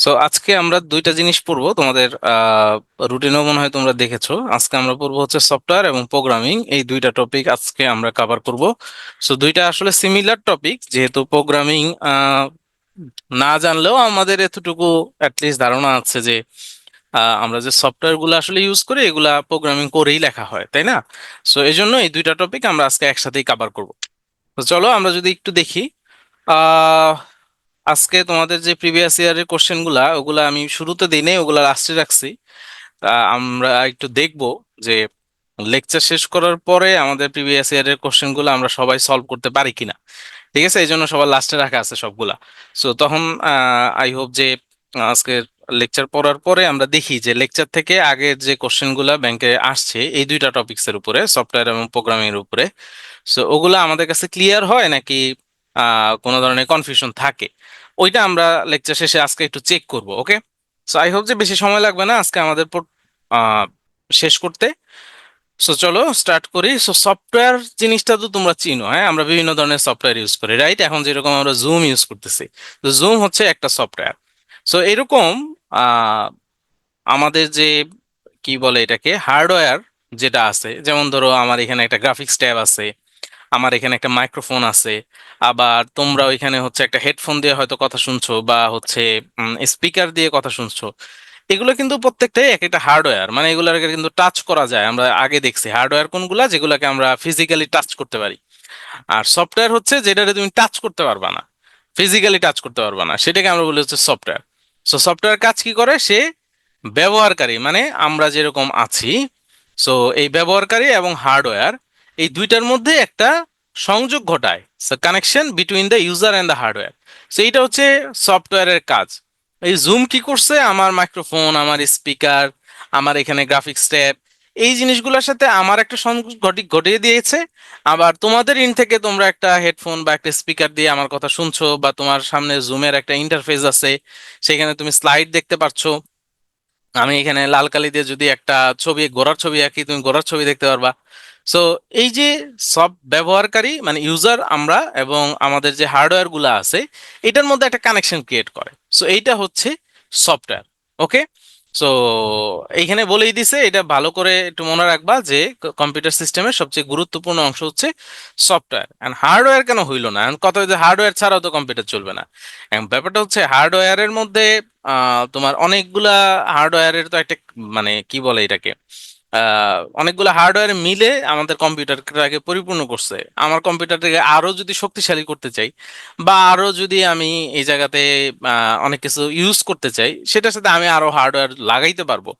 So আজকে আমরা দুইটা জিনিস পড়বো তোমাদের রুটিনও মনে হয় তোমরা দেখেছো। আজকে আমরা পড়বো হচ্ছে সফটওয়্যার এবং প্রোগ্রামিং, এই দুইটা টপিক আজকে আমরা কভার করব। সো দুইটা আসলে সিমিলার টপিক, যেহেতু প্রোগ্রামিং না জানলেও আমাদের এতটুকু অ্যাটলিস্ট ধারণা আছে যে আমরা যে সফটওয়্যার গুলো আসলে ইউজ করি এগুলা প্রোগ্রামিং করেই লেখা হয়, তাই না? সো এই জন্য এই দুইটা টপিক আমরা আজকে একসাথেই কভার করব। তো চলো আমরা যদি একটু দেখি। আহ আজকে তোমাদের যে প্রিভিয়াস ইয়ারের কোশ্চেন গুলা ওগুলা আমি শুরুতে দিই নাই, ওগুলা লাস্টে রাখছি। আমরা একটু দেখব যে লেকচার শেষ করার পরে আমাদের প্রিভিয়াস ইয়ারের কোশ্চেন গুলো আমরা সবাই সলভ করতে পারি কিনা। ঠিক আছে, এই জন্য সবার লাস্টে রাখা আছে সবগুলা। সো তখন আই হোপ যে আজকে লেকচার পড়ার পরে আমরা দেখি যে লেকচার থেকে আগের যে কোশ্চেন গুলা ব্যাংকে আসছে এই দুইটা টপিকস এর উপরে, সফটওয়্যার এবং প্রোগ্রামিং এর উপরে। সো ওগুলা আমাদের কাছে ক্লিয়ার হয় নাকি কোনো ধরনের কনফিউশন থাকে, ওইটা আমরা লেকচার শেষে আজকে একটু চেক করব। ওকে, সো আই হোপ যে বেশি সময় লাগবে না আজকে আমাদের আহ, শেষ করতে। সো চলো স্টার্ট করি। সো সফটওয়্যার জিনিসটা তো তোমরা চিনো, হ্যাঁ? আমরা বিভিন্ন ধরনের সফটওয়্যার ইউজ করি, রাইট? এখন যেরকম আমরা জুম ইউজ করতেছি, তো জুম হচ্ছে একটা সফটওয়্যার। সো এরকম আহ, আমাদের যে কি বলে এটাকে হার্ডওয়্যার যেটা আছে, যেমন ধরো আমার এখানে একটা গ্রাফিক্স ট্যাব আছে, আমার এখানে একটা মাইক্রোফোন আছে, আবার তোমরা ওইখানে হচ্ছে একটা হেডফোন দিয়ে হয়তো কথা শুনছো বা হচ্ছে স্পিকার দিয়ে কথা শুনছো। এগুলো কিন্তু প্রত্যেকটাই এক একটা হার্ডওয়্যার, মানে এগুলোকে কিন্তু টাচ করা যায়। আমরা আগে দেখছি হার্ডওয়্যার কোনগুলা, যেগুলোকে আমরা ফিজিক্যালি টাচ করতে পারি। আর সফটওয়্যার হচ্ছে যেটাকে তুমি টাচ করতে পারবা না, ফিজিক্যালি টাচ করতে পারবা না, সেটাকে আমরা বলি হচ্ছে সফটওয়্যার। সো সফটওয়্যার কাজ কি করে? সে ব্যবহারকারী, মানে আমরা যেরকম আছি, সো এই ব্যবহারকারী এবং হার্ডওয়্যার এই দুইটার মধ্যে একটা সংযোগ ঘটায়, connection between the user and the hardware. So এইটা হচ্ছে সফটওয়্যারের কাজ। এই জুম কি করছে? আমার মাইক্রোফোন, আমার স্পিকার, আমার এখানে গ্রাফিক্স ট্যাব, এই জিনিসগুলোর সাথে আমার একটা সংযোগ ঘটিয়ে দিয়েছে। আবার তোমাদের ইন থেকে তোমরা একটা হেডফোন বা একটা স্পিকার দিয়ে আমার কথা শুনছো, বা তোমার সামনে জুমের একটা ইন্টারফেস আছে, সেখানে তুমি স্লাইড দেখতে পাচ্ছো। আমি এখানে লাল কালি দিয়ে যদি একটা ছবি, ঘোড়ার ছবি আঁকি, তুমি ঘোড়ার ছবি দেখতে পারবা। সো এই যে সব ব্যবহারকারী মানে ইউজার আমরা এবং আমাদের যে হার্ডওয়্যার গুলা আছে, এটার মধ্যে একটা কানেকশন ক্রিয়েট করে। সো এইটা হচ্ছে সফটওয়্যার। ওকে, সো এইখানে বলেই দিছে, এটা ভালো করে একটু মনে রাখবা যে কম্পিউটার সিস্টেমের সবচেয়ে গুরুত্বপূর্ণ অংশ হচ্ছে সফটওয়্যার। এন্ড হার্ডওয়্যার কেন হইলো না? এখন কথা হচ্ছে হার্ডওয়্যার ছাড়াও তো কম্পিউটার চলবে না। এখন ব্যাপারটা হচ্ছে হার্ডওয়্যারের মধ্যে তোমার অনেকগুলা হার্ডওয়্যারের তো একটা মানে কি বলে এটাকে, অনেকগুলো হার্ডওয়্যার মিলে আমাদের কম্পিউটারটাকে পরিপূর্ণ করছে। আমার কম্পিউটারটাকে আরো যদি শক্তিশালী করতে চাই, বা আরো যদি আমি এই জায়গাতে অনেক কিছু ইউজ করতে চাই, সেটার সাথে আমি আরো হার্ডওয়্যার লাগাইতে পারবো।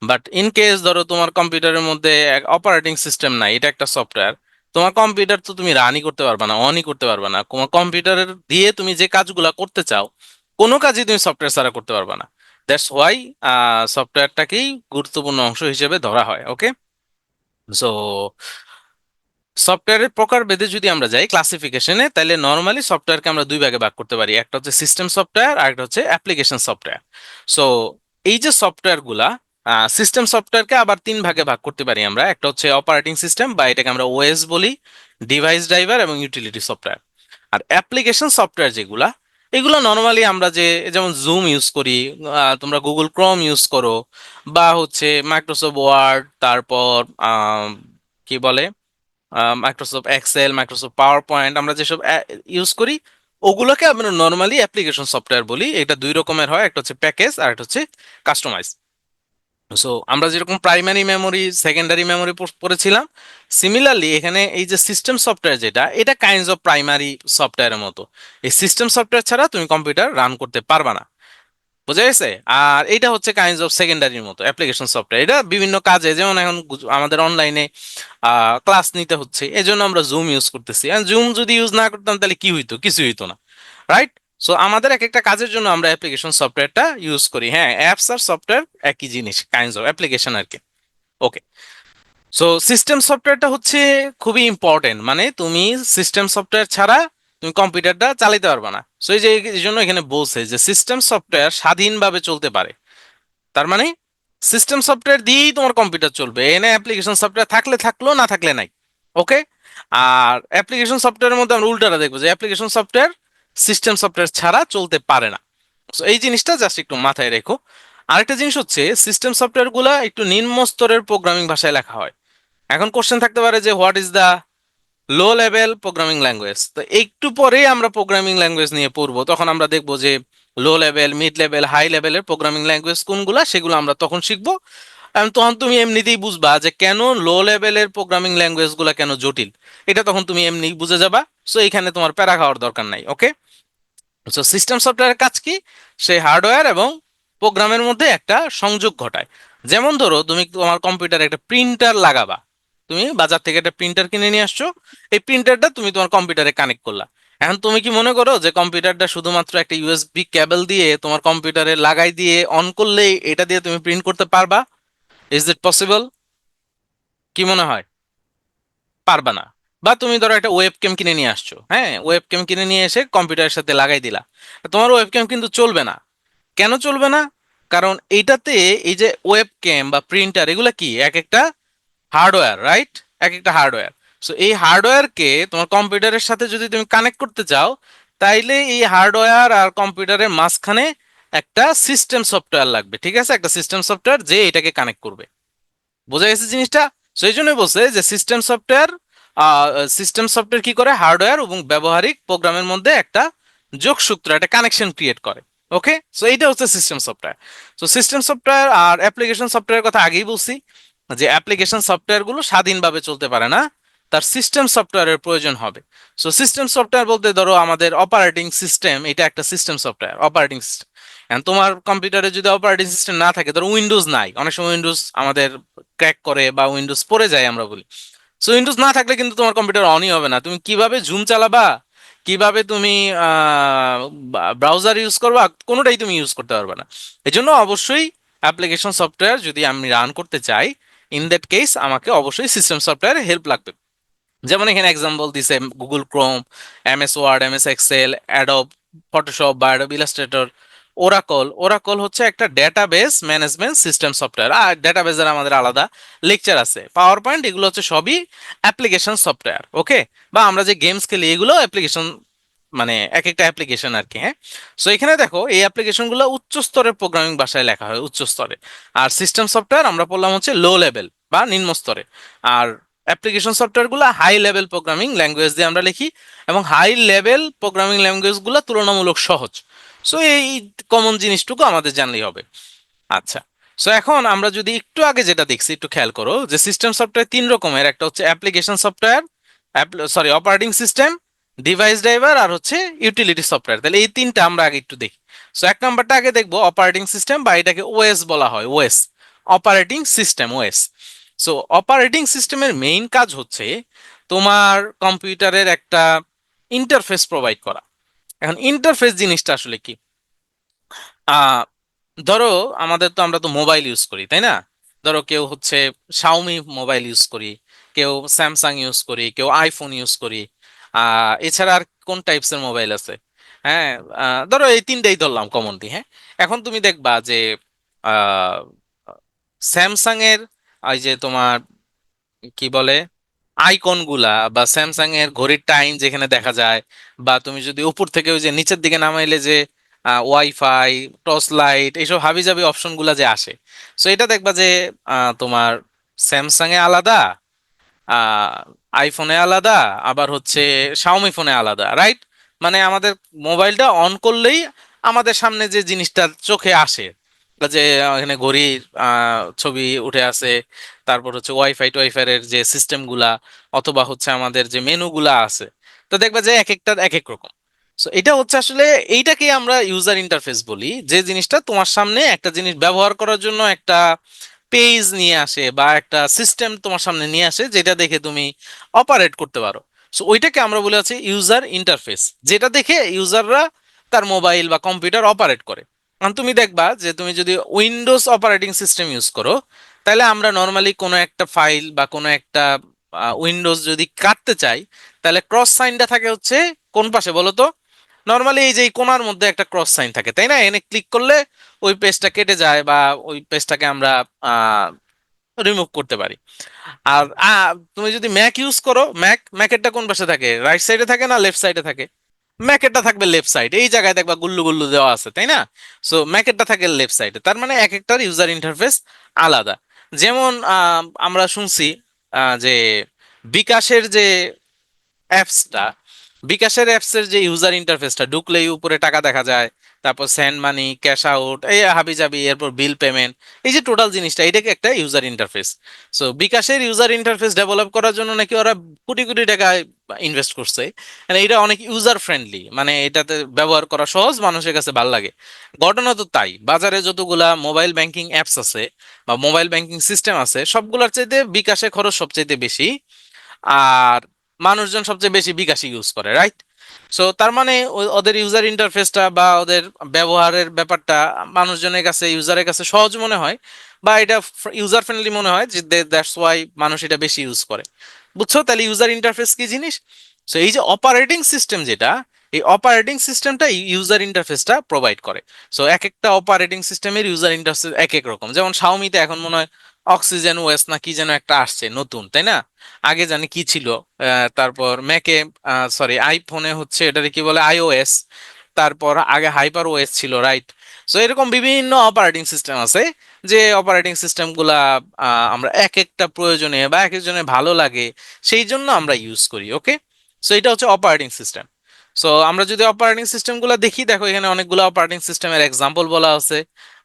বাট ইন কেস ধরো তোমার কম্পিউটারের মধ্যে অপারেটিং সিস্টেম নাই, এটা একটা সফটওয়্যার, তোমার কম্পিউটার তো তুমি রানই করতে পারবে না, অনই করতে পারবে না। তোমার কম্পিউটারের দিয়ে তুমি যে কাজগুলা করতে চাও, কোনো কাজই তুমি সফটওয়্যার ছাড়া করতে পারবে না। দ্যাটস ওয়াই সফটওয়্যারটাকেই গুরুত্বপূর্ণ অংশ হিসেবে ধরা হয়। ওকে, সো সফটওয়্যারের প্রকারভেদে যদি আমরা যাই ক্লাসিফিকেশনে, তাহলে নর্মালি সফটওয়্যারকে আমরা দুই ভাগে ভাগ করতে পারি, একটা হচ্ছে সিস্টেম সফটওয়্যার আর একটা হচ্ছে অ্যাপ্লিকেশন সফটওয়্যার। সো এই যে সফটওয়্যার গুলা, সিস্টেম সফটওয়্যারকে আবার তিন ভাগে ভাগ করতে পারি আমরা, একটা হচ্ছে অপারেটিং সিস্টেম বা এটাকে আমরা ওএস বলি, ডিভাইস ড্রাইভার এবং ইউটিলিটি সফটওয়্যার। আর অ্যাপ্লিকেশন সফটওয়্যার যেগুলা, এগুলো নর্মালি আমরা যে যেমন জুম ইউজ করি, তোমরা গুগল ক্রোম ইউজ করো, বা হচ্ছে মাইক্রোসফট ওয়ার্ড, তারপর কি বলে Microsoft Excel, Microsoft PowerPoint, আমরা যেসব ইউজ করি ওগুলোকে আমরা নর্মালি অ্যাপ্লিকেশন সফটওয়্যার বলি। এটা দুই রকমের হয়, একটা হচ্ছে প্যাকেজ আর একটা হচ্ছে কাস্টমাইজ। সো আমরা যেরকম প্রাইমারি মেমোরি, সেকেন্ডারি মেমোরি পড়েছিলাম, সিমিলারলি এখানে এই যে সিস্টেম সফটওয়্যার যেটা, এটা কাইন্ডস অফ প্রাইমারি সফটওয়্যারের মতো। এই সিস্টেম সফটওয়্যার ছাড়া তুমি কম্পিউটার রান করতে পারবা না, বোঝা গেছে? আর এটা হচ্ছে কাইন্ডস অফ সেকেন্ডারির মতো অ্যাপ্লিকেশন সফটওয়্যার। এটা বিভিন্ন কাজে, যেমন এখন আমাদের অনলাইনে ক্লাস নিতে হচ্ছে, এজন্য আমরা জুম ইউজ করতেছি। জুম যদি ইউজ না করতাম তাহলে কি হইতো? কিছু হইতো না, রাইট? সো আমাদের এক একটা কাজের জন্য আমরা অ্যাপ্লিকেশন সফটওয়্যারটা ইউজ করি। হ্যাঁ, অ্যাপস আর সফটওয়্যার একই জিনিস, কাইন্ডস অফ অ্যাপ্লিকেশন আর কি। ওকে, সো সিস্টেম সফটওয়্যারটা হচ্ছে খুবই ইম্পর্টেন্ট, মানে তুমি সিস্টেম সফটওয়্যার ছাড়া তুমি কম্পিউটারটা চালাতে পারবে না। সো এই যে এই জন্য এখানে বলছে যে সিস্টেম সফটওয়্যার স্বাধীনভাবে চলতে পারে। তার মানে সিস্টেম সফটওয়্যার দিয়েই তোমার কম্পিউটার চলবে, এনে অ্যাপ্লিকেশন সফটওয়্যার থাকলে থাকলো, না থাকলে নাই। ওকে, আর অ্যাপ্লিকেশন সফটওয়্যারের মধ্যে আমরা উল্টাটা দেখবো যে অ্যাপ্লিকেশন সফটওয়্যার সিস্টেম সফটওয়্যার ছাড়া চলতে পারে না। So এই জিনিসটা জাস্ট একটু মাথায় রেখো। আরেকটা জিনিস হচ্ছে সিস্টেম সফটওয়্যার গুলা একটু নিম্ন স্তরের প্রোগ্রামিং ভাষায় লেখা হয়। এখন কোশ্চেন থাকতে পারে যে what is the low level programming language. তো একটু পরেই আমরা প্রোগ্রামিং ল্যাঙ্গুয়েজ নিয়ে পড়বো, তখন আমরা দেখবো যে low level, mid level, high লেভেলের প্রোগ্রামিং ল্যাঙ্গুয়েজ কোনগুলা, সেগুলো আমরা তখন শিখবো। তখন তুমি এমনিতেই বুঝবা যে কেন লো লেভেলের প্রোগ্রামিং ল্যাঙ্গুয়েজ গুলা কেন জটিল। এটা তখন তুমি এমনি বুঝে যাবা। সো এখানে তোমার প্যারা খাওয়ার দরকার নাই। ওকে, সো সিস্টেম সফটওয়্যারের কাজ কি? সে হার্ডওয়্যার এবং প্রোগ্রামের মধ্যে একটা সংযোগ ঘটায়। যেমন ধরো তুমি তোমার কম্পিউটারে একটা প্রিন্টার লাগাবা, তুমি বাজার থেকে একটা প্রিন্টার কিনে নিয়ে আসছো, এই প্রিন্টারটা তুমি তোমার কম্পিউটারে কানেক্ট করলা। এখন তুমি কি মনে করো যে কম্পিউটারটা শুধুমাত্র একটা ইউএসবি কেবল দিয়ে তোমার কম্পিউটারে লাগাই দিয়ে অন করলেই এটা দিয়ে তুমি প্রিন্ট করতে পারবা? Is it possible? কি মনে হয়? পারবা না। বা তুমি ধরো একটা ওয়েব ক্যাম কিনে নিয়ে আসছো, হ্যাঁ, ওয়েব ক্যাম কিনে নিয়ে এসে কম্পিউটারের সাথে লাগাই দিলা, তোমার ওয়েব ক্যাম কিন্তু চলবে না। কেন চলবে না? কারণ এইটাতে এই যে ওয়েব ক্যাম বা প্রিন্টার, এগুলা কি এক একটা হার্ডওয়্যার, রাইট? এক একটা হার্ডওয়্যার। সো এই হার্ডওয়্যারকে তোমার কম্পিউটারের সাথে যদি তুমি কানেক্ট করতে চাও, তাইলে এই হার্ডওয়্যার আর কম্পিউটারের মাঝখানে একটা সিস্টেম সফটওয়্যার লাগবে। ঠিক আছে, একটা সিস্টেম সফটওয়্যার যে এটাকে কানেক্ট করবে। বোঝা গেছে জিনিসটা? সেই জন্যই বলছে যে সিস্টেম সফটওয়্যার কি করে, হার্ডওয়্যার এবং ব্যবহারিক প্রোগ্রামের মধ্যে একটা যোগসূত্র, একটা কানেকশন ক্রিয়েট করে। ওকে, সো এইটা হচ্ছে system software. So system software আর অ্যাপ্লিকেশন সফটওয়্যার কথা আগেই বলছি, যে অ্যাপ্লিকেশন সফটওয়্যার গুলো স্বাধীনভাবে চলতে পারে না, তার সিস্টেম সফটওয়্যারের প্রয়োজন হবে। সো সিস্টেম সফটওয়্যার বলতে ধরো আমাদের অপারেটিং সিস্টেম, এটা একটা সিস্টেম সফটওয়্যার, অপারেটিং সিস্টেম। তোমার কম্পিউটারে যদি অপারেটিং সিস্টেম না থাকে, ধরো উইন্ডোজ নাই, অনেক সময় উইন্ডোজ আমাদের ক্র্যাক করে বা উইন্ডোজ পড়ে যায় আমরা বলি। সো উইন্ডোজ না থাকলে কিন্তু তোমার কম্পিউটার অনই হবে না। তুমি কিভাবে জুম চালাবা, কিভাবে তুমি ব্রাউজার ইউজ করবা, কোনোটাই তুমি ইউজ করতে পারবে না। এই জন্য অবশ্যই অ্যাপ্লিকেশন সফটওয়্যার যদি আমি রান করতে চাই, ইন দ্যাট কেস আমাকে অবশ্যই সিস্টেম সফটওয়্যার হেল্প লাগবে। যেমন এখানে এক্সাম্পল দিছে Google Chrome, MS Word, MS Excel, Adobe Photoshop বা অ্যাডব ইলাস্ট্রেটর, ওরাকল। ওরাকল হচ্ছে একটা ডেটাবেস ম্যানেজমেন্ট সিস্টেম সফটওয়্যার, আর ডেটাবেসের আমাদের আলাদা লেকচার আছে। পাওয়ার পয়েন্ট, এগুলো হচ্ছে সবই অ্যাপ্লিকেশন সফটওয়্যার। ওকে, বা আমরা যে গেমস খেলি, এগুলো অ্যাপ্লিকেশন, মানে এক একটা অ্যাপ্লিকেশন আর কি। হ্যাঁ, সো এখানে দেখো এই অ্যাপ্লিকেশনগুলো উচ্চ স্তরের প্রোগ্রামিং ভাষায় লেখা হয়, উচ্চ স্তরে। আর সিস্টেম সফটওয়্যার আমরা বললাম হচ্ছে লো লেভেল বা নিম্ন স্তরে। আর অ্যাপ্লিকেশন সফটওয়্যারগুলো হাই লেভেল প্রোগ্রামিং ল্যাঙ্গুয়েজ দিয়ে আমরা লিখি, এবং হাই লেভেল প্রোগ্রামিং ল্যাঙ্গুয়েজগুলো তুলনামূলক সহজ। সো এই কমন জিনিসটুকু আমাদের জানলেই হবে। আচ্ছা, সো এখন আমরা যদি একটু আগে যেটা দেখছি একটু খেয়াল করো, যে সিস্টেম সফটওয়্যার তিন রকমের, একটা হচ্ছে application software, sorry operating system, device driver, আর হচ্ছে ইউটিলিটি সফটওয়্যার। তাহলে এই তিনটা আমরা আগে একটু দেখি। সো এক নাম্বারটা আগে দেখবো, অপারেটিং সিস্টেম, বা এটাকে ওএস বলা হয়, OS, operating system, OS. So operating সিস্টেমের মেইন কাজ হচ্ছে তোমার কম্পিউটারের একটা ইন্টারফেস প্রোভাইড করা। এখন ইন্টারফেস জিনিসটা আসলে কি? আহ ধরো আমাদের তো, আমরা তো মোবাইল ইউজ করি, তাই না? ধরো কেউ হচ্ছে শাওমি মোবাইল ইউজ করি, কেউ স্যামসাং ইউজ করি, কেউ আইফোন ইউজ করি। এছাড়া আর কোন টাইপস এর মোবাইল আছে? হ্যাঁ, ধরো এই তিনটাই ধরলাম কমনলি। হ্যাঁ, এখন তুমি দেখবা যে আহ স্যামসাং এর ওই যে তোমার কি বলে আইকন গুলা, বা স্যামসাং এর ঘড়ির টাইম যেখানে দেখা যায়, বা তুমি যদি উপর থেকে ওই যে নিচের দিকে নামাইলে যে ওয়াইফাই, টর্চ লাইট, এইসব হাবিজাবি অপশন গুলা যে আসে, সো এটা দেখবা যে তোমার স্যামসাং এ আলাদা, আহ আইফোনে আলাদা, আবার হচ্ছে শাওমি ফোনে আলাদা, রাইট? মানে আমাদের মোবাইলটা অন করলেই আমাদের সামনে যে জিনিসটা চোখে আসে, যে এখানে ঘড়ির ছবি উঠে আসে, তারপর হচ্ছে ওয়াইফাই টোয়াইফাই এর যে সিস্টেম গুলা, অথবা হচ্ছে আমাদের যে মেনু গুলা আছে, তো দেখবা যে এক একটা এক এক রকম। সো এটা হচ্ছে আসলে, এইটাকে আমরা ইউজার ইন্টারফেস বলি, যে জিনিসটা তোমার সামনে একটা জিনিস ব্যবহার করার জন্য একটা পেজ নিয়ে আসে, বা একটা সিস্টেম তোমার সামনে নিয়ে আসে, যেটা দেখে তুমি অপারেট করতে পারো। সো ওইটাকে আমরা বলে আছি ইউজার ইন্টারফেস, যেটা দেখে ইউজাররা তার মোবাইল বা কম্পিউটার অপারেট করে। কারণ তুমি দেখবা যে তুমি যদি উইন্ডোজ অপারেটিং সিস্টেম ইউজ করো, তাহলে আমরা নর্মালি কোনো একটা ফাইল বা কোনো একটা উইন্ডোজ যদি কাটতে চাই, তাহলে ক্রস সাইনটা থাকে হচ্ছে কোন পাশে বলো তো? নর্মালি এই যে এই কোণার মধ্যে একটা ক্রস সাইন থাকে, তাই না? এনে ক্লিক করলে ওই পেজটা কেটে যায়, বা ওই পেজটাকে আমরা রিমুভ করতে পারি। আর তুমি যদি ম্যাক ইউজ করো, ম্যাকেরটা কোন পাশে থাকে? রাইট সাইডে থাকে না লেফট সাইডে থাকে? ম্যাকেরটা থাকবে লেফট সাইড, এই জায়গায় দেখবা গুল্লু গুল্লু দেওয়া আছে, তাই না? সো ম্যাকেরটা থাকে লেফট সাইডে, তার মানে এক একটার ইউজার ইন্টারফেস আলাদা। যেমন আমরা শুনছি যে বিকাশের যে অ্যাপসটা, বিকাশের অ্যাপসের যে ইউজার ইন্টারফেসটা, ঢুকলেই উপরে টাকা দেখা যায়, তারপর সেন্ড মানি, ক্যাশ আউট, এই হাবি জাবি, এরপর বিল পেমেন্ট, এই যে টোটাল জিনিসটা, এটাকে একটা ইউজার ইন্টারফেস। সো বিকাশের ইউজার ইন্টারফেস ডেভেলপ করার জন্য নাকি ওরা কোটি কোটি টাকা ইনভেস্ট করছে। মানে এটা অনেক ইউজার ফ্রেন্ডলি, মানে এটাতে ব্যবহার করা সহজ, মানুষের কাছে ভালো লাগে। ঘটনা তো তাই, বাজারে যতগুলা মোবাইল ব্যাংকিং অ্যাপস আছে বা মোবাইল ব্যাংকিং সিস্টেম আছে, সবগুলোর চাইতে বিকাশে খরচ সবচাইতে বেশি। আর মানুষজন সবচেয়ে বেশি বিকাশই ইউজ করে, রাইট? সো তার মানে ওদের ইউজার ইন্টারফেসটা বা ওদের ব্যবহারের ব্যাপারটা মানুষজনের কাছে, ইউজারের কাছে সহজ মনে হয়, বা এটা ইউজার ফ্রেন্ডলি মনে হয়, যে দ্যাটস ওয়াই মানুষ এটা বেশি ইউজ করে। বুঝছো তাহলে ইউজার ইন্টারফেস কি জিনিস? সো এই যে অপারেটিং সিস্টেম যেটা, এই অপারেটিং সিস্টেমটা ইউজার ইন্টারফেসটা প্রোভাইড করে। সো এক একটা অপারেটিং সিস্টেমের ইউজার ইন্টারফেস এক এক রকম। যেমন শাওমিতে এখন মনে হয় অক্সিজেন ওএস না কি যেন একটা আসছে নতুন, তাই না? আগে জানি কি ছিল। তারপর ম্যাকে, সরি আইফোনে হচ্ছে এটাকে কি বলে, আইওএস। তারপর আগে হাইপার ওএস ছিল, রাইট? সো এরকম বিভিন্ন অপারেটিং সিস্টেম আছে, যে অপারেটিং সিস্টেম গুলা আমরা এক একটা প্রয়োজনে বা এক একজনের ভালো লাগে সেই জন্য আমরা ইউজ করি, ওকে? সো এটা হচ্ছে অপারেটিং সিস্টেম। সো আমরা যদি অপারেটিং সিস্টেম গুলা দেখি, দেখো এখানে অনেকগুলো অপারেটিং সিস্টেমের এক্সাম্পল বলা আছে।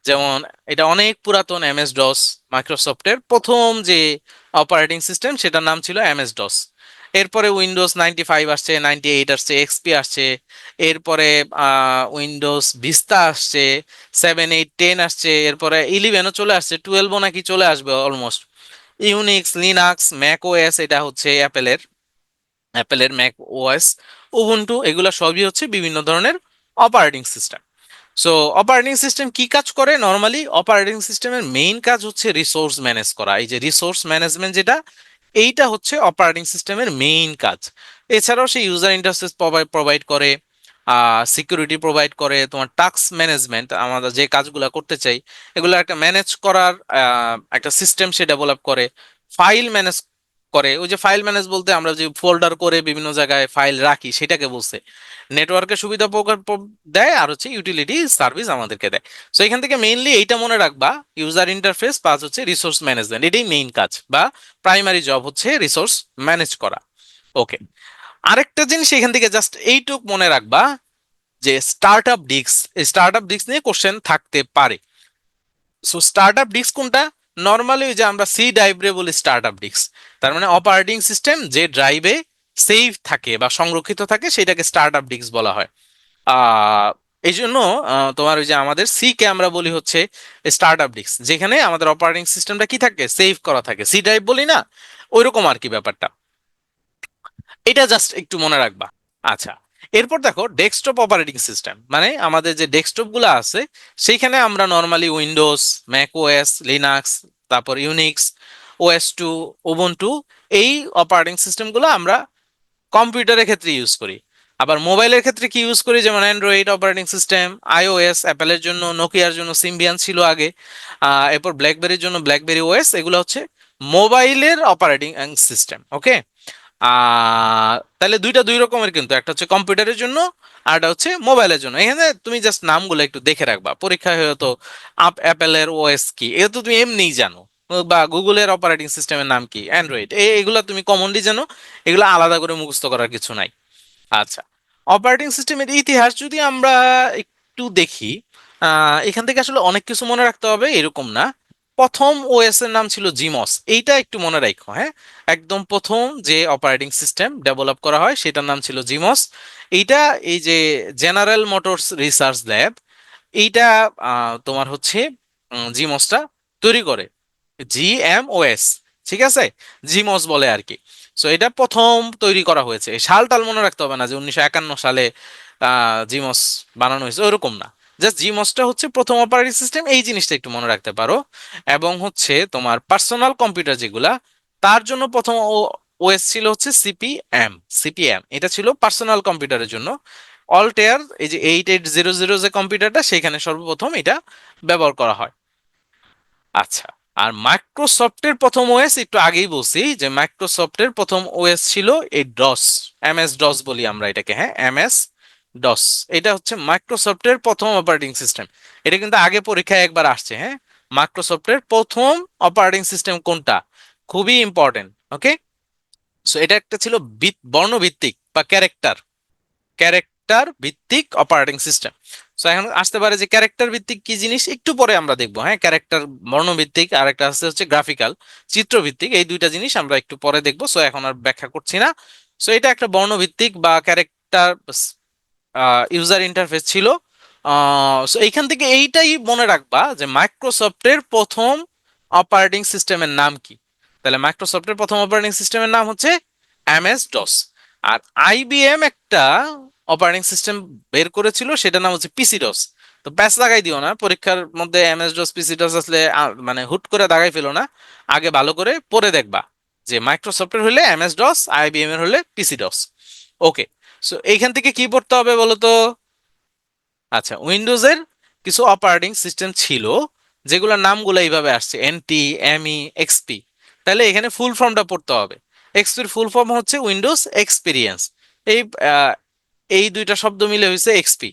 যেমন এটা অনেক পুরাতন এমএস ডস, মাইক্রোসফটের প্রথম যে অপারেটিং সিস্টেম সেটার নাম ছিল এমএস ডস। এরপরে উইন্ডোজ 95 আসছে, 98 আসছে, এক্সপি আসছে। এরপরে উইন্ডোজ ভিস্তা আসছে, 7 8 10 আসছে। এরপরে 11ও চলে আসছে, 12ও নাকি চলে আসবে almost. Unix, Linux, Mac OS, এটা হচ্ছে অ্যাপেলের, অ্যাপেলের ম্যাক ওএস, উবুন্টু, এগুলো সবই হচ্ছে বিভিন্ন ধরনের operating system. So operating system কি কাজ করে? নর্মালি অপারেটিং সিস্টেমের মেইন কাজ হচ্ছে রিসোর্স ম্যানেজ করা। এই যে রিসোর্স ম্যানেজমেন্ট যেটা, এইটা হচ্ছে অপারেটিং সিস্টেমের মেইন কাজ। এছাড়াও সে ইউজার ইন্টারফেস প্রোভাইড করে, সিকিউরিটি প্রোভাইড করে, তোমার টাস্ক ম্যানেজমেন্ট, আমরা যে কাজগুলো করতে চাই এগুলো একটা ম্যানেজ করার একটা সিস্টেম সে ডেভেলপ করে, ফাইল ম্যানেজ করে। ওই যে ফাইল ম্যানেজ বলতে আমরা যে ফোল্ডার করে বিভিন্ন জায়গায় ফাইল রাখি সেটাকে বলছে। নেটওয়ার্কের সুবিধা দেয়, আর হচ্ছে ইউটিলিটি সার্ভিস আমাদেরকে দেয়। সো এখান থেকে মেইনলি এইটা মনে রাখবা, ইউজার ইন্টারফেস প্লাস হচ্ছে রিসোর্স ম্যানেজমেন্ট, এটাই মেইন কাজ বা প্রাইমারি জব হচ্ছে রিসোর্স ম্যানেজ করা। ওকে, আরেকটা জিনিস এখান থেকে জাস্ট এইটুক মনে রাখবা, যে স্টার্টআপ ডিস্ক, এই স্টার্টআপ ডিস্ক নিয়ে কোশ্চেন থাকতে পারে। সো স্টার্টআপ ডিস্ক কোনটা? নর্মালি ওই যে আমরা সি ড্রাইভে বলি স্টার্টআপ ডিস্ক, তার মানে অপারেটিং সিস্টেম যে ড্রাইভে সেভ থাকে বা সংরক্ষিত থাকে সেটাকে স্টার্টআপ ডিস্ক বলা হয়। আহ এই জন্য তোমার ওই যে আমাদের সি কে আমরা বলি হচ্ছে স্টার্টআপ ডিস্ক, যেখানে আমাদের অপারেটিং সিস্টেমটা কি থাকে, সেভ করা থাকে, সি ড্রাইভ বলি না, ওইরকম আর কি ব্যাপারটা। এটা জাস্ট একটু মনে রাখবা। আচ্ছা, এরপর দেখো ডেস্কটপ অপারেটিং সিস্টেম, মানে আমাদের যে ডেস্কটপ গুলো আছে সেইখানে আমরা normally Windows, Mac OS, Linux, তারপর ইউনিক্স, ওএস 2, উবুন্টু, এই অপারেটিং সিস্টেম গুলো আমরা কম্পিউটারের ক্ষেত্রে ইউজ করি। আবার মোবাইলের ক্ষেত্রে কি ইউজ করি, যেমন অ্যান্ড্রয়েড অপারেটিং সিস্টেম, আইওএস অ্যাপেলের জন্য, নোকিয়ার জন্য সিম্বিয়ান ছিল আগে, এরপর ব্ল্যাকবেরির জন্য ব্ল্যাকবেরি ওএস, এগুলো হচ্ছে মোবাইলের অপারেটিং সিস্টেম, ওকে? তাহলে দুইটা দুই রকমের, কিন্তু একটা হচ্ছে কম্পিউটারের জন্য আর একটা হচ্ছে মোবাইলের জন্য। এখানে তুমি জাস্ট নামগুলো একটু দেখে রাখবা, পরীক্ষায় হয়তো অ্যাপেলের ওএস কি এটা তো তুমি এমনিই জানো, বা গুগলের অপারেটিং সিস্টেমের নাম কি, অ্যান্ড্রয়েড, এগুলো তুমি কমনলি জানো, এগুলো আলাদা করে মুখস্থ করার কিছু নাই। আচ্ছা, অপারেটিং সিস্টেমের ইতিহাস যদি আমরা একটু দেখি, এখান থেকে আসলে অনেক কিছু মনে রাখতে হবে এরকম না। প্রথম ওএস এর নাম ছিল জিমস, এইটা একটু মনে রাখো, হ্যাঁ? একদম প্রথম যে অপারেটিং সিস্টেম ডেভেলপ করা হয় সেটার নাম ছিল জিমস। এইটা এই যে জেনারেল মোটরস রিসার্চ ল্যাব, এইটা তোমার হচ্ছে জিমসটা তৈরি করে, জিএমওএস, ঠিক আছে? জিমস বলে আর কি। সো এটা প্রথম তৈরি করা হয়েছে, এই সাল টাল মনে রাখতে হবে না যে 1951 সালে জিমস বানানো হয়েছে, ওরকম না। জাস্ট জিমসটা হচ্ছে প্রথম অপারেটিং সিস্টেম, এই জিনিসটা একটু মনে রাখতে পারো। এবং হচ্ছে তোমার পার্সোনাল কম্পিউটার যেগুলা, তার জন্য প্রথম ওএস ছিল হচ্ছে সিপিএম। সিপিএম এটা ছিল পার্সোনাল কম্পিউটারের জন্য। অলটেয়ার এই যে 8800 যে কম্পিউটারটা, সেখানে সর্বপ্রথম এটা ব্যবহার করা হয়। আচ্ছা, আর মাইক্রোসফটের প্রথম ওএস একটু আগেই বলছি যে মাইক্রোসফটের প্রথম ওএস ছিল এই ডস, এমএস ডস বলি আমরা এটাকে, হ্যাঁ, এমএস ডস। এটা হচ্ছে মাইক্রোসফটের প্রথম অপারেটিং সিস্টেম। এটা কিন্তু আগে পরীক্ষায় একবার আসছে। হ্যাঁ, মাইক্রোসফটের প্রথম অপারেটিং সিস্টেম কোনটা, খুবই ইম্পর্টেন্ট। ওকে, সো এটা একটা ছিল বর্ণভিত্তিক বা ক্যারেক্টার, ক্যারেক্টার ভিত্তিক অপারেটিং সিস্টেম। সো এখন আসতে পারে যে ক্যারেক্টার ভিত্তিক কি জিনিস, একটু পরে আমরা দেখবো। হ্যাঁ, ক্যারেক্টার বর্ণভিত্তিক, আর একটা আছে হচ্ছে গ্রাফিক্যাল, চিত্রভিত্তিক। এই দুইটা জিনিস আমরা একটু পরে দেখবো, সো এখন আর ব্যাখ্যা করছি না। সো এটা একটা বর্ণভিত্তিক বা ক্যারেক্টার ইউজার ইন্টারফেস ছিল। সো এইখান থেকে এইটাই মনে রাখবা যে মাইক্রোসফটের প্রথম অপারেটিং সিস্টেমের নাম কি। তাহলে মাইক্রোসফটের প্রথম অপারেটিং সিস্টেমের নাম হচ্ছে এমএস ডস। আর আইবিএম একটা অপারেটিং সিস্টেম বের করেছিল, সেটার নাম হচ্ছে পিসি ডস। তো প্যাচ লাগাই দিও না পরীক্ষার মধ্যে, এমএস ডস পিসি ডস আসলে মানে হুট করে দাগাই ফেলো না, আগে ভালো করে পড়ে দেখবা যে মাইক্রোসফটের হলে এমএস ডস, আইবিএম এর হলে পিসি ডস। ওকে, সো এইখান থেকে কি পড়তে হবে বলো তো? আচ্ছা, উইন্ডোজের কিছু অপারেটিং সিস্টেম ছিল যেগুলোর নামগুলো এইভাবে আসছে, এনটি, এমই, এক্সপি। তাহলে এখানে ফুল ফর্মটা পড়তে হবে। এক্সপির ফুল ফর্ম হচ্ছে উইন্ডোজ এক্সপিরিয়েন্স। এই আহ, এই দুইটা শব্দ মিলে হয়েছে এক্সপি।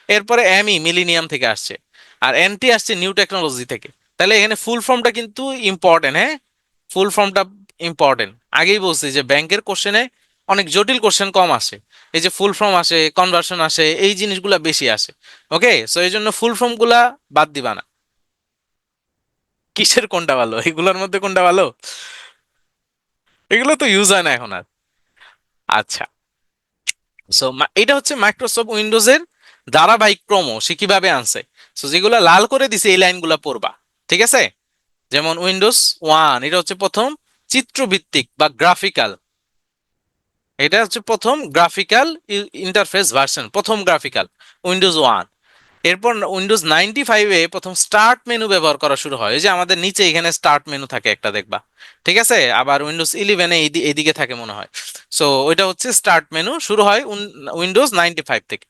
এরপরে এমই মিলিনিয়াম থেকে আসছে, আর এনটি আসছে নিউ টেকনোলজি থেকে। তাহলে এখানে ফুল ফর্মটা কিন্তু ইম্পর্টেন্ট। হ্যাঁ, ফুল ফর্মটা ইম্পর্টেন্ট। আগেই বলছি যে ব্যাংকের কোশ্চেনে অনেক জটিল কোশ্চেন কম আসে, এই যে ফুল ফর্ম আসে, কনভার্সন আসে, এই জিনিসগুলা বেশি আসে। ওকে, সো এই জন্য ফুল ফর্ম গুলা বাদ দিবা না। কিসের কোনটা ভালো, এগুলোর মধ্যে কোনটা ভালো? এগুলো তো ইউজ হয় না এখন আর। আচ্ছা, সো এটা হচ্ছে মাইক্রোসফট উইন্ডোজের ধারাবাহিক ক্রম, সে কিভাবে আনছে। সো যেগুলো লাল করে দিছে এই লাইনগুলো পড়বা, ঠিক আছে? যেমন উইন্ডোজ ওয়ান, এটা হচ্ছে প্রথম চিত্রভিত্তিক বা গ্রাফিক্যাল, এটা হচ্ছে প্রথম গ্রাফিক্যাল ইন্টারফেস ভার্সন, প্রথম গ্রাফিক্যাল উইন্ডোজ ওয়ান। এরপর উইন্ডোজ 95-এ প্রথম স্টার্ট মেনু ব্যবহার করা শুরু হয়, এই যে আমাদের নিচে এখানে স্টার্ট মেনু থাকে একটা, দেখবা, ঠিক আছে? আবার উইন্ডোজ 11-এ এইদিকে থাকে মনে হয়। সো ওইটা হচ্ছে স্টার্ট মেনু, শুরু হয় উইন্ডোজ 95 থেকে।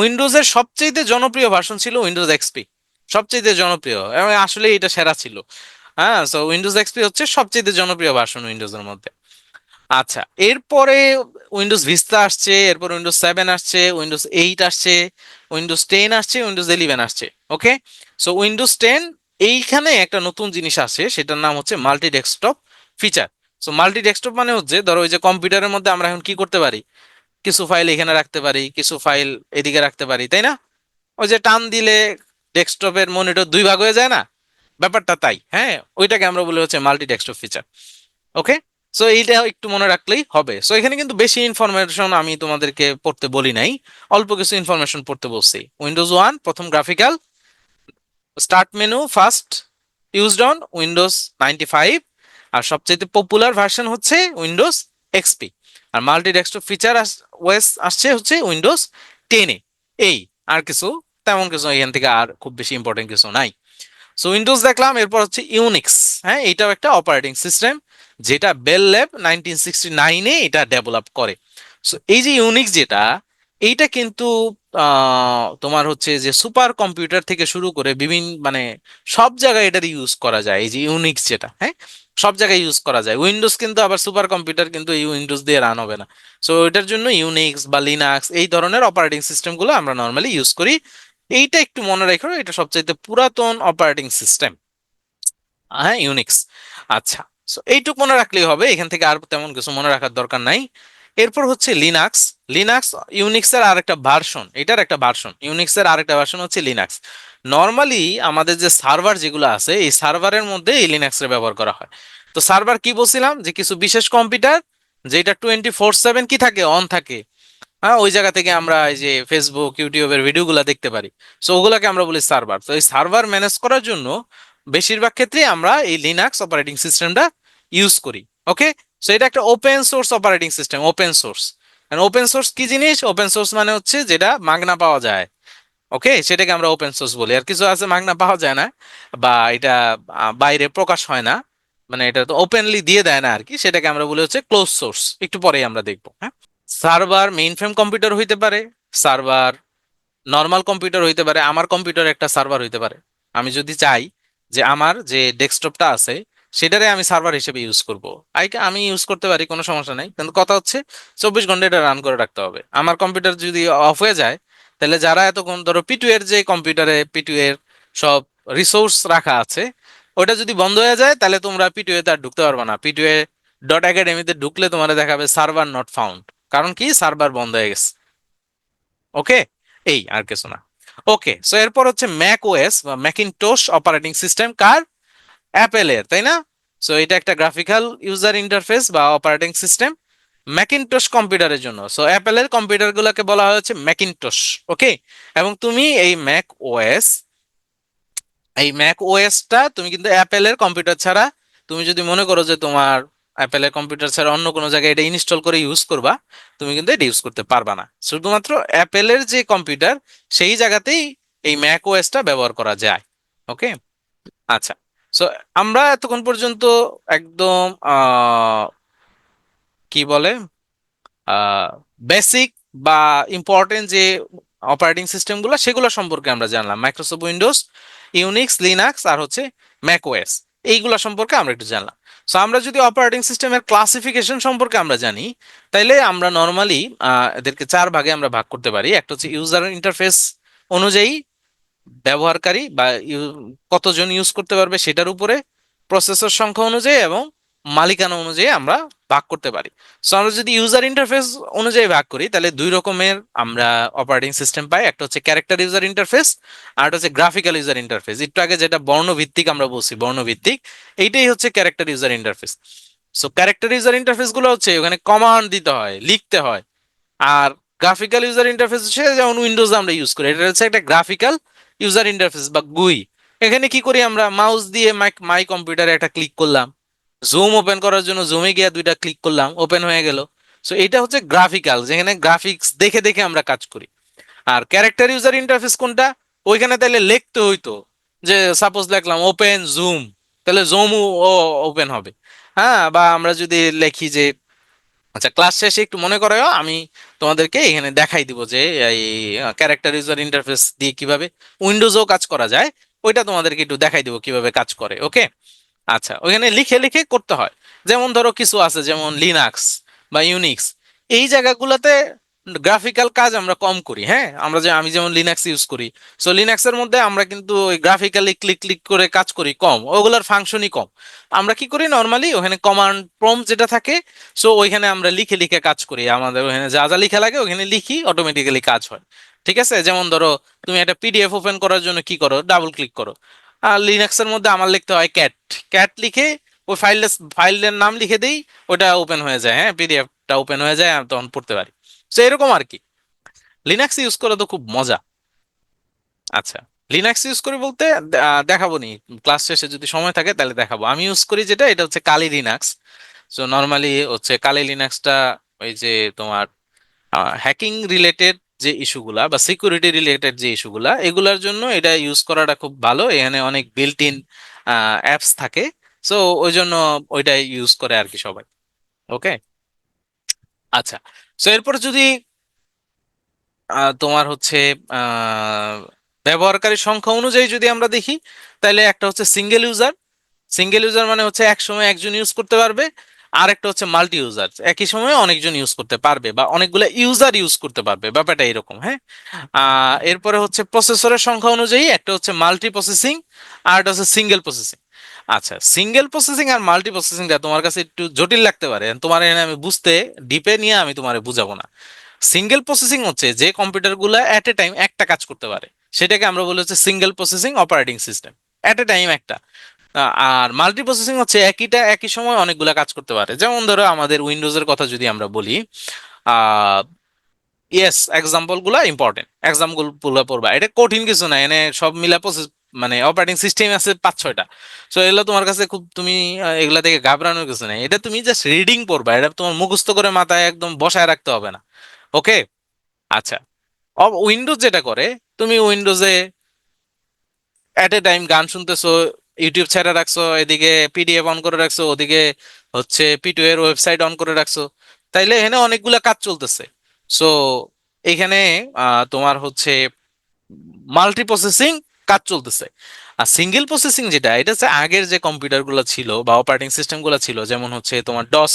উইন্ডোজের সবচেয়ে জনপ্রিয় ভার্সন ছিল উইন্ডোজ এক্সপি, সবচেয়ে জনপ্রিয়, এবং আসলে এটা সেরা ছিল। হ্যাঁ, সো উইন্ডোজ এক্সপি হচ্ছে সবচেয়ে জনপ্রিয় ভার্সন উইন্ডোজের মধ্যে। আচ্ছা, এরপরে উইন্ডোজ ভিস্তা আসছে, এরপর উইন্ডোজ 7 আসছে, উইন্ডোজ 8 আসছে, উইন্ডোজ 10 আসছে, উইন্ডোজ 11 আসছে। ওকে, সো উইন্ডোজ 10, এইখানে একটা নতুন জিনিস আসে, সেটার নাম হচ্ছে multi desktop feature. So multi desktop মানে হচ্ছে, ধরো ওই যে কম্পিউটারের মধ্যে আমরা এখন কি করতে পারি, কিছু ফাইল এখানে রাখতে পারি, কিছু ফাইল এদিকে রাখতে পারি, তাই না? ওই যে টান দিলে ডেস্কটপের মনিটর দুই ভাগ হয়ে যায় না, ব্যাপারটা তাই। হ্যাঁ, ওইটাকে আমরা বলি হচ্ছে মাল্টি ডেস্কটপ ফিচার। ওকে, সো এইটা একটু মনে রাখলেই হবে। সো এখানে কিন্তু বেশি ইনফরমেশন আমি তোমাদেরকে পড়তে বলি নাই, অল্প কিছু ইনফরমেশন পড়তে বলছি। উইন্ডোজ ওয়ান প্রথম graphical, start menu first used on Windows 95, আর সবচেয়ে পপুলার ভার্সন হচ্ছে উইন্ডোজ এক্সপি। আর মাল্টি ডেস্কটপ ফিচার ওয়েস আসছে হচ্ছে উইন্ডোজ 10-এ। এই, আর কিছু তেমন কিছু এখান থেকে আর খুব বেশি ইম্পর্টেন্ট কিছু নাই। সো উইন্ডোজ দেখলাম, এরপর হচ্ছে ইউনিক্স। হ্যাঁ, এটাও একটা অপারেটিং সিস্টেম, যেটা বেল ল্যাব 1969-এ এটা ডেভেলপ করে। সো এই যে ইউনিক্স যেটা, এইটা কিন্তু তোমার হচ্ছে যে সুপার কম্পিউটার থেকে শুরু করে বিভিন্ন মানে সব জায়গায় এটার ইউজ করা যায়। এই যে ইউনিক্স যেটা, হ্যাঁ, সব জায়গায় ইউজ করা যায়। উইন্ডোজ কিন্তু আবার সুপার কম্পিউটার কিন্তু এই উইন্ডোজ দিয়ে রান হবে না। সো এটার জন্য ইউনিক্স বা লিনাক্স এই ধরনের অপারেটিং সিস্টেমগুলো আমরা নর্মালি ইউজ করি। এইটা একটু মনে রাখো, এটা সবচাইতে পুরাতন অপারেটিং সিস্টেম, হ্যাঁ, ইউনিক্স। আচ্ছা, সো এইটুকু মনে রাখলেই হবে, এখান থেকে আর তেমন কিছু মনে রাখার দরকার নাই। এরপর হচ্ছে লিনাক্স। লিনাক্স ইউনিক্সের আরেকটা ভার্সন, এটার একটা ভার্সন, ইউনিক্সের আরেকটা ভার্সন হচ্ছে লিনাক্স। নর্মালি আমাদের যে সার্ভার যেগুলো আছে, এই সার্ভারের মধ্যে এই লিনাক্সের ব্যবহার করা হয়। তো সার্ভার কি বলছিলাম, যে কিছু বিশেষ কম্পিউটার যেটা 24/7 কি থাকে, অন থাকে। হ্যাঁ, ওই জায়গা থেকে আমরা এই যে ফেসবুক ইউটিউবের ভিডিওগুলো দেখতে পারি। সো ওগুলাকে আমরা বলি সার্ভার। তো এই সার্ভার ম্যানেজ করার জন্য বেশিরভাগ ক্ষেত্রে আমরা এই লিনাক্স অপারেটিং সিস্টেমটা ইউজ করি। ওকে, সো এটা একটা open source operating system, open source. Open source কি জিনিস? ওপেন সোর্স মানে হচ্ছে যেটা মাগনা পাওয়া যায়। ওকে, সেটাকে আমরা ওপেন সোর্স বলি। আর কিছু আছে মাগনা পাওয়া যায় না, বা এটা বাইরে প্রকাশ হয় না, মানে এটা তো ওপেনলি দিয়ে দেয় না আর কি, সেটাকে আমরা বলি হচ্ছে ক্লোজ সোর্স। একটু পরেই আমরা দেখবো। হ্যাঁ, সার্ভার মেইন ফ্রেম কম্পিউটার হইতে পারে, সার্ভার নর্মাল কম্পিউটার হইতে পারে, আমার কম্পিউটার একটা সার্ভার হইতে পারে। আমি যদি চাই যে আমার যে ডেস্কটপটা আছে সেটারে আমি সার্ভার হিসেবে ইউজ করব। আমি ইউজ করতে পারি, কোনো সমস্যা নাই, কিন্তু কথা হচ্ছে 24 ঘন্টা এটা রান করে রাখতে হবে। আমার কম্পিউটার যদি অফ হয়ে যায়, তাহলে যারা এতক্ষণ ধরো পিটু এর যে কম্পিউটারে পিটু এর সব রিসোর্স রাখা আছে, ওটা যদি বন্ধ হয়ে যায়, তাহলে তোমরা পিটু এ আর ঢুকতে পারবে না। পিটু এ .academy তে ঢুকলে তোমার দেখাবে সার্ভার নট ফাউন্ড, কারণ কি সার্ভার বন্ধ হয়ে গেছে। ওকে, এই আর কিছু না। ওকে, সো এরপর হচ্ছে ম্যাক ওএস বা ম্যাকিনটোশ অপারেটিং সিস্টেম কার? অ্যাপেলের, তাই না? সো এটা একটা গ্রাফিক্যাল ইউজার ইন্টারফেস বা অপারেটিং সিস্টেম ম্যাকিনটোশ কম্পিউটারের জন্য। সো অ্যাপেলের কম্পিউটারগুলোকে বলা হচ্ছে ম্যাকিনটোশ। ওকে, এবং তুমি এই ম্যাক ওএসটা তুমি কিন্তু অ্যাপেলের কম্পিউটার ছাড়া, তুমি যদি মনে করো যে তোমার অ্যাপেলের কম্পিউটার ছাড়া অন্য কোনো জায়গায় এটা ইনস্টল করে ইউজ করবা, তুমি কিন্তু এটা ইউজ করতে পারবা না। শুধুমাত্র অ্যাপেলের যে কম্পিউটার, সেই জায়গাতেই এই ম্যাক ওএসটা ব্যবহার করা যায়। ওকে, আচ্ছা। সো আমরা এতক্ষণ পর্যন্ত একদম কি বলে বেসিক বা ইম্পর্টেন্ট যে অপারেটিং সিস্টেমগুলো, সেগুলো সম্পর্কে আমরা জানলাম। মাইক্রোসফট উইন্ডোজ, ইউনিক্স, লিনাক্স আর হচ্ছে ম্যাক ওএস, এইগুলা সম্পর্কে আমরা একটু জানলাম। সো আমরা যদি অপারেটিং সিস্টেমের ক্লাসিফিকেশন সম্পর্কে আমরা জানি, তাইলে আমরা নর্মালি এদেরকে 4 ভাগে আমরা ভাগ করতে পারি। একটা হচ্ছে ইউজার ইন্টারফেস অনুযায়ী, ব্যবহারকারী বা কতজন ইউজ করতে পারবে সেটার উপরে, প্রসেসর সংখ্যা অনুযায়ী এবং মালিকানা অনুযায়ী আমরা ভাগ করতে পারি। সো আমরা যদি ইউজার ইন্টারফেস অনুযায়ী ভাগ করি, তাহলে 2 রকমের আমরা অপারেটিং সিস্টেম পাই। একটা হচ্ছে ক্যারেক্টার ইউজার ইন্টারফেস, আর একটা হচ্ছে গ্রাফিক্যাল ইউজার ইন্টারফেস। একটু আগে যেটা বর্ণভিত্তিক আমরা বলছি, বর্ণভিত্তিক, এইটাই হচ্ছে character user interface. So character user interface গুলো হচ্ছে ওখানে কমান্ড দিতে হয়, লিখতে হয়। আর গ্রাফিক্যাল ইউজার ইন্টারফেস হচ্ছে যেমন উইন্ডোজ আমরা ইউজ করি, এটা হচ্ছে একটা গ্রাফিক্যাল ইউজার ইন্টারফেস বা গুই। এখানে কি করি আমরা? মাউস দিয়ে মাই কম্পিউটারে একটা ক্লিক করলাম, জুম ওপেন করার জন্য জুমে গিয়ে 2টা ক্লিক করলাম, ওপেন হয়ে গেল। সো এটা হচ্ছে গ্রাফিক্যাল, যেখানে গ্রাফিক্স দেখে দেখে আমরা কাজ করি। আর ক্যারেক্টার ইউজার ইন্টারফেস কোনটা? ওইখানে তাহলে লিখতে হইতো, যে সাপোজ লিখলাম ওপেন জুম, তাহলে জুম ও ওপেন হবে। হ্যাঁ, বা আমরা যদি লিখি যে, আচ্ছা ক্লাস শেষে একটু মনে করে আমি তোমাদেরকে এখানে দেখাই দিব যে এই ক্যারেক্টার ইউজার ইন্টারফেস দিয়ে কিভাবে উইন্ডোজেও কাজ করা যায়, ওইটা তোমাদেরকে একটু দেখাই দিব কিভাবে কাজ করে। ওকে, আচ্ছা, ওখানে লিখে লিখে করতে হয়। যেমন ধরো কিছু আছে যেমন লিনাক্স বা ইউনিক্স, এই জায়গাগুলোতে গ্রাফিক্যাল কাজ আমরা কম করি। হ্যাঁ, আমি যেমন লিনাক্স ইউজ করি, সো লিনাক্সের মধ্যে আমরা কিন্তু ওই গ্রাফিক্যালি ক্লিক ক্লিক করে কাজ করি কম, ওগুলোর ফাংশনই কম। আমরা কি করি নর্মালি ওখানে কমান্ড প্রম্পট যেটা থাকে, সো ওইখানে আমরা লিখে লিখে কাজ করি, আমাদের ওখানে যা যা লিখা লাগে ওখানে লিখি, অটোমেটিক্যালি কাজ হয়। ঠিক আছে, যেমন ধরো তুমি একটা পিডিএফ ওপেন করার জন্য কি করো? ডাবল ক্লিক করো। আর লিনাক্সের মধ্যে আমার লিখতে হয় ক্যাট, ক্যাট লিখে ওই ফাইলের নাম লিখে দেই, ওটা ওপেন হয়ে যায়। হ্যাঁ, পিডিএফটা ওপেন হয়ে যায়, আমি তখন পড়তে পারি। তো এরকম আর কি। লিনাক্স ইউজ করে তো খুব মজা। আচ্ছা, লিনাক্স ইউজ করি বলতে দেখাবো নি, ক্লাস শেষে যদি সময় থাকে তাহলে দেখাবো। আমি ইউজ করি যেটা, এটা হচ্ছে কালি লিনাক্স। সো নর্মালি হচ্ছে কালি লিনাক্সটা ওই যে তোমার হ্যাকিং রিলেটেড যে ইস্যুগুলা বা সিকিউরিটি রিলেটেড যে ইস্যুগুলা, এগুলার জন্য এটা ইউজ করাটা খুব ভালো। এখানে অনেক বিল্ট ইন অ্যাপস থাকে। সো ওই জন্য ওইটা ইউজ করে আর কি সবাই। ওকে, আচ্ছা। সো এরপর যদি তোমার হচ্ছে আহ, ব্যবহারকারী সংখ্যা অনুযায়ী যদি আমরা দেখি, তাহলে একটা হচ্ছে সিঙ্গেল ইউজার। সিঙ্গেল ইউজার মানে হচ্ছে এক সময় একজন ইউজ করতে পারবে। আর একটা হচ্ছে মাল্টি ইউজার, একই সময়ে অনেকজন ইউজ করতে পারবে বা অনেকগুলো ইউজার ইউজ করতে পারবে, ব্যাপারটা এরকম। হ্যাঁ, এরপরে হচ্ছে প্রসেসরের সংখ্যা অনুযায়ী একটা হচ্ছে মাল্টি প্রসেসিং, আর একটা হচ্ছে সিঙ্গেল প্রসেসিং। আচ্ছা, সিঙ্গেল প্রসেসিং আর মাল্টি প্রসেসিংটা তোমার কাছে একটু জটিল লাগতে পারে, তোমার এখানে আমি বুঝতে ডিপে নিয়ে আমি তোমার বুঝাবো না। সিঙ্গেল প্রসেসিং হচ্ছে যে কম্পিউটারগুলো অ্যাট এ টাইম একটা কাজ করতে পারে, সেটাকে আমরা বলি হচ্ছে single processing operating system, at a time একটা। আর মাল্টি প্রসেসিং হচ্ছে একই সময় অনেকগুলা কাজ করতে পারে। যেমন ধরো আমাদের উইন্ডোজের কথা যদি আমরা বলি, আহ ইয়েস, এক্সাম্পল গুলা ইম্পর্টেন্ট, এক্সাম্পল গুলো পড়বা, এটা কঠিন কিছু না, এনে সব মিলা প্রসেস মানে অপারেটিং সিস্টেম আছে 5-6টা। সো এগুলো তোমার কাছে খুব, তুমি এগুলা থেকে ঘাবড়ানোর কিছু নেই, এটা তুমি জাস্ট রিডিং পড়বা, এটা তোমার মুখস্থ করে মাথায় একদম বসায় রাখতে হবে না। ওকে, আচ্ছা। উইন্ডোজ যেটা করে, তুমি উইন্ডোজে এট এ টাইম গান শুনতেছো, ইউটিউব ছেড়ে রাখছো, এদিকে পিডিএফ অন করে রাখছো, ওদিকে হচ্ছে পিটু এর ওয়েবসাইট অন করে রাখছো, তাইলে এখানে অনেকগুলা কাজ চলতেছে। সো এখানে তোমার হচ্ছে মাল্টি প্রসেসিং কাজ চলতেছে। আর সিঙ্গেল প্রসেসিং যেটা, এটা হচ্ছে আগের যে কম্পিউটার গুলো ছিল বা অপারেটিং সিস্টেম গুলো ছিল, যেমন হচ্ছে তোমার ডস,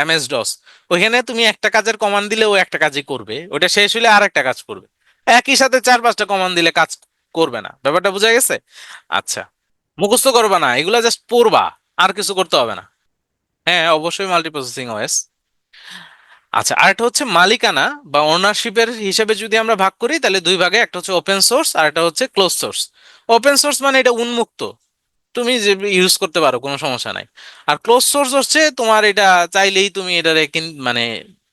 এমএস ডস, ওইখানে তুমি একটা কাজের কমান্ড দিলে ও একটা কাজই করবে, ওটা শেষ হলে আর একটা কাজ করবে। একই সাথে চার পাঁচটা কমান্ড দিলে কাজ করবে না, ব্যাপারটা বোঝা গেছে? আচ্ছা, মুখস্থ করবা না, এগুলা জাস্ট পড়বা, আর কিছু করতে হবে না। হ্যাঁ, অবশ্যই মাল্টি প্রসেসিং ওএস। আচ্ছা, আরেকটা হচ্ছে মালিকানা বা ওনারশিপের হিসেবে যদি আমরা ভাগ করি, তাহলে দুই ভাগে, একটা হচ্ছে ওপেন সোর্স আর একটা হচ্ছে ক্লোজ সোর্স। ওপেন সোর্স মানে এটা উন্মুক্ত, তুমি যে ইউজ করতে পারো, কোনো সমস্যা নাই। আর ক্লোজ সোর্স হচ্ছে তোমার এটা চাইলেই তুমি এটারে মানে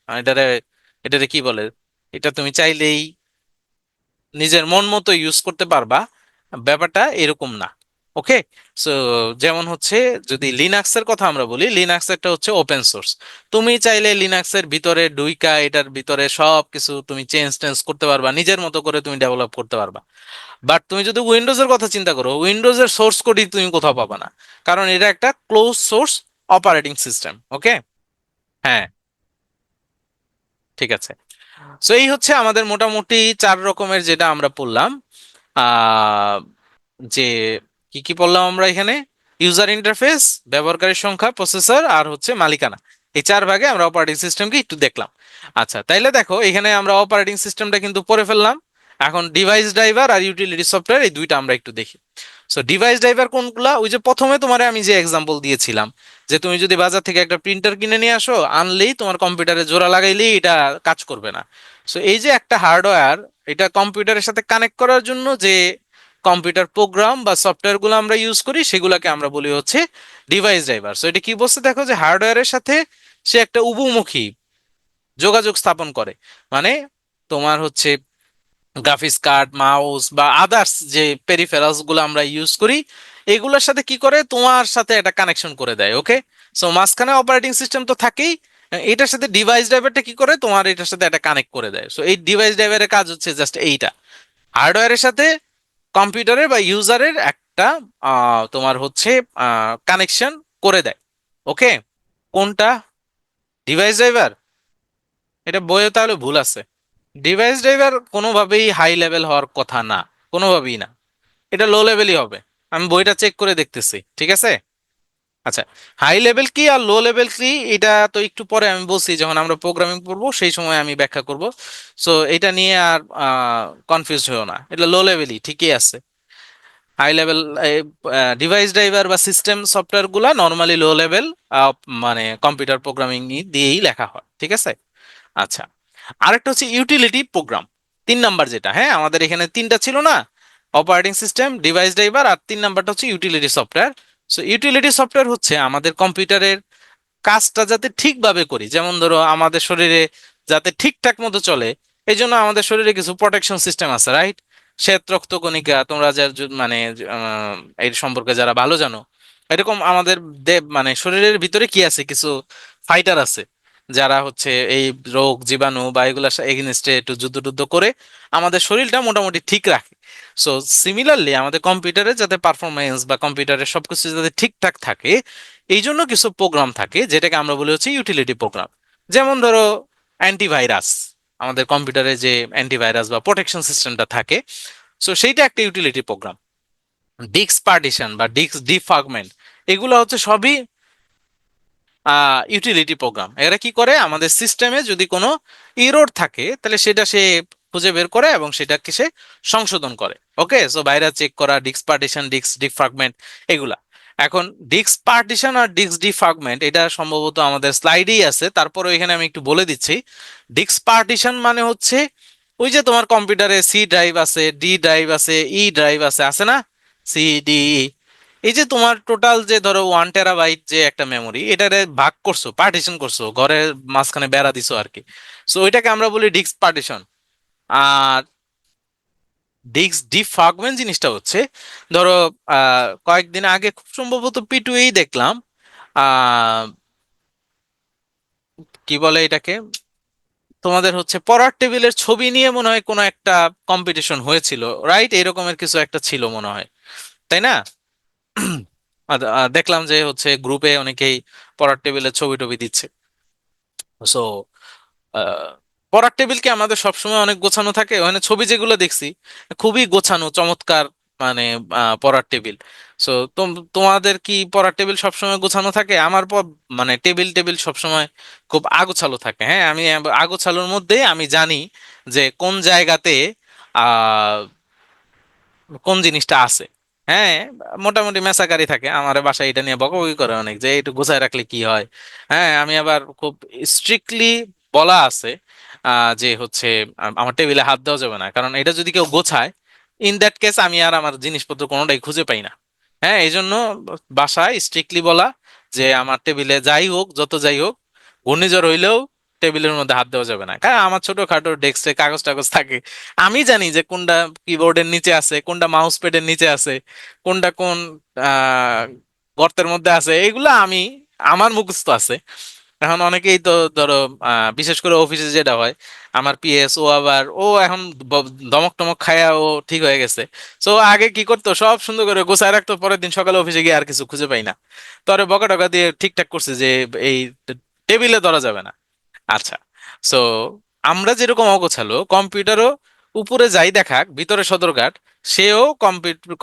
এটারে এটারে কি বলে, এটা তুমি চাইলেই নিজের মন মতো ইউজ করতে পারবা, ব্যাপারটা এরকম না। ওকে। সো যেমন হচ্ছে, যদি লিনাক্সের কথা আমরা বলি, লিনাক্স একটা হচ্ছে ওপেন সোর্স। তুমি চাইলে লিনাক্সের ভিতরে ডুইকা, এটার ভিতরে সব কিছু তুমি চেঞ্জ টেঞ্জ করতে পারবা, নিজের মতো করে তুমি ডেভেলপ করতে পারবা। বাট তুমি যদি উইন্ডোজের কথা চিন্তা করো, উইন্ডোজের সোর্স কোডই তুমি কোথাও পাবা না, কারণ এটা একটা ক্লোজ সোর্স অপারেটিং সিস্টেম। ওকে। হ্যাঁ, ঠিক আছে। সো এই হচ্ছে আমাদের মোটামুটি চার রকমের যেটা আমরা পড়লাম। আহ যে কি কি বললাম আমরা এখানে, ইউজার ইন্টারফেস, ব্যবহারকারীর সংখ্যা, প্রসেসর, আর হচ্ছে মালিকানা। এই চার ভাগে আমরা অপারেটিং সিস্টেমকে একটু দেখলাম। আচ্ছা, তাইলে দেখো এখানে আমরা অপারেটিং সিস্টেমটা কিন্তু পড়ে ফেললাম। এখন ডিভাইস ড্রাইভার আর ইউটিলিটি সফটওয়্যার, এই দুইটা আমরা একটু দেখি। সো ডিভাইস ড্রাইভার কোনগুলা, ওই যে প্রথমে তোমারে আমি যে এক্সাম্পল দিয়েছিলাম, যে তুমি যদি বাজার থেকে একটা প্রিন্টার কিনে নিয়ে আসো, আনলেই তোমার কম্পিউটারে জোড়া লাগাইলেই এটা কাজ করবে না। সো এই যে একটা হার্ডওয়্যার, এটা কম্পিউটারের সাথে কানেক্ট করার জন্য যে কম্পিউটার প্রোগ্রাম বা সফটওয়্যার গুলো আমরা ইউজ করি, সেগুলোকে আমরা বলি হচ্ছে ডিভাইস ড্রাইভার। সো এটা কি বলছে দেখো, যে হার্ডওয়্যারের সাথে সে একটা উভমুখী যোগাযোগ স্থাপন করে। মানে তোমার হচ্ছে গ্রাফিক্স কার্ড, মাউস বা আদার্স যে পেরিফেরালস গুলো আমরা ইউজ করি, এগুলোর সাথে কি করে, তোমার সাথে একটা কানেকশন করে দেয়। ওকে। সো মাঝখানে অপারেটিং সিস্টেম তো থাকেই, এটার সাথে ডিভাইস ড্রাইভারটা কি করে, তোমার এটার সাথে একটা কানেক্ট করে দেয়। সো এই ডিভাইস ড্রাইভারের কাজ হচ্ছে জাস্ট এইটা, হার্ডওয়্যারের সাথে কম্পিউটারের বা ইউজারের একটা তোমার হচ্ছে কানেকশন করে দেয়। ওকে। কোনটা? Device driver? এটা বইয়ে তাহলে ভুল আছে। ডিভাইস ড্রাইভার কোনোভাবেই হাই লেভেল হওয়ার কথা না, কোনোভাবেই না। এটা লো লেভেলই হবে। আমি বইটা চেক করে দেখতেছি, ঠিক আছে? আচ্ছা, হাই লেভেল কি আর লো লেভেল কি, এটা তো একটু পরে আমি বলছি, যখন আমরা প্রোগ্রামিং পড়বো সেই সময় আমি ব্যাখ্যা করব। সো এটা নিয়ে আর কনফিউজ হয়েও না, এটা লো লেভেলই ঠিকই আছে। হাই লেভেল ডিভাইস ড্রাইভার বা সিস্টেম সফটওয়্যার গুলা নর্মালি লো লেভেল, মানে কম্পিউটার প্রোগ্রামিং দিয়েই লেখা হয়, ঠিক আছে? আচ্ছা, আরেকটা হচ্ছে ইউটিলিটি প্রোগ্রাম, তিন নাম্বার যেটা। হ্যাঁ, আমাদের এখানে তিনটা ছিল না, অপারেটিং সিস্টেম, ডিভাইস ড্রাইভার, আর তিন নাম্বারটা হচ্ছে utility software. So utility software হচ্ছে আমাদের কম্পিউটারের কাজটা যাতে ঠিকভাবে করি, যেমন ধরো আমাদের শরীরে যাতে ঠিকঠাক মতো চলে, এই জন্য আমাদের শরীরে কিছু প্রোটেকশন সিস্টেম আছে, রাইট? শ্বেত রক্তকণিকা, তোমরা যার মানে এর সম্পর্কে যারা ভালো জানো, এরকম আমাদের দেব মানে শরীরের ভিতরে কি আছে, কিছু ফাইটার আছে, যারা হচ্ছে এই রোগ জীবাণু বা এগুলা এগেনস্টে একটু যুদ্ধ টুদ্ধ করে আমাদের শরীরটা মোটামুটি ঠিক রাখে। সো সিমিলারলি আমাদের কম্পিউটারে যাতে পারফরমেন্স বা কম্পিউটারের সবকিছু যাতে ঠিকঠাক থাকে, এই জন্য কিছু প্রোগ্রাম থাকে যেটাকে আমরা বলি হচ্ছে ইউটিলিটি প্রোগ্রাম। যেমন ধরো অ্যান্টিভাইরাস, আমাদের কম্পিউটারে যে অ্যান্টিভাইরাস বা প্রোটেকশন সিস্টেমটা থাকে, সো সেইটা একটা ইউটিলিটি প্রোগ্রাম। ডিস্ক পার্টিশন বা ডিস্ক ডিফ্রাগমেন্ট, এগুলো হচ্ছে সবই ইউটিলিটি প্রোগ্রাম। এরা কি করে, আমাদের সিস্টেমে যদি কোনো ইরোর থাকে তাহলে সেটা সে খুঁজে বের করে এবং সেটাকে সে সংশোধন করে। ওকে। সো ভাইরাস চেক করা, ডিস্ক পার্টিশন, ডিস্ক ডিফ্রাগমেন্ট, এগুলা। এখন ডিস্ক পার্টিশন আর ডিস্ক ডিফ্রাগমেন্ট এটা সম্ভবত আমাদের স্লাইডেই আছে, তারপরে এখানে আমি একটু বলে দিচ্ছি। ডিস্ক পার্টিশন মানে হচ্ছে ওই যে তোমার কম্পিউটারে সি ড্রাইভ আছে, ডি ড্রাইভ আছে, ই ড্রাইভ আছে, আছে না? সি ডি, এই যে তোমার টোটাল যে ধরো 1 টেরাবাইট যে একটা মেমোরি, এটারে ভাগ করছো, পার্টিশন করছো, ঘরের মাঝখানে বেড়া দিছো আর কি। সো ওইটাকে আমরা বলি ডিস্ক পার্টিশন। আর ডিস্ক ডিফ্রাগমেন্ট জিনিসটা হচ্ছে, ধরো কয়েকদিন আগে খুব সম্ভবত পিটুয়েই দেখলাম, আহ কি বলে এটাকে, তোমাদের হচ্ছে পড়ার টেবিলের ছবি নিয়ে মনে হয় কোনো একটা কম্পিটিশন হয়েছিল, রাইট? এরকমের কিছু একটা ছিল মনে হয়, তাই না? দেখলাম যে হচ্ছে গ্রুপে অনেকেই পড়ার টেবিলের ছবি টবি দিচ্ছে। সো পড়ার টেবিল কি আমাদের সবসময় অনেক গোছানো থাকে? ওখানে ছবি যেগুলো দেখছি খুবই গোছানো, চমৎকার, মানে পড়ার টেবিল। সো তোমাদের কি পড়ার টেবিল সবসময় গোছানো থাকে? আমার মানে টেবিল টেবিল সবসময় খুব আগোছালো থাকে। হ্যাঁ, আমি আগোছালোর মধ্যে আমি জানি যে কোন জায়গাতে আহ কোন জিনিসটা আছে। হ্যাঁ, মোটামুটি মেসাকারি থাকে, আমার বাসায় এটা নিয়ে বকাবকি করে অনেক যে একটু গোছায় রাখলে কি হয়। হ্যাঁ, আমি আবার খুব স্ট্রিক্টলি বলা আছে যে হচ্ছে আমার টেবিলে হাত দেওয়া যাবে না, কারণ এটা যদি কেউ গোছায়, ইন দ্যাট কেস আমি আর আমার জিনিসপত্র কোনোটাই খুঁজে পাই না। হ্যাঁ, এই জন্য বাসায় স্ট্রিক্টলি বলা যে আমার টেবিলে যাই হোক, যত যাই হোক, ঘূর্ণিঝড় হইলেও টেবিলের মধ্যে হাত দেওয়া যাবে না। কারণ আমার ছোটখাটো ডেস্কে কাগজ টাগজ থাকে, আমি জানি যে কোনটা কিবোর্ডের নিচে আছে, কোনটা মাউস প্যাডের নিচে আছে, কোনটা কোন আহ, গর্তের মধ্যে আছে, এগুলা আমি আমার মুখস্থ আছে। এখন অনেকেই তো ধরো বিশেষ করে অফিসে যেটা হয়, আমার পিএস ও আবার ও এখন দমক টমক খায়া ও ঠিক হয়ে গেছে। সো আগে কি করতো, সব সুন্দর করে গোছায় রাখতো, পরের দিন সকালে অফিসে গিয়ে আর কিছু খুঁজে পাই না। তবে বকা টকা দিয়ে ঠিকঠাক করছে যে এই টেবিলে ধরা যাবে না। আচ্ছা, সো আমরা যেরকম অগোছালো, কম্পিউটারও উপরে যাই দেখাক ভিতরে সদরঘাট, সেও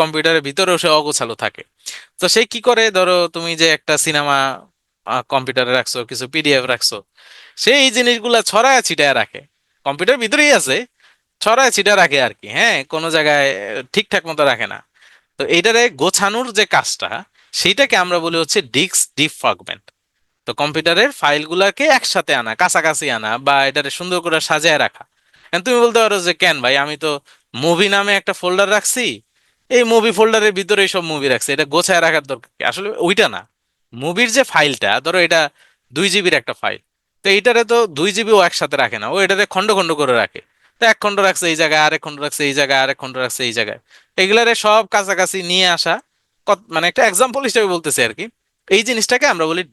কম্পিউটারের ভিতরেও সে অগোছালো থাকে। তো সে কি করে, ধরো তুমি যে একটা সিনেমা কম্পিউটারে রাখছো, কিছু পিডিএফ রাখছো, সে এই জিনিসগুলা ছড়ায় ছিটায় রাখে, কম্পিউটার ভিতরেই আছে, ছড়ায় ছিটায় রাখে আর কি। হ্যাঁ, কোনো জায়গায় ঠিকঠাক মতো রাখে না। তো এইটারে গোছানোর যে কাজটা, সেইটাকে আমরা বলি হচ্ছে ডিস্ক ডিফ্রাগমেন্ট। তো কম্পিউটারের ফাইলগুলোকে একসাথে আনা, কাছাকাছি আনা, বা এটারে সুন্দর করে সাজিয়ে রাখা। এখন তুমি বলতে পারো যে কেন ভাই, আমি তো মুভি নামে একটা ফোল্ডার রাখছি, এই মুভি ফোল্ডারের ভিতরে সব মুভি রাখছি, এটা গোছায় রাখার দরকার কি? আসলে ওইটা না। মুভির যে ফাইলটা, ধরো এটা 2 জিবির একটা ফাইল, তো এইটারে তো 2 জিবি ও একসাথে রাখে না, ও এটারে খন্ড খন্ড করে রাখে। তো এক খন্ড রাখছে এই জায়গায়, আরেক খন্ড রাখছে এই জায়গায়, আরেক খন্ড রাখছে এই জায়গায়, এগুলারে সব কাছাকাছি নিয়ে আসা। মানে একটা এক্সাম্পল হিসেবে বলতেছি আর কি। এই জিনিসটাকে আমরা বলি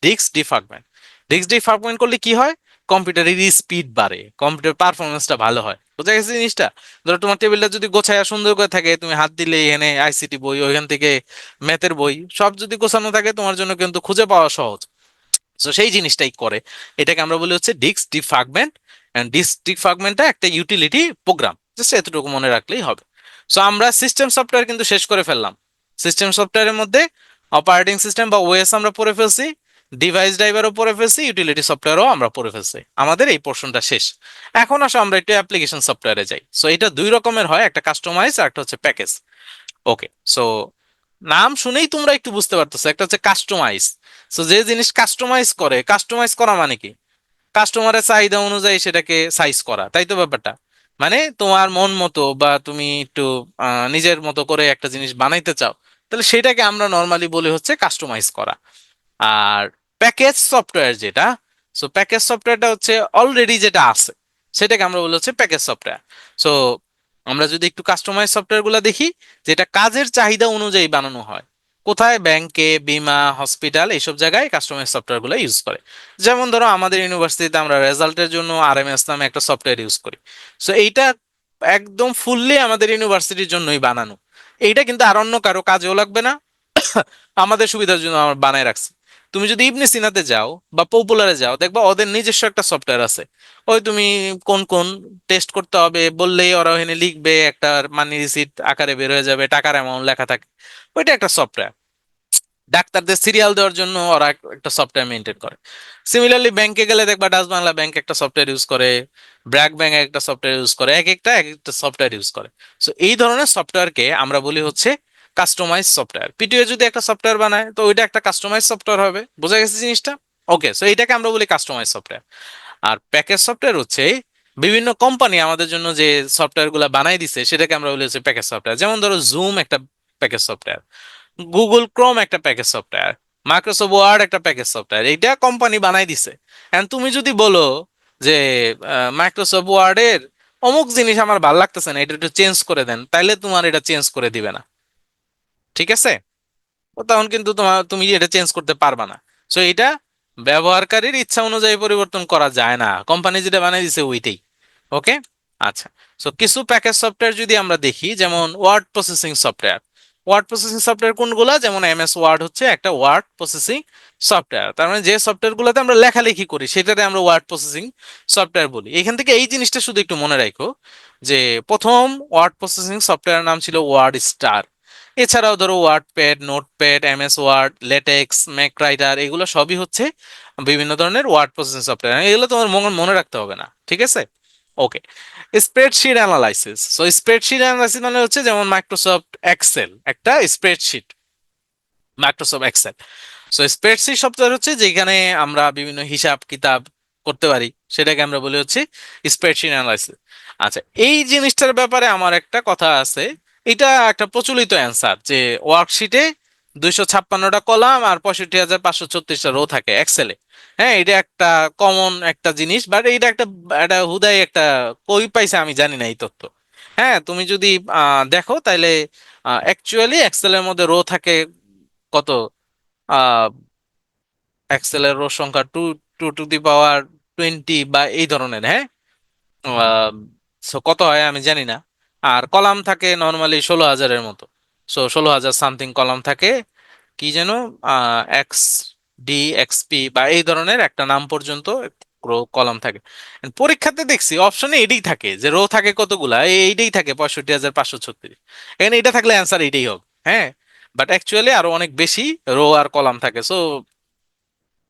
ডিস্ক ডিফ্রাগমেন্ট। ডিস্ক ডিফ্রাগমেন্ট করলে কি হয়, কম্পিউটারের স্পিড বাড়ে, কম্পিউটার পারফরমেন্সটা ভালো হয়। বুঝা গেছে জিনিসটা? ধরো তোমার টেবিলটা যদি গোছায়া সুন্দর করে থাকে, তুমি হাত দিলে এখানে আইসিটি বই, ওইখান থেকে ম্যাথের বই, সব যদি গোছানো থাকে, তোমার জন্য কিন্তু খুঁজে পাওয়া সহজ। তো সেই জিনিসটাই করে, এটাকে আমরা বলি হচ্ছে ডিস্ক ডিফ্রাগমেন্ট। ডিস্ক ডিফ্রাগমেন্টটা একটা ইউটিলিটি প্রোগ্রাম, জাস্ট এতটুকু মনে রাখলেই হবে। সো আমরা সিস্টেম সফটওয়্যার কিন্তু শেষ করে ফেললাম। সিস্টেম সফটওয়্যারের মধ্যে অপারেটিং সিস্টেম বা ওএস আমরা পড়ে ফেলছি, ডিভাইস ড্রাইভারও পড়ে ফেলছি, ইউটিলিটি সফটওয়্যারও আমরা পড়ে ফেলছি। আমাদের এই পোর্শনটা শেষ। এখন আসো আমরা একটু অ্যাপ্লিকেশন সফটওয়্যারে যাই। সো এটা দুই রকমের হয়, একটা কাস্টমাইজ আর একটা হচ্ছে প্যাকেজ। ওকে, সো নাম শুনেই তোমরা একটু বুঝতে পারতেছো, একটা হচ্ছে কাস্টমাইজ। সো যে জিনিস কাস্টমাইজ করে, কাস্টমাইজ করা মানে কি, কাস্টমারের চাহিদা অনুযায়ী সেটাকে সাইজ করা, তাই তো ব্যাপারটা। মানে তোমার মন মতো বা তুমি একটু নিজের মতো করে একটা জিনিস বানাইতে চাও, তাহলে সেটাকে আমরা নর্মালি বলি হচ্ছে কাস্টমাইজ করা। আর প্যাকেজ সফটওয়্যার যেটা, সো প্যাকেজ সফটওয়্যারটা হচ্ছে অলরেডি যেটা আছে, সেটাকে আমরা বলি হচ্ছে প্যাকেজ সফটওয়্যার। সো আমরা যদি একটু কাস্টমাইজ সফটওয়্যার গুলা দেখি, যেটা কাজের চাহিদা অনুযায়ী বানানো হয়, কোথায় ব্যাংকে, বিমা, হসপিটাল, এইসব জায়গায় কাস্টমাইজ সফটওয়্যার গুলো ইউজ করে। যেমন ধরো আমাদের ইউনিভার্সিটিতে আমরা রেজাল্টের জন্য আরএমএস নামে একটা সফটওয়্যার ইউজ করি। সো এইটা একদম ফুললি আমাদের ইউনিভার্সিটির জন্যই বানানো। এইটা কিন্তু আর অন্য কারো কাজেও লাগবে না, আমাদের সুবিধার জন্য আমরা বানায় রাখছি। তুমি যদি ইবনে সিনাতে যাও বা পপুলারে যাও, দেখবা ওদের নিজস্ব একটা সফটওয়্যার আছে। ওই তুমি কোন কোন টেস্ট করতে হবে বললেই ওরা ওখানে লিখবে, একটা মানি রিসিট আকারে বের হয়ে যাবে, টাকার অ্যামাউন্ট লেখা থাকে। ওইটা একটা সফটওয়্যার। ডাক্তারদের সিরিয়াল দেওয়ার জন্য ওরা একটা সফটওয়্যার মেনটেন করে। সিমিলারলি ব্যাংকে গেলে দেখবা ডাচ বাংলা ব্যাংক একটা সফটওয়্যার ইউজ করে, ব্র্যাক ব্যাংক একটা সফটওয়্যার ইউজ করে, এক একটা সফটওয়্যার ইউজ করে। সো এই ধরনের সফটওয়্যারকে আমরা বলি হচ্ছে কাস্টমাইজ সফটওয়্যার। পিটিও যদি একটা সফটওয়্যার বানায়, তো ওইটা একটা কাস্টমাইজ সফটওয়্যার হবে। বোঝা গেছে জিনিসটা? ওকে, সো এইটাকে আমরা বলি কাস্টমাইজ সফটওয়্যার। আর প্যাকেজ সফটওয়্যার হচ্ছে বিভিন্ন কোম্পানি আমাদের জন্য যে সফটওয়্যার গুলা বানাই দিছে, সেটাকে আমরা বলি হচ্ছে প্যাকেজ সফটওয়্যার। যেমন ধরো জুম একটা প্যাকেজ সফটওয়্যার, গুগল ক্রোম একটা প্যাকেজ সফটওয়্যার, মাইক্রোসফট ওয়ার্ড একটা প্যাকেজ সফটওয়্যার, এইটা কোম্পানি বানাই দিছে। এন্ড তুমি যদি বলো যে মাইক্রোসফট ওয়ার্ডের অমুক জিনিস আমার ভালো লাগতেছে না, এটা একটু চেঞ্জ করে দেন, তাইলে তোমার এটা চেঞ্জ করে দিবে না। ঠিক আছে? তো তখন কিন্তু তুমি এটা চেঞ্জ করতে পারবা না। সো এটা ব্যবহারকারীর ইচ্ছা অনুযায়ী পরিবর্তন করা যায় না, কোম্পানি যেটা বানাই দিছে ওইটাই। ওকে, আচ্ছা। সো কিছু প্যাকেজ সফটওয়্যার যদি আমরা দেখি, যেমন word processing software. Word processing software কোনগুলা, যেমন এমএস ওয়ার্ড হচ্ছে একটা ওয়ার্ড প্রসেসিং সফটওয়্যার, তার মানে যে সফটওয়্যার গুলোতে আমরা লেখালেখি করি সেটাতে আমরা ওয়ার্ড প্রসেসিং সফটওয়্যার বলি। এখান থেকে এই জিনিসটা শুধু একটু মনে রাখো যে প্রথম ওয়ার্ড প্রসেসিং সফটওয়্যার নাম ছিল ওয়ার্ড স্টার। এছাড়াও ধরো WordPad, Notepad, MS Word, LaTeX, MacWriter, এগুলো সবই হচ্ছে বিভিন্ন ধরনের ওয়ার্ড প্রসেসিং সফটওয়্যার। এগুলো তোমার মনে রাখতে হবে না, ঠিক আছে? Okay. Spreadsheet analysis. So spreadsheet analysis মানে হচ্ছে যেমন মাইক্রোসফট এক্সেল একটা spreadsheet, Microsoft Excel. So spreadsheet software হচ্ছে যেখানে আমরা বিভিন্ন হিসাব কিতাব করতে পারি, সেটাকে আমরা বলি হচ্ছে স্প্রেডশিট অ্যানালাইসিস। আচ্ছা, এই জিনিসটার ব্যাপারে আমার একটা কথা আছে। এটা একটা প্রচলিত অ্যান্সার যে ওয়ার্কশিটে 256টা কলাম আর 65,536টা রো থাকে এক্সেলে। হ্যাঁ, এটা একটা কমন একটা জিনিস, বাট এটা একটা একটা হুদাই একটা কই পাইছে আমি জানি না এই তথ্য। হ্যাঁ, তুমি যদি দেখো তাইলে অ্যাকচুয়ালি এক্সেলের মধ্যে রো থাকে কত, আহ এক্সেলের রো সংখ্যা টু টু টু দি পাওয়ার 20 বা এই ধরনের। হ্যাঁ, সো কত হয় আমি জানি না। আর কলাম থাকে নর্মালি 16,000-এর মতো। সো 16,000 সামথিং কলাম থাকে। কি যেন এক্স ডি এক্সপি বা এই ধরনের একটা নাম পর্যন্ত রো কলাম থাকে। পরীক্ষাতে দেখছি অপশনে এটাই থাকে যে রো থাকে কতগুলা, এইটাই থাকে 65,536। এখানে এটা থাকলে অ্যান্সার এইটাই হবে। হ্যাঁ, বাট অ্যাকচুয়ালি আরো অনেক বেশি রো আর কলাম থাকে। সো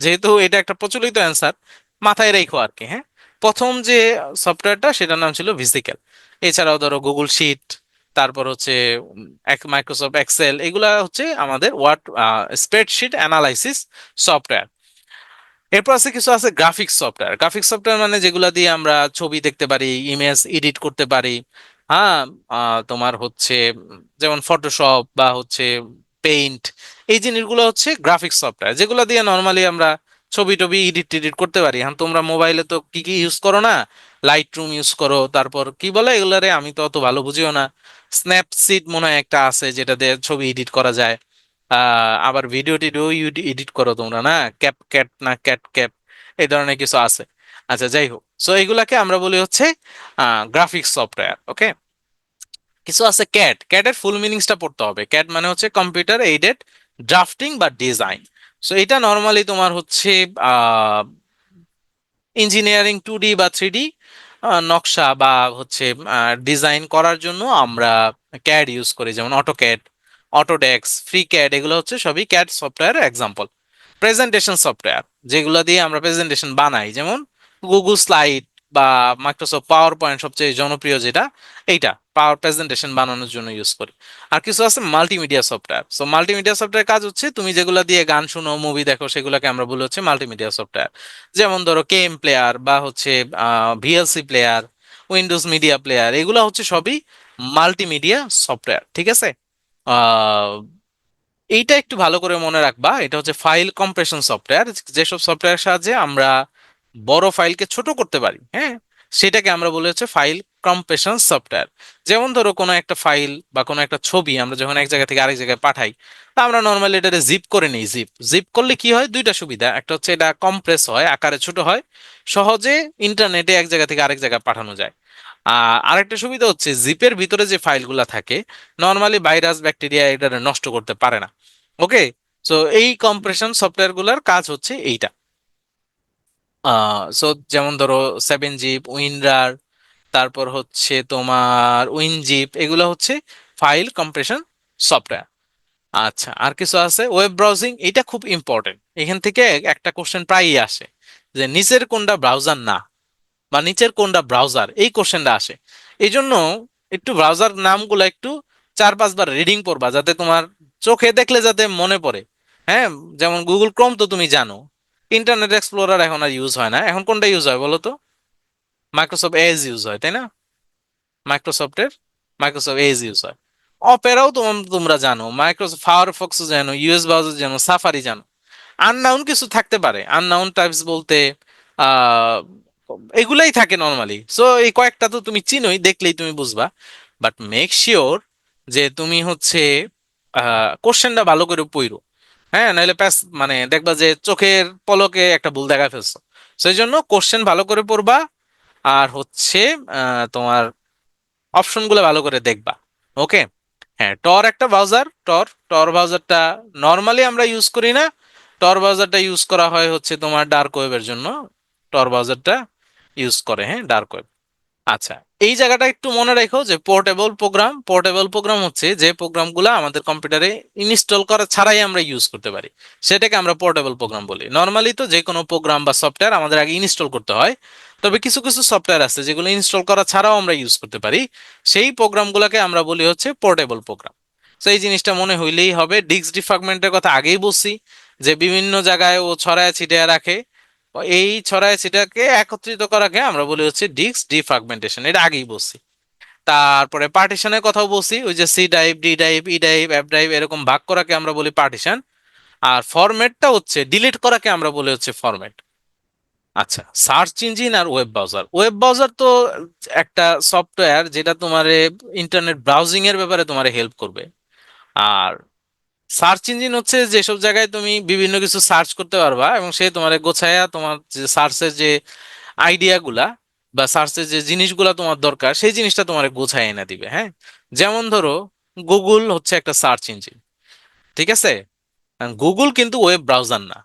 যেহেতু এটা একটা প্রচলিত অ্যান্সার, মাথায় রেখো আর কি। হ্যাঁ, প্রথম যে সফটওয়্যারটা সেটার নাম ছিল ভিসিক্যাল। এছাড়াও ধরো গুগল শিট, তারপর হচ্ছে মাইক্রোসফট এক্সেল, এগুলা হচ্ছে আমাদের ওয়ার্ড স্প্রেডশিট অ্যানালাইসিস সফটওয়্যার। এরপর আছে কিছু আছে গ্রাফিক্স সফটওয়্যার। গ্রাফিক্স সফটওয়্যার মানে যেগুলা দিয়ে আমরা ছবি দেখতে পারি, ইমেজ এডিট করতে পারি। হ্যাঁ, তোমার হচ্ছে যেমন ফটোশপ বা হচ্ছে পেইন্ট, এই জিনিসগুলো হচ্ছে গ্রাফিক্স সফটওয়্যার, যেগুলো দিয়ে নর্মালি আমরা ছবি টবি এডিট টিডিট করতে পারি। হ্যাঁ, তোমরা মোবাইলে তো কি কি ইউজ করো না, লাইট রুম ইউজ করো, তারপর কি বলে এগুলারে, আমি তো অত ভালো বুঝিও না। স্ন্যাপসিড মনে হয় একটা আছে যেটা দিয়ে ছবি এডিট করা যায়। আবার ভিডিও টিডিও এডিট করো তোমরা না, ক্যাপ ক্যাট না ক্যাট ক্যাপ, এই ধরনের কিছু আছে। আচ্ছা, যাই হোক, সো এগুলাকে আমরা বলি হচ্ছে গ্রাফিক্স সফটওয়্যার। ওকে। কিছু আছে ক্যাট। ক্যাটের ফুল মিনিংসটা পড়তে হবে। ক্যাট মানে হচ্ছে কম্পিউটার এইডেড ড্রাফটিং বা ডিজাইন। সো এটা নর্মালি তোমার হচ্ছে ইঞ্জিনিয়ারিং 2D বা 3D নকশা বা হচ্ছে ডিজাইন করার জন্য আমরা ক্যাড ইউজ করি, যেমন অটোক্যাড, অটোডেক্স, ফ্রি ক্যাড, এগুলো হচ্ছে সবই CAD software example. Presentation software, যেগুলো দিয়ে আমরা প্রেজেন্টেশন বানাই, যেমন গুগল স্লাইড বা মাইক্রোসফট পাওয়ার পয়েন্ট, সবচেয়ে জনপ্রিয় যেটা, এইটা পাওয়ার প্রেজেন্টেশন বানানোর জন্য ইউজ করি। আর কিছু আছে multimedia software. So multimedia software কাজ হচ্ছে তুমি যেগুলো দিয়ে গান শুনো, মুভি দেখো, সেগুলোকে আমরা বলি হচ্ছে মাল্টিমিডিয়া সফটওয়্যার। যেমন ধরো কেএম প্লেয়ার বা হচ্ছে VLC player, Windows media player, এগুলো হচ্ছে সবই মাল্টিমিডিয়া সফটওয়্যার। ঠিক আছে? আহ এইটা একটু ভালো করে মনে রাখবা, এটা হচ্ছে ফাইল কম্প্রেশন সফটওয়্যার। যেসব সফটওয়্যার সাহায্যে আমরা বড় ফাইলকে ছোট করতে পারি, হ্যাঁ, সেটাকে আমরা বলি হচ্ছে ফাইল কম্প্রেশন সফটওয়্যার। যেমন ধরো কোনো একটা ফাইল বা কোনো একটা ছবি আমরা যখন এক জায়গা থেকে আরেক জায়গায় পাঠাই, তা আমরা নর্মালি এটাকে জিপ করে নিই। জিপ জিপ করলে কি হয়, দুইটা সুবিধা। একটা হচ্ছে এটা কম্প্রেস হয়, আকারে ছোট হয়, সহজে ইন্টারনেটে এক জায়গা থেকে আরেক জায়গায় পাঠানো যায়। আর আরেকটা সুবিধা হচ্ছে জিপের ভিতরে যে ফাইলগুলো থাকে, নর্মালি ভাইরাস ব্যাকটেরিয়া এটা নষ্ট করতে পারে না। ওকে। সো এই কম্প্রেশন সফটওয়্যার গুলার কাজ হচ্ছে এইটা। সো যেমন ধরো 7zip, উইনরার, তারপর হচ্ছে তোমার উইনজিপ, এগুলো হচ্ছে ফাইল কম্প্রেশন সফটওয়্যার। আচ্ছা, আর কিছু আছে ওয়েব ব্রাউজিং। এটা খুব ইম্পর্টেন্ট। এখান থেকে একটা কোশ্চেন প্রায়ই আসে যে নিচের কোনটা ব্রাউজার না, বা নিচের কোনটা ব্রাউজার, এই কোশ্চেনটা আসে। এই জন্য একটু ব্রাউজার নামগুলো একটু 4-5 বার রিডিং পড়বা, যাতে তোমার চোখে দেখলে যাতে মনে পড়ে। হ্যাঁ, যেমন গুগল ক্রোম তো তুমি জানো, ইন্টারনেট এক্সপ্লোরার এখন আর ইউজ হয় না। এখন কোনটা ইউজ হয় বলো তো? মাইক্রোসফট এজ ইউজ হয়, তাই না? মাইক্রোসফটের মাইক্রোসফট এজ ইউজ হয়। অপেরাও তোমরা জানো, মাইক্রোসফট ফায়ারফক্স জানো, ইউএস ব্রাউজার জানো, সাফারি জানো। আননাউন কিছু থাকতে পারে, আননাউন টাইপস বলতে আহ এগুলাই থাকে নর্মালি। সো এই কয়েকটা তো তুমি চিনোই, দেখলেই তুমি বুঝবা। বাট মেক শিওর যে তুমি হচ্ছে কোশ্চেনটা ভালো করে পড়ো। হ্যাঁ, নাহলে প্যাস মানে দেখবা যে চোখের পলকে একটা ভুল দেখা ফেলছো। সেই জন্য কোশ্চেন ভালো করে পড়বা। আর হচ্ছে তোমার অপশনগুলো ভালো করে দেখবা। ওকে। হ্যাঁ, টর একটা ব্রাউজার। টর ব্রাউজারটা নর্মালি আমরা ইউজ করি না। টর ব্রাউজারটা ইউজ করা হয় হচ্ছে তোমার ডার্ক ওয়েবের জন্য। টর ব্রাউজারটা ইউজ করে, হ্যাঁ, ডার্ক ওয়েব। আচ্ছা, এই জায়গাটা একটু মনে রাখো যে পোর্টেবল প্রোগ্রাম হচ্ছে যে প্রোগ্রামগুলো আমাদের কম্পিউটারে ইনস্টল করা ছাড়াই আমরা ইউজ করতে পারি, সেটাকে আমরা পোর্টেবল প্রোগ্রাম বলি। নর্মালি তো যে কোনো প্রোগ্রাম বা সফটওয়্যার আমাদের আগে ইনস্টল করতে হয়, তবে কিছু কিছু সফটওয়্যার আছে যেগুলো ইনস্টল করা ছাড়াও আমরা ইউজ করতে পারি, সেই প্রোগ্রামগুলোকে আমরা বলি হচ্ছে পোর্টেবল প্রোগ্রাম। তো এই জিনিসটা মনে হইলেই হবে। ডিস্ক ডিফ্রাগমেন্টের কথা আগেই বলছি, যে বিভিন্ন জায়গায় ও ছড়ায় ছিটিয়ে রাখে। এই ছড়ায় ছিটাকে একত্রিত করাকে আমরা বলি হচ্ছে ডিস্ক ডিফ্রাগমেন্টেশন, এটা আগেই বলছি। তারপরে পার্টিশনের কথাও বলছি, ওই যে C drive, D drive, E drive, F drive এরকম ভাগ করাকে আমরা বলি পার্টিশন। আর ফরম্যাটটা হচ্ছে ডিলিট করাকে আমরা বলি হচ্ছে ফরম্যাট। আচ্ছা, সার্চ ইঞ্জিন আর ওয়েব ব্রাউজার। ওয়েব ব্রাউজার তো একটা সফটওয়্যার যেটা তোমার ইন্টারনেট ব্রাউজিং এর ব্যাপারে তোমার হেল্প করবে। আর সার্চ ইঞ্জিন হচ্ছে যেসব জায়গায় তুমি বিভিন্ন কিছু সার্চ করতে পারবা এবং সে তোমার গোছায়া তোমার যে সার্চের যে আইডিয়াগুলা বা সার্চের যে জিনিসগুলা তোমার দরকার সেই জিনিসটা তোমার গোছায় এনে দিবে, হ্যাঁ। যেমন ধরো, গুগল হচ্ছে একটা সার্চ ইঞ্জিন, ঠিক আছে? গুগল কিন্তু ওয়েব ব্রাউজার না।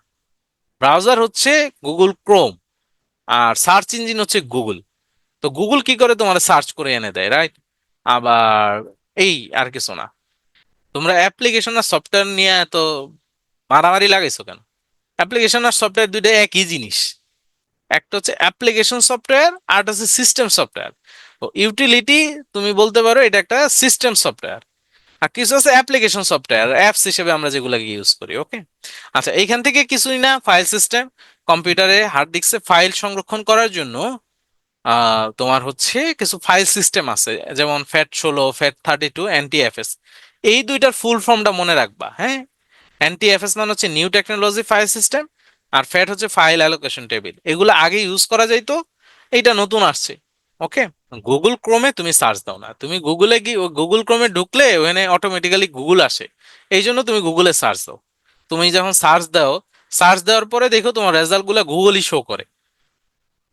ব্রাউজার হচ্ছে গুগল ক্রোম, আর সার্চ ইঞ্জিন হচ্ছে গুগল। তো গুগল কি করে তোমার সার্চ করে এনে দেয়, রাইট? আবার এই আর কিছু না। তোমরা অ্যাপ্লিকেশন আর সফটওয়্যার নিয়ে এত মারামারি লাগাইছো কেন? অ্যাপ্লিকেশন আর সফটওয়্যার দুইটা একই জিনিস। একটা হচ্ছে অ্যাপ্লিকেশন সফটওয়্যার আর একটা হচ্ছে সিস্টেম সফটওয়্যার। তো ইউটিলিটি তুমি বলতে পারো এটা একটা সিস্টেম সফটওয়্যার, আর কিছু আছে অ্যাপ্লিকেশন সফটওয়্যার, অ্যাপস হিসেবে আমরা যেগুলোকে ইউজ করি, ওকে। আচ্ছা, এইখান থেকে কিছুই না, ফাইল সিস্টেম। কম্পিউটারে হার্ড ডিস্কে ফাইল সংরক্ষণ করার জন্য তোমার হচ্ছে কিছু ফাইল সিস্টেম আছে, যেমন FAT16, FAT32, NTFS। এই দুইটার ফুল ফর্মটা মনে রাখবা, হ্যাঁ। NTFS মানে হচ্ছে নিউ টেকনোলজি ফাইল সিস্টেম, আর ফ্যাট হচ্ছে ফাইল অ্যালোকেশন টেবিল। এগুলো আগে ইউজ করা যাইতো, এইটা নতুন আসছে, ওকে। গুগল ক্রোমে তুমি সার্চ দাও না, তুমি গুগলে গিয়ে গুগল ক্রোমে ঢুকলে ওখানে অটোমেটিক্যালি গুগল আসে, এই জন্য তুমি গুগলে সার্চ দাও। তুমি যখন সার্চ দাও, সার্চ দেওয়ার পরে দেখো তোমার রেজাল্ট গুলা গুগলই শো করে,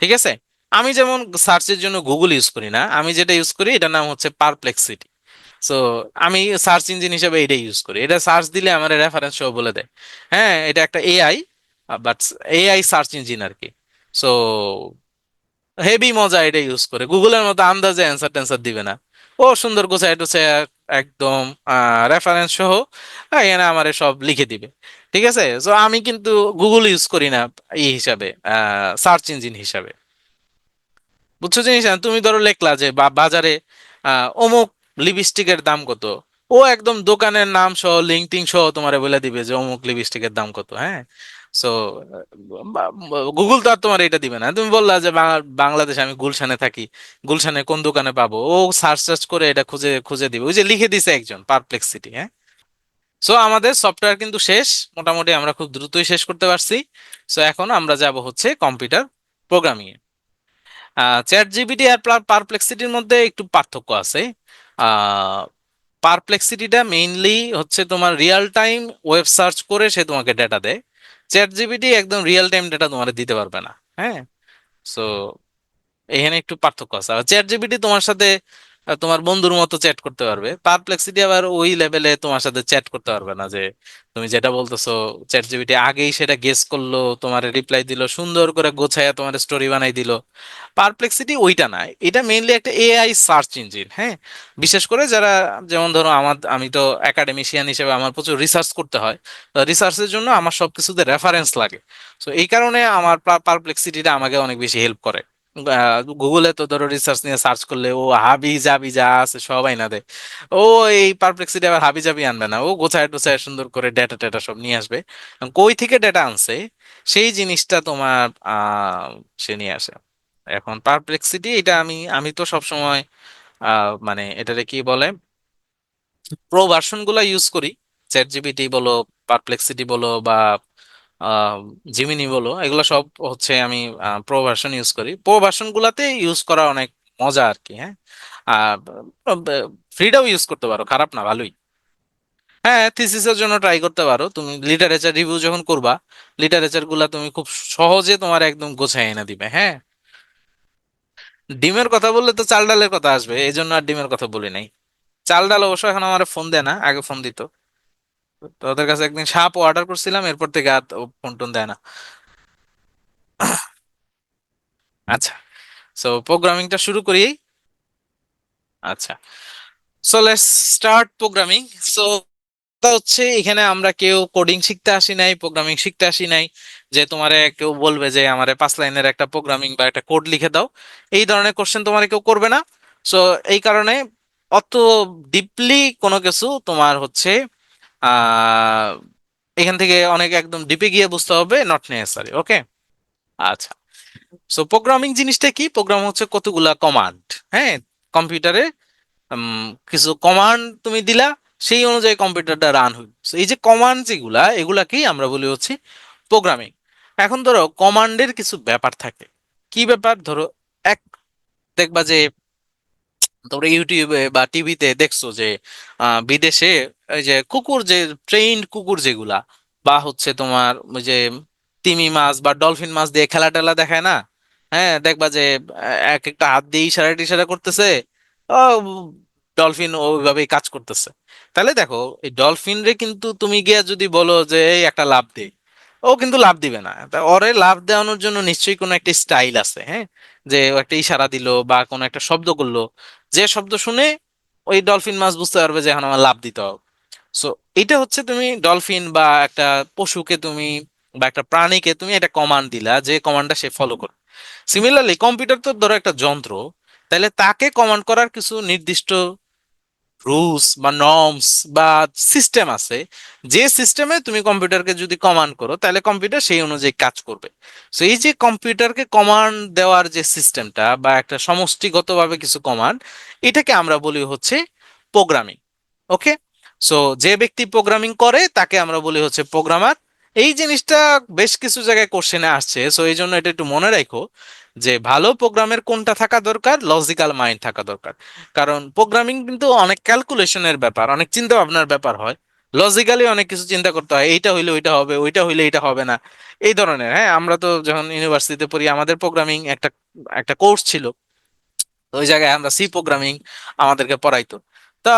ঠিক আছে। আমি যেমন সার্চের জন্য গুগল ইউজ করি না, আমি যেটা ইউজ করি এটার নাম হচ্ছে পারপ্লেক্সিটি। সো আমি সার্চ ইঞ্জিন হিসেবে এটা ইউজ করি, এটা সার্চ দিলে আমার রেফারেন্স সহ বলে দেয়। হ্যাঁ, এটা একটা AI, but AI search engine আর কি। সো হেভি মজা এটা ইউজ করে, গুগলের মতো আন্দাজে অ্যান্সার ট্যান্সার দিবে না। ও সুন্দর গোছায় টুছে একদম রেফারেন্স সহ এখানে আমার সব লিখে দিবে, ঠিক আছে। সো আমি কিন্তু গুগল ইউজ করি না এই হিসাবে, সার্চ ইঞ্জিন হিসাবে। বুঝছো জিনিস? তুমি ধরো লেখলা যে বাজারে অমুক লিপস্টিকের দাম কত, ও একদম দোকানের নাম সহ লিঙ্কটিং সহ তোমারে বলে দিবে যে অমুক লিপস্টিকের দাম কত, হ্যাঁ। সো গুগল তো আর তোমার এটা দিবে না। তুমি বললা যে বাংলাদেশে আমি গুলশানে থাকি, গুলশানে কোন দোকানে পাবো, ও সার্চ সার্চ করে এটা খুঁজে খুঁজে দিবে, ওই যে লিখে দিছে একজন, পারপ্লেক্সিটি, হ্যাঁ। সো আমাদের সফটওয়্যার কিন্তু শেষ, মোটামুটি আমরা খুব দ্রুতই শেষ করতে পারছি। সো এখন আমরা যাব হচ্ছে কম্পিউটার প্রোগ্রামিং। চ্যাট জিপিটি আর পারপ্লেক্সিটির মধ্যে একটু পার্থক্য আছে। পারপ্লেক্সিটিটা মেইনলি হচ্ছে তোমার রিয়েল টাইম ওয়েব সার্চ করে সে তোমাকে ডেটা দেয়। চ্যাট জিপিটি একদম রিয়েল টাইম ডেটা তোমার দিতে পারবে না, হ্যাঁ। সো এখানে একটু পার্থক্য আছে। আর চ্যাট জিপিটি তোমার সাথে তোমার বন্ধুর মতো চ্যাট করতে পারবে, পারপ্লেক্সিটি আবার ওই লেভেলে তোমার সাথে চ্যাট করতে পারবে না, যে তুমি যেটা বলতেছো চ্যাট জিপিটি আগেই সেটা গেস করলো, তোমার রিপ্লাই দিল, সুন্দর করে গোছায়া তোমার স্টোরি বানাই দিল। পারপ্লেক্সিটি ওইটা না, এটা মেইনলি একটা এআই সার্চ ইঞ্জিন, হ্যাঁ। বিশেষ করে যারা, যেমন ধরো আমি তো একাডেমিশিয়ান হিসেবে আমার প্রচুর রিসার্চ করতে হয়, রিসার্চের জন্য আমার সবকিছুতে রেফারেন্স লাগে। তো এই কারণে আমার পারপ্লেক্সিটিটা আমাকে অনেক বেশি হেল্প করে। গুগলে তো ধরো রিসার্চ নিয়ে সার্চ করলে ও হাবি জাবি যা আছে সবাই না দেয়। ও এই পারপ্লেক্সিটি আবার হাবি জাবি আনবে না, ও গোছায় টোছায় সুন্দর করে ডেটা টেটা সব নিয়ে আসবে। কই থেকে ডেটা আনছে সেই জিনিসটা তোমার সে নিয়ে আসে। এখন পারপ্লেক্সিটি এটা আমি তো সবসময় মানে এটারে কি বলে, প্রো ভার্সন গুলা ইউজ করি। চ্যাট জিপিটি বলো, পারপ্লেক্সিটি বলো, বা জিমিনি বলো, এগুলো সব হচ্ছে আমি প্রো ভার্সন ইউজ করি। প্রো ভার্সন গুলাতে ইউজ করা অনেক মজা আর কি, হ্যাঁ। আর ফ্রিটাও ইউজ করতে পারো, খারাপ না, ভালোই। হ্যাঁ, থিসিসের জন্য ট্রাই করতে পারো। তুমি লিটারেচার রিভিউ যখন করবা, লিটারেচার গুলা তুমি খুব সহজে তোমার একদম গোছায় এনে দিবে, হ্যাঁ। ডিমের কথা বললে তো চাল ডালের কথা আসবে, এই জন্য আর ডিমের কথা বলি নাই। চাল ডাল অবশ্য এখন আমার ফোন দেয় না, আগে ফোন দিত। তো ওদের কাছে একদিন সাপও অর্ডার করছিলাম, এরপর থেকে আর ফোন টোন দেয় না। আচ্ছা, সো প্রোগ্রামিংটা শুরু করি। আচ্ছা, so let's start programming. So হচ্ছে এখানে আমরা কেউ কোডিং শিখতে আসি নাই, প্রোগ্রামিং শিখতে আসি নাই, যে তোমারে কেউ বলবে যে আমারে 5 লাইনের একটা প্রোগ্রামিং বা একটা কোড লিখে দাও, এই ধরনের কোশ্চেন তোমারে কেউ করবে না। সো এই কারণে অত ডিপলি কোনো কিছু তোমার হচ্ছে আহ এখান থেকে অনেক একদম ডিপে গিয়ে বুঝতে হবে নট নেসেসারি, ওকে। আচ্ছা, সো প্রোগ্রামিং জিনিসটা কি? প্রোগ্রাম হচ্ছে কতগুলা কমান্ড, হ্যাঁ, কম্পিউটারে কিছু কমান্ড তুমি দিলা, সেই অনুযায়ী কম্পিউটারটা রান হইল। So, এই যে কমান্ড যেগুলা, এগুলাকেই আমরা বলি হচ্ছে প্রোগ্রামিং। এখন ধরো কমান্ডের কিছু ব্যাপার থাকে। কি ব্যাপার? ধরো এক, দেখবা যে তোমরা ইউটিউবে বা টিভিতে দেখছো যে বিদেশে এই যে কুকুর, যে ট্রেইনড কুকুর যেগুলা, বা হচ্ছে তোমার ওই যে তিমি মাছ বা ডলফিন মাছ দিয়ে খেলা টেলা দেখায় না? হ্যাঁ, দেখবা যে এক একটা হাত দিয়ে ইশারা টিশারা করতেছে, ও ডলফিন ওইভাবেই কাজ করতেছে। তাহলে দেখো, এই ডলফিন রে কিন্তু তুমি গিয়া যদি বলো যে এই একটা লাফ দে, ও কিন্তু লাফ দিবে না। তা ওরে লাফ দেওয়ানোর জন্য নিশ্চয়ই কোনো একটা স্টাইল আছে, হ্যাঁ, যে ও একটা ইশারা দিল বা কোনো একটা শব্দ করলো, যে শব্দ শুনে ওই ডলফিন মাছ বুঝতে পারবে যে এখন আমার লাফ দিতে হবে। সো এটা হচ্ছে, তুমি ডলফিন বা একটা পশুকে তুমি বা একটা প্রাণীকে তুমি একটা কমান্ড দিলা, যে কমান্ডটা সে ফলো করে। সিমিলারলি কম্পিউটার তো ধরো একটা যন্ত্র, তাহলে তাকে কমান্ড করার কিছু নির্দিষ্ট রুলস বা নর্মস বা সিস্টেম আছে, যে সিস্টেমে তুমি কম্পিউটারকে যদি কমান্ড করো তাহলে কম্পিউটার সেই অনুযায়ী কাজ করবে। তো এই যে কম্পিউটারকে কমান্ড দেওয়ার যে সিস্টেমটা বা একটা সমষ্টিগতভাবে কিছু কমান্ড, এটাকে আমরা বলি হচ্ছে প্রোগ্রামিং, ওকে। সো যে ব্যক্তি প্রোগ্রামিং করে তাকে আমরা বলি হচ্ছে প্রোগ্রামার। এই জিনিসটা বেশ কিছু জায়গায় কোশ্চেনে আসছে, সো এই জন্য এটা একটু মনে রাখো যে ভালো প্রোগ্রামের কোনটা থাকা দরকার, লজিক্যাল মাইন্ড থাকা দরকার। কারণ প্রোগ্রামিং কিন্তু অনেক ক্যালকুলেশনের ব্যাপার, অনেক চিন্তা ভাবনার ব্যাপার হয়। লজিক্যালি অনেক কিছু চিন্তা করতে হয়, এইটা হইলে ওইটা হবে, ওইটা হইলে এটা হবে না, এই ধরনের। হ্যাঁ, আমরা তো যখন ইউনিভার্সিটিতে পড়ি, আমাদের প্রোগ্রামিং একটা একটা কোর্স ছিল, তো ওই জায়গায় আমরা সি প্রোগ্রামিং আমাদেরকে পড়াইতো। তা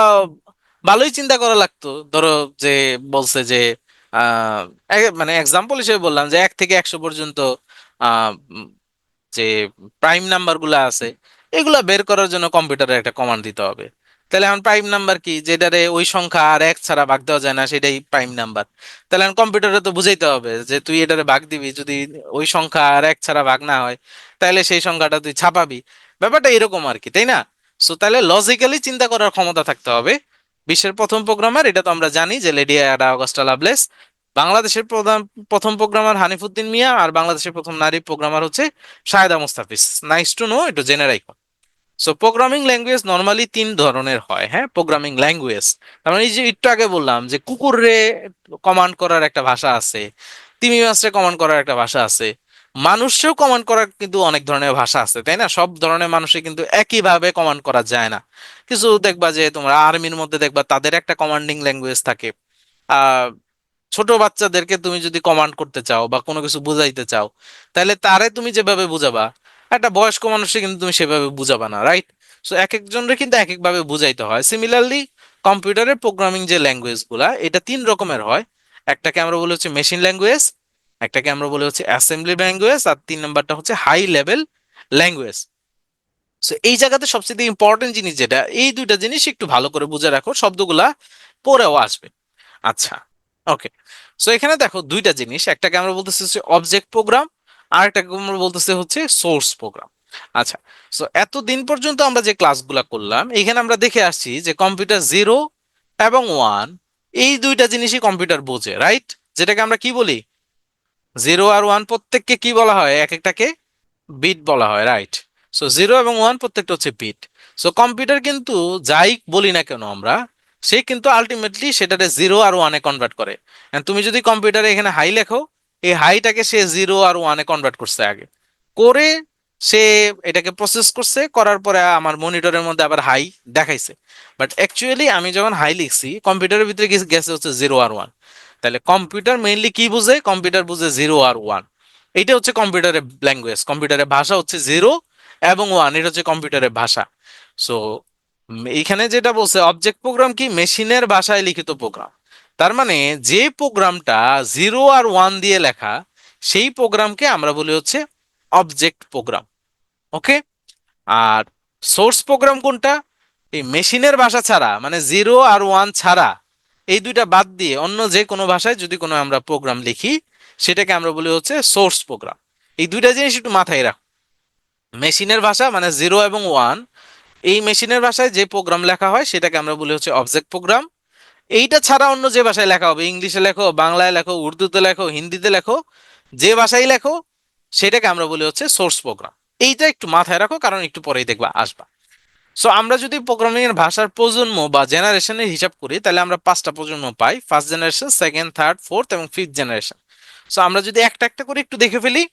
ভালোই চিন্তা করা লাগতো। ধরো যে বলছে যে আহ মানে এক্সাম্পল হিসেবে বললাম যে 1 থেকে 100 পর্যন্ত আহ যে প্রাইম নাম্বার গুলা আছে, এগুলা বের করার জন্য কম্পিউটারে একটা কমান্ড দিতে হবে। তাহলে এখন প্রাইম নাম্বার কি? যেটারে ওই সংখ্যা আর এক ছাড়া ভাগ দেওয়া যায় না, সেটাই প্রাইম নাম্বার। তাহলে এখন কম্পিউটারে তো বুঝাইতে হবে যে তুই এটারে ভাগ দিবি, যদি ওই সংখ্যা আর এক ছাড়া ভাগ না হয় তাহলে সেই সংখ্যাটা তুই ছাপাবি। ব্যাপারটা এরকম আর কি, তাই না? সো তাহলে লজিক্যালি চিন্তা করার ক্ষমতা থাকতে হবে। বিশ্বের প্রথম প্রোগ্রামার, এটা তো আমরা জানি, যে লেডি অ্যাডা অগাস্টা লাভলেস। বাংলাদেশের প্রথম প্রোগ্রামার হানিফুদ্দিন মিয়া, আর বাংলাদেশের প্রথম নারী প্রোগ্রামার হচ্ছে Shaheda Mustafiz. Nice to know, একটু জেনে রাখো। সো প্রোগ্রামিং ল্যাঙ্গুয়েজ নর্মালি 3 ধরনের হয়, হ্যাঁ, প্রোগ্রামিং ল্যাঙ্গুয়েজ। তার মানে এই যে একটু আগে বললাম যে কুকুররে কমান্ড করার একটা ভাষা আছে, তিমি মাছরে কমান্ড করার একটা ভাষা আছে, মানুষকেও কমান্ড করার কিন্তু অনেক ধরনের ভাষা আছে, তাই না? সব ধরনের মানুষে কিন্তু একইভাবে কমান্ড করা যায় না। কিছু দেখবা যে তোমরা আর্মির মধ্যে দেখবা তাদের একটা কমান্ডিং ল্যাঙ্গুয়েজ থাকে। ছোট বাচ্চাদেরকে তুমি যদি কমান্ড করতে চাও বা কোনো কিছু বুঝাইতে চাও, তাহলে তারে তুমি যেভাবে বুঝাবা, একটা বয়স্ক মানুষকে কিন্তু তুমি সেভাবে বুঝাবা না, রাইট? সো এক একজনের কিন্তু এক একভাবে বুঝাইতে হয়। সিমিলারলি কম্পিউটারের প্রোগ্রামিং যে ল্যাঙ্গুয়েজ গুলা, এটা 3 রকমের হয়। একটাকে আমরা বলি হচ্ছে মেশিন ল্যাঙ্গুয়েজ, একটাকে আমরা বলি হচ্ছে অ্যাসেম্বলি ল্যাঙ্গুয়েজ, আর 3 নম্বরটা হচ্ছে হাই লেভেল ল্যাঙ্গুয়েজ। সো এই জায়গাতে সবচেয়ে ইম্পর্টেন্ট জিনিস যেটা, এই দুইটা জিনিস একটু ভালো করে বুঝে রাখো, শব্দগুলা পরেও আসবে। আচ্ছা, ওকে। সো এখানে দেখো দুইটা জিনিস, একটাকে আমরা বলতেছি হচ্ছে অবজেক্ট প্রোগ্রাম, আর একটাকে আমরা বলতেছি হচ্ছে সোর্স প্রোগ্রাম। আচ্ছা, সো এতদিন পর্যন্ত আমরা যে ক্লাসগুলা করলাম, এখানে আমরা দেখে আসছি যে কম্পিউটার 0 এবং 1, এই দুইটা জিনিসই কম্পিউটার বোঝে, রাইট? যেটাকে আমরা কি বলি, 0 আর 1 প্রত্যেককে কি বলা হয়? এক একটাকে বিট বলা হয়, রাইট? সো 0 এবং 1 প্রত্যেকটা হচ্ছে বিট। সো কম্পিউটার কিন্তু যাই বলি না কেন আমরা, সে কিন্তু আলটিমেটলি সেটাকে 0 আর 1-এ কনভার্ট করে। And তুমি যদি কম্পিউটারে এখানে হাই লেখো, এই হাইটাকে সে 0 আর 1-এ কনভার্ট করছে আগে, করে সে এটাকে প্রসেস করছে, করার পরে আমার মনিটরের মধ্যে আবার হাই দেখাইছে। বাট অ্যাকচুয়ালি আমি যখন হাই লিখছি, কম্পিউটারের ভিতরে গেছে হচ্ছে 0 আর 1। তাহলে কম্পিউটার মেইনলি কি বুঝে? কম্পিউটার বুঝে 0 আর 1। এইটা হচ্ছে কম্পিউটারের ল্যাঙ্গুয়েজ, কম্পিউটারের ভাষা হচ্ছে 0 এবং 1, এটা হচ্ছে কম্পিউটারের ভাষা। সো এইখানে যেটা বলছে অবজেক্ট প্রোগ্রাম কি, মেশিনের ভাষায় লিখিত প্রোগ্রাম। তার মানে যে প্রোগ্রামটা 0 আর 1 দিয়ে লেখা, সেই প্রোগ্রামকে আমরা বলি হচ্ছে অবজেক্ট প্রোগ্রাম। ওকে। আর সোর্স প্রোগ্রাম কোনটা? এই মেশিনের ভাষা ছাড়া, মানে 0 আর 1 ছাড়া, এই দুইটা বাদ দিয়ে অন্য যে কোনো ভাষায় যদি কোনো আমরা প্রোগ্রাম লিখি, সেটাকে আমরা বলি হচ্ছে সোর্স প্রোগ্রাম। এই দুইটা জিনিস একটু মাথায় রাখ। মেশিনের ভাষা মানে 0 এবং 1, এই মেশিনের ভাষায় যে প্রোগ্রাম লেখা হয় সেটাকে আমরা বলি হচ্ছে অবজেক্ট প্রোগ্রাম। এইটা ছাড়া অন্য যে ভাষায় লেখা হবে, ইংলিশে লেখো, বাংলায় লেখো, উর্দুতে লেখো, হিন্দিতে লেখো, যে ভাষায় লেখো, সেটাকে আমরা বলি হচ্ছে সোর্স প্রোগ্রাম। এইটা একটু মাথায় রাখো, কারণ একটু পরেই দেখবা আসবা। সো আমরা যদি প্রোগ্রামিং এর ভাষার প্রজন্ম বা জেনারেশনের হিসাব করি, তাহলে আমরা 5টা প্রজন্ম পাই: first generation, second, third, fourth এবং ফিফথ জেনারেশন। সো আমরা যদি একটা একটা করে একটু দেখে ফেলি।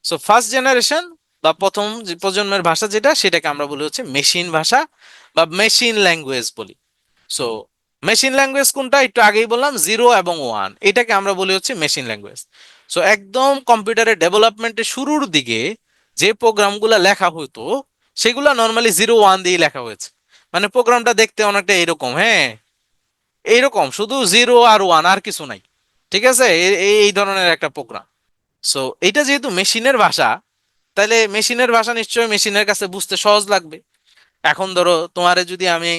সো ফার্স্ট জেনারেশন বা প্রথম যে প্রজন্মের ভাষা যেটা, সেটাকে আমরা বলি হচ্ছে মেশিন ভাষা বা মেশিন ল্যাঙ্গুয়েজ বলি। সো মেশিন ল্যাঙ্গুয়েজ কোনটা? একটু আগেই বললাম 0 এবং 1, এটাকে আমরা বলি হচ্ছে মেশিন ল্যাঙ্গুয়েজ। সো একদম কম্পিউটারের ডেভেলপমেন্টের শুরুর দিকে যে প্রোগ্রামগুলো লেখা হতো, সেগুলো নর্মালি 0 1 দিয়ে লেখা হয়েছে। মানে প্রোগ্রামটা দেখতে অনেকটা এরকম, হ্যাঁ, এইরকম, শুধু 0 আর 1, আর কিছু নাই। ঠিক আছে, এই ধরনের একটা প্রোগ্রাম। সো এটা যেহেতু মেশিনের ভাষা, তাহলে মেশিনের ভাষা নিশ্চয়ই মেশিনের কাছে বুঝতে সহজ লাগবে। এখন ধরো তোমারে যদি আমি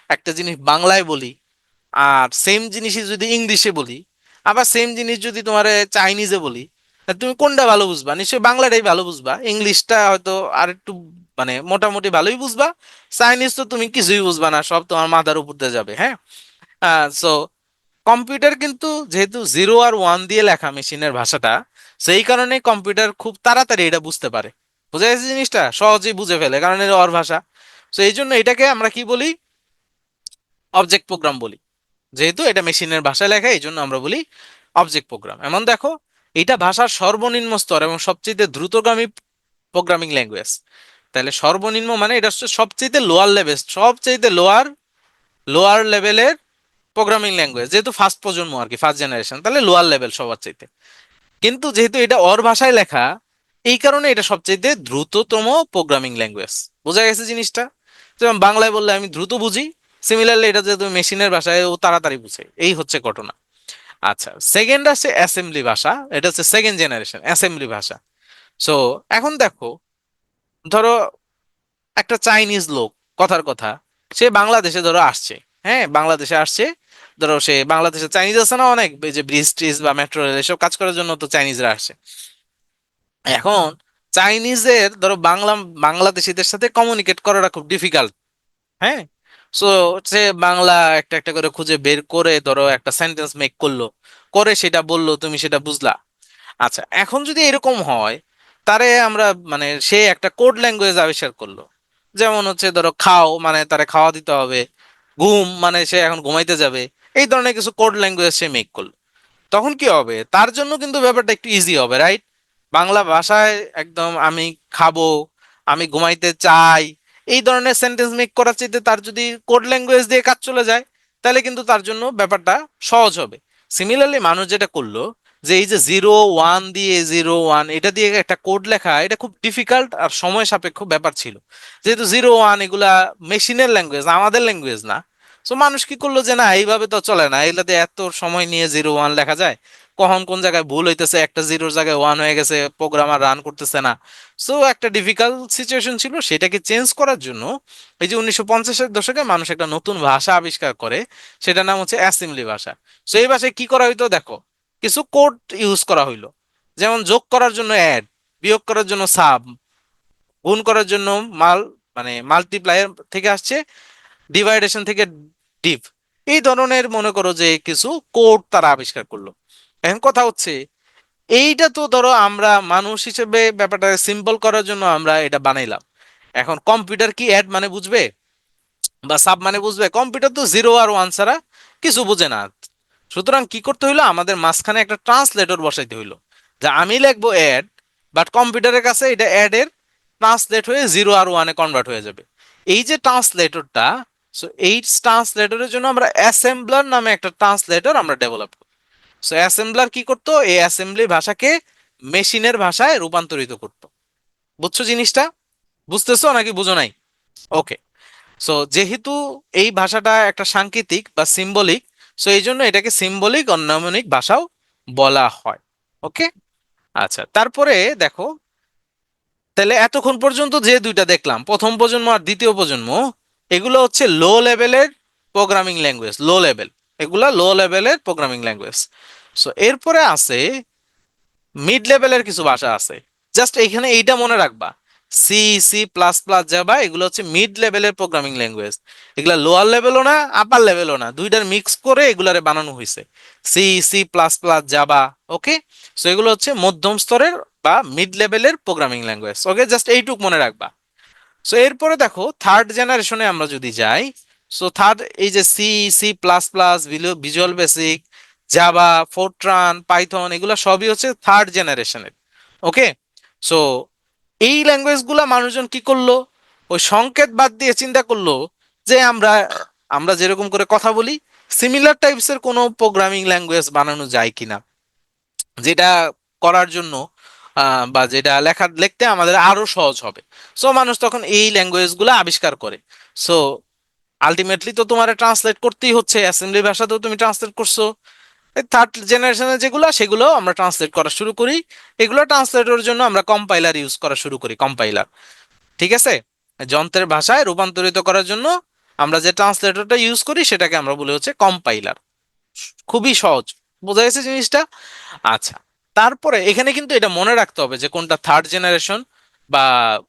একটা জিনিস বাংলায় বলি, আর সেম জিনিসই যদি ইংলিশে বলি, আবার সেম জিনিস যদি তোমার চাইনিজে বলি, তা তুমি কোনটা ভালো বুঝবা? নিশ্চয়ই বাংলাটাই ভালো বুঝবা। ইংলিশটা হয়তো আর একটু মানে মোটামুটি ভালোই বুঝবা। চাইনিজ তো তুমি কিছুই বুঝবা না, সব তোমার মাথার উপর দিয়ে যাবে। হ্যাঁ। সো কম্পিউটার কিন্তু যেহেতু 0 আর 1 দিয়ে লেখা মেশিনের ভাষাটা, সেই কারণে কম্পিউটার খুব তাড়াতাড়ি এটা বুঝতে পারে। বুঝে গেছে জিনিসটা, সহজেই বুঝে ফেলে, কারণ এটা ওর ভাষা। তো এই জন্য এটাকে আমরা কি বলি? অবজেক্ট প্রোগ্রাম বলি। যেহেতু এটা মেশিনের ভাষায় লেখা, এই জন্য আমরা বলি অবজেক্ট প্রোগ্রাম। এমন দেখো, এটা ভাষার সর্বনিম্ন স্তর এবং সবচেয়ে দ্রুতগামী প্রোগ্রামিং ল্যাঙ্গুয়েজ। তাহলে সর্বনিম্ন মানে এটা হচ্ছে সবচেয়ে লোয়ার লেভেল, সবচেয়ে লোয়ার লোয়ার লেভেলের প্রোগ্রামিং ল্যাঙ্গুয়েজ। যেহেতু ফার্স্ট প্রজন্ম আর কি, ফার্স্ট জেনারেশন, তাহলে লোয়ার লেভেল সবার চাইতে। কিন্তু যেহেতু এটা ওর ভাষায় লেখা, এই কারণে এটা সবচেয়ে দ্রুততম প্রোগ্রামিং ল্যাঙ্গুয়েজ। বোঝা গেছে জিনিসটা? যেমন বাংলায় বললে আমি দ্রুত বুঝি, সিমিলারলি এটা যেহেতু মেশিনের ভাষায়, ও তাড়াতাড়ি বুঝে। এই হচ্ছে ঘটনা। আচ্ছা, সেকেন্ড আছে অ্যাসেম্বলি ভাষা। এটা হচ্ছে সেকেন্ড জেনারেশন অ্যাসেম্বলি ভাষা। সো এখন দেখো, ধরো একটা চাইনিজ লোক, কথার কথা, সে বাংলাদেশে ধরো আসছে। হ্যাঁ, বাংলাদেশে আসছে। ধরো সে বাংলাদেশে চাইনিজ আছে না অনেক, এই যে ব্রিজ ট্রিজ বা মেট্রো রেল এসব কাজ করার জন্য তো চাইনিজরা আসছে। এখন চাইনিজের ধরো বাংলাদেশিদের সাথে কমিউনিকেট করাটা খুব ডিফিকাল্ট। হ্যাঁ। সো সে বাংলা একটা একটা করে খুঁজে বের করে ধরো একটা সেন্টেন্স মেক করলো, করে সেটা বললো, তুমি সেটা বুঝলা। আচ্ছা, এখন যদি এরকম হয়, তারে আমরা মানে সে একটা কোড ল্যাঙ্গুয়েজ আবিষ্কার করলো। যেমন হচ্ছে ধরো খাও মানে তারে খাওয়া দিতে হবে, ঘুম মানে সে এখন ঘুমাইতে যাবে। এই ধরনের কিছু কোড ল্যাঙ্গুয়েজ সে মেক করলো। তখন কি হবে? তার জন্য কিন্তু ব্যাপারটা একটু ইজি হবে, রাইট? বাংলা ভাষায় একদম আমি খাবো, আমি ঘুমাইতে চাই, এই ধরনের সেন্টেন্স মেক করার চাইতে তার যদি কোড ল্যাঙ্গুয়েজ দিয়ে কাজ চলে যায়, তাহলে কিন্তু তার জন্য ব্যাপারটা সহজ হবে। সিমিলারলি মানুষ যেটা করলো, যে এই যে 0 1 দিয়ে 0 1 এটা দিয়ে একটা কোড লেখা, এটা খুব ডিফিকাল্ট আর সময় সাপেক্ষ ব্যাপার ছিল। যেহেতু 0 1 এগুলা মেশিনের ল্যাঙ্গুয়েজ, আমাদের ল্যাঙ্গুয়েজ না। সো মানুষ কি করলো, যে না এইভাবে তো চলে না, এগুলাতে এত সময় নিয়ে 0 1 লেখা যায়, কখন কোন জায়গায় ভুল হইতেছে, একটা জিরোর জায়গায় 1 হয়ে গেছে, প্রোগ্রামার রান করতেছে না। সো একটা ডিফিকাল্ট সিচুয়েশন ছিল, সেটাকে চেঞ্জ করার জন্য এই যে 1950-এর দশকে মানুষ একটা নতুন ভাষা আবিষ্কার করে, সেটার নাম হচ্ছে অ্যাসেম্বলি ভাষা। সো এই ভাষায় কি করা হইতো দেখো, কিছু কোড ইউজ করা হইলো। যেমন যোগ করার জন্য অ্যাড, বিয়োগ করার জন্য সাব, গুণ করার জন্য মাল মানে মাল্টিপ্লায়ার থেকে আসছে, ডিভাইডেশন থেকে ডিভ। এই ধরনের মনে করো যে কিছু কোড তারা আবিষ্কার করলো। এখন কথা হচ্ছে, এইটা তো ধরো আমরা মানুষ হিসেবে ব্যাপারটা সিম্পল করার জন্য আমরা এটা বানাইলাম। এখন কম্পিউটার কি অ্যাড মানে বুঝবে বা সাব মানে বুঝবে? কম্পিউটার তো 0 আর 1 ছাড়া কিছু বুঝে না। সুতরাং কি করতে হইলো, আমাদের মাঝখানে একটা ট্রান্সলেটর বসাইতে হইলো, যে আমি লিখবো অ্যাড, বাট কম্পিউটারের কাছে এটা অ্যাড এর ট্রান্সলেট হয়ে 0 আর 1-এ কনভার্ট হয়ে যাবে। এই যে ট্রান্সলেটরটা, সো এই ট্রান্সলেটরের জন্য আমরা অ্যাসেম্বলার নামে একটা ট্রান্সলেটর আমরা ডেভেলপ করি। সো অ্যাসেম্বলার কি করতো, এই অ্যাসেম্বলি ভাষাকে মেশিনের ভাষায় রূপান্তরিত করতো। বুঝছো জিনিসটা? বুঝতেছো নাকি বুঝো নাই? ওকে। সো যেহেতু এই ভাষাটা একটা সাংকেতিক বা সিম্বলিক, সো এই জন্য এটাকে সিম্বলিক অন্যমনিক ভাষাও বলা হয়। ওকে। আচ্ছা, তারপরে দেখো, তাহলে এতক্ষণ পর্যন্ত যে দুইটা দেখলাম, প্রথম প্রজন্ম আর দ্বিতীয় প্রজন্ম, এগুলো হচ্ছে লো লেভেলের প্রোগ্রামিং ল্যাঙ্গুয়েজ, লো লেভেল, এগুলা লো লেভেলের প্রোগ্রামিং ল্যাঙ্গুয়েজ। সো এরপরে আছে মিড লেভেলের কিছু ভাষা আছে। জাস্ট এখানে এইটা মনে রাখবা, C, C plus plus, Java, এগুলো হচ্ছে মিড লেভেলের প্রোগ্রামিং ল্যাঙ্গুয়েজ। এগুলা লোয়ার লেভেলও না, আপার লেভেলও না, দুইটার মিক্স করে এগুলারে বানানো হয়েছে, C, C plus plus, Java. Okay. So এগুলো হচ্ছে মধ্যম স্তরের বা মিড লেভেলের প্রোগ্রামিং ল্যাঙ্গুয়েজ। ওকে, জাস্ট এইটুক মনে রাখবা। সো এরপরে দেখো থার্ড জেনারেশনে আমরা যদি যাই, সো থার্ড, এই যে C, C plus plus, Visual Basic, Java, Fortran, Python, এগুলো সবই হচ্ছে থার্ড জেনারেশনের। ওকে। সো এই ল্যাঙ্গুয়েজ গুলা মানুষজন কি করলো, ওই সংকেত বাদ দিয়ে চিন্তা করলো যে আমরা আমরা যেরকম করে কথা বলি, সিমিলার টাইপসের কোনো প্রোগ্রামিং ল্যাঙ্গুয়েজ বানানো যায় কিনা, যেটা করার জন্য বা যেটা লিখতে আমাদের আরো সহজ হবে। সো মানুষ তখন এই ল্যাঙ্গুয়েজ গুলো আবিষ্কার করে। সো আলটিমেটলি তো তোমার ট্রান্সলেট করতেই হচ্ছে, অ্যাসেম্বলি ভাষাতেও তুমি ট্রান্সলেট করছো, থার্ড জেনারেশনের যেগুলো সেগুলো আমরা ট্রান্সলেট করা শুরু করি। এগুলো ট্রান্সলেটের জন্য আমরা কম্পাইলার ইউজ করা শুরু করি, কম্পাইলার। ঠিক আছে, যন্ত্রের ভাষায় রূপান্তরিত করার জন্য আমরা যে ট্রান্সলেটরটা ইউজ করি সেটাকে আমরা বলি হচ্ছে কম্পাইলার। খুবই সহজ, বোঝা গেছে জিনিসটা? আচ্ছা, তারপরে এখানে কিন্তু এটা মনে রাখতে হবে যে কোনটা থার্ড জেনারেশন বা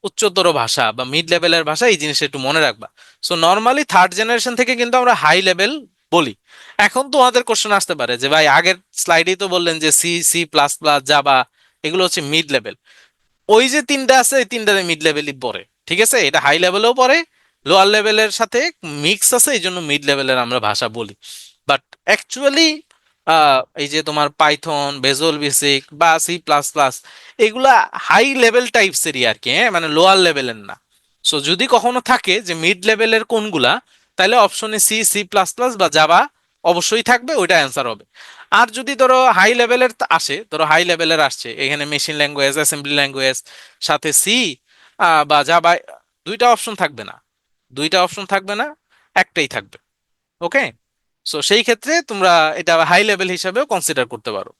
উচ্চতর ভাষা বা মিড লেভেলের ভাষা, এই জিনিসটা একটু মনে রাখবা। সো নর্মালি থার্ড জেনারেশন থেকে কিন্তু আমরা হাই লেভেল বলি। এখন তোমাদের কোশ্চেন আসতে পারে যে ভাই আগের স্লাইডেই তো বললেন যে C, C plus plus, Java, এগুলো হচ্ছে মিড লেভেল। ওই যে তিনটা আছে, এই তিনটাতে মিড লেভেলই পড়ে। ঠিক আছে, এটা হাই লেভেলেও পড়ে, লোয়ার লেভেলের সাথে মিক্স আছে, এই জন্য মিড লেভেলের আমরা ভাষা বলি। বাট অ্যাকচুয়ালি এই যে তোমার পাইথন, ভিজুয়াল বেসিক বা সি প্লাস প্লাস, এগুলা হাই লেভেল টাইপসেরই আর কি, হ্যাঁ, মানে লোয়ার লেভেলের না। সো যদি কখনো থাকে যে মিড লেভেলের কোনগুলা, তাহলে অপশনে সি, সি প্লাস প্লাস বা জাভা অবশ্যই থাকবে, ওইটা অ্যান্সার হবে। আর যদি ধরো হাই লেভেলের আসে, ধরো হাই লেভেলের আসছে এখানে মেশিন ল্যাঙ্গুয়েজ, অ্যাসেম্বলি ল্যাঙ্গুয়েজ, সাথে সি বা জাভা, দুইটা অপশন থাকবে না, দুইটা অপশন থাকবে না, একটাই থাকবে। ওকে। সো সেই ক্ষেত্রে তোমরা এটা হাই লেভেল হিসাবেও কনসিডার করতে পারো।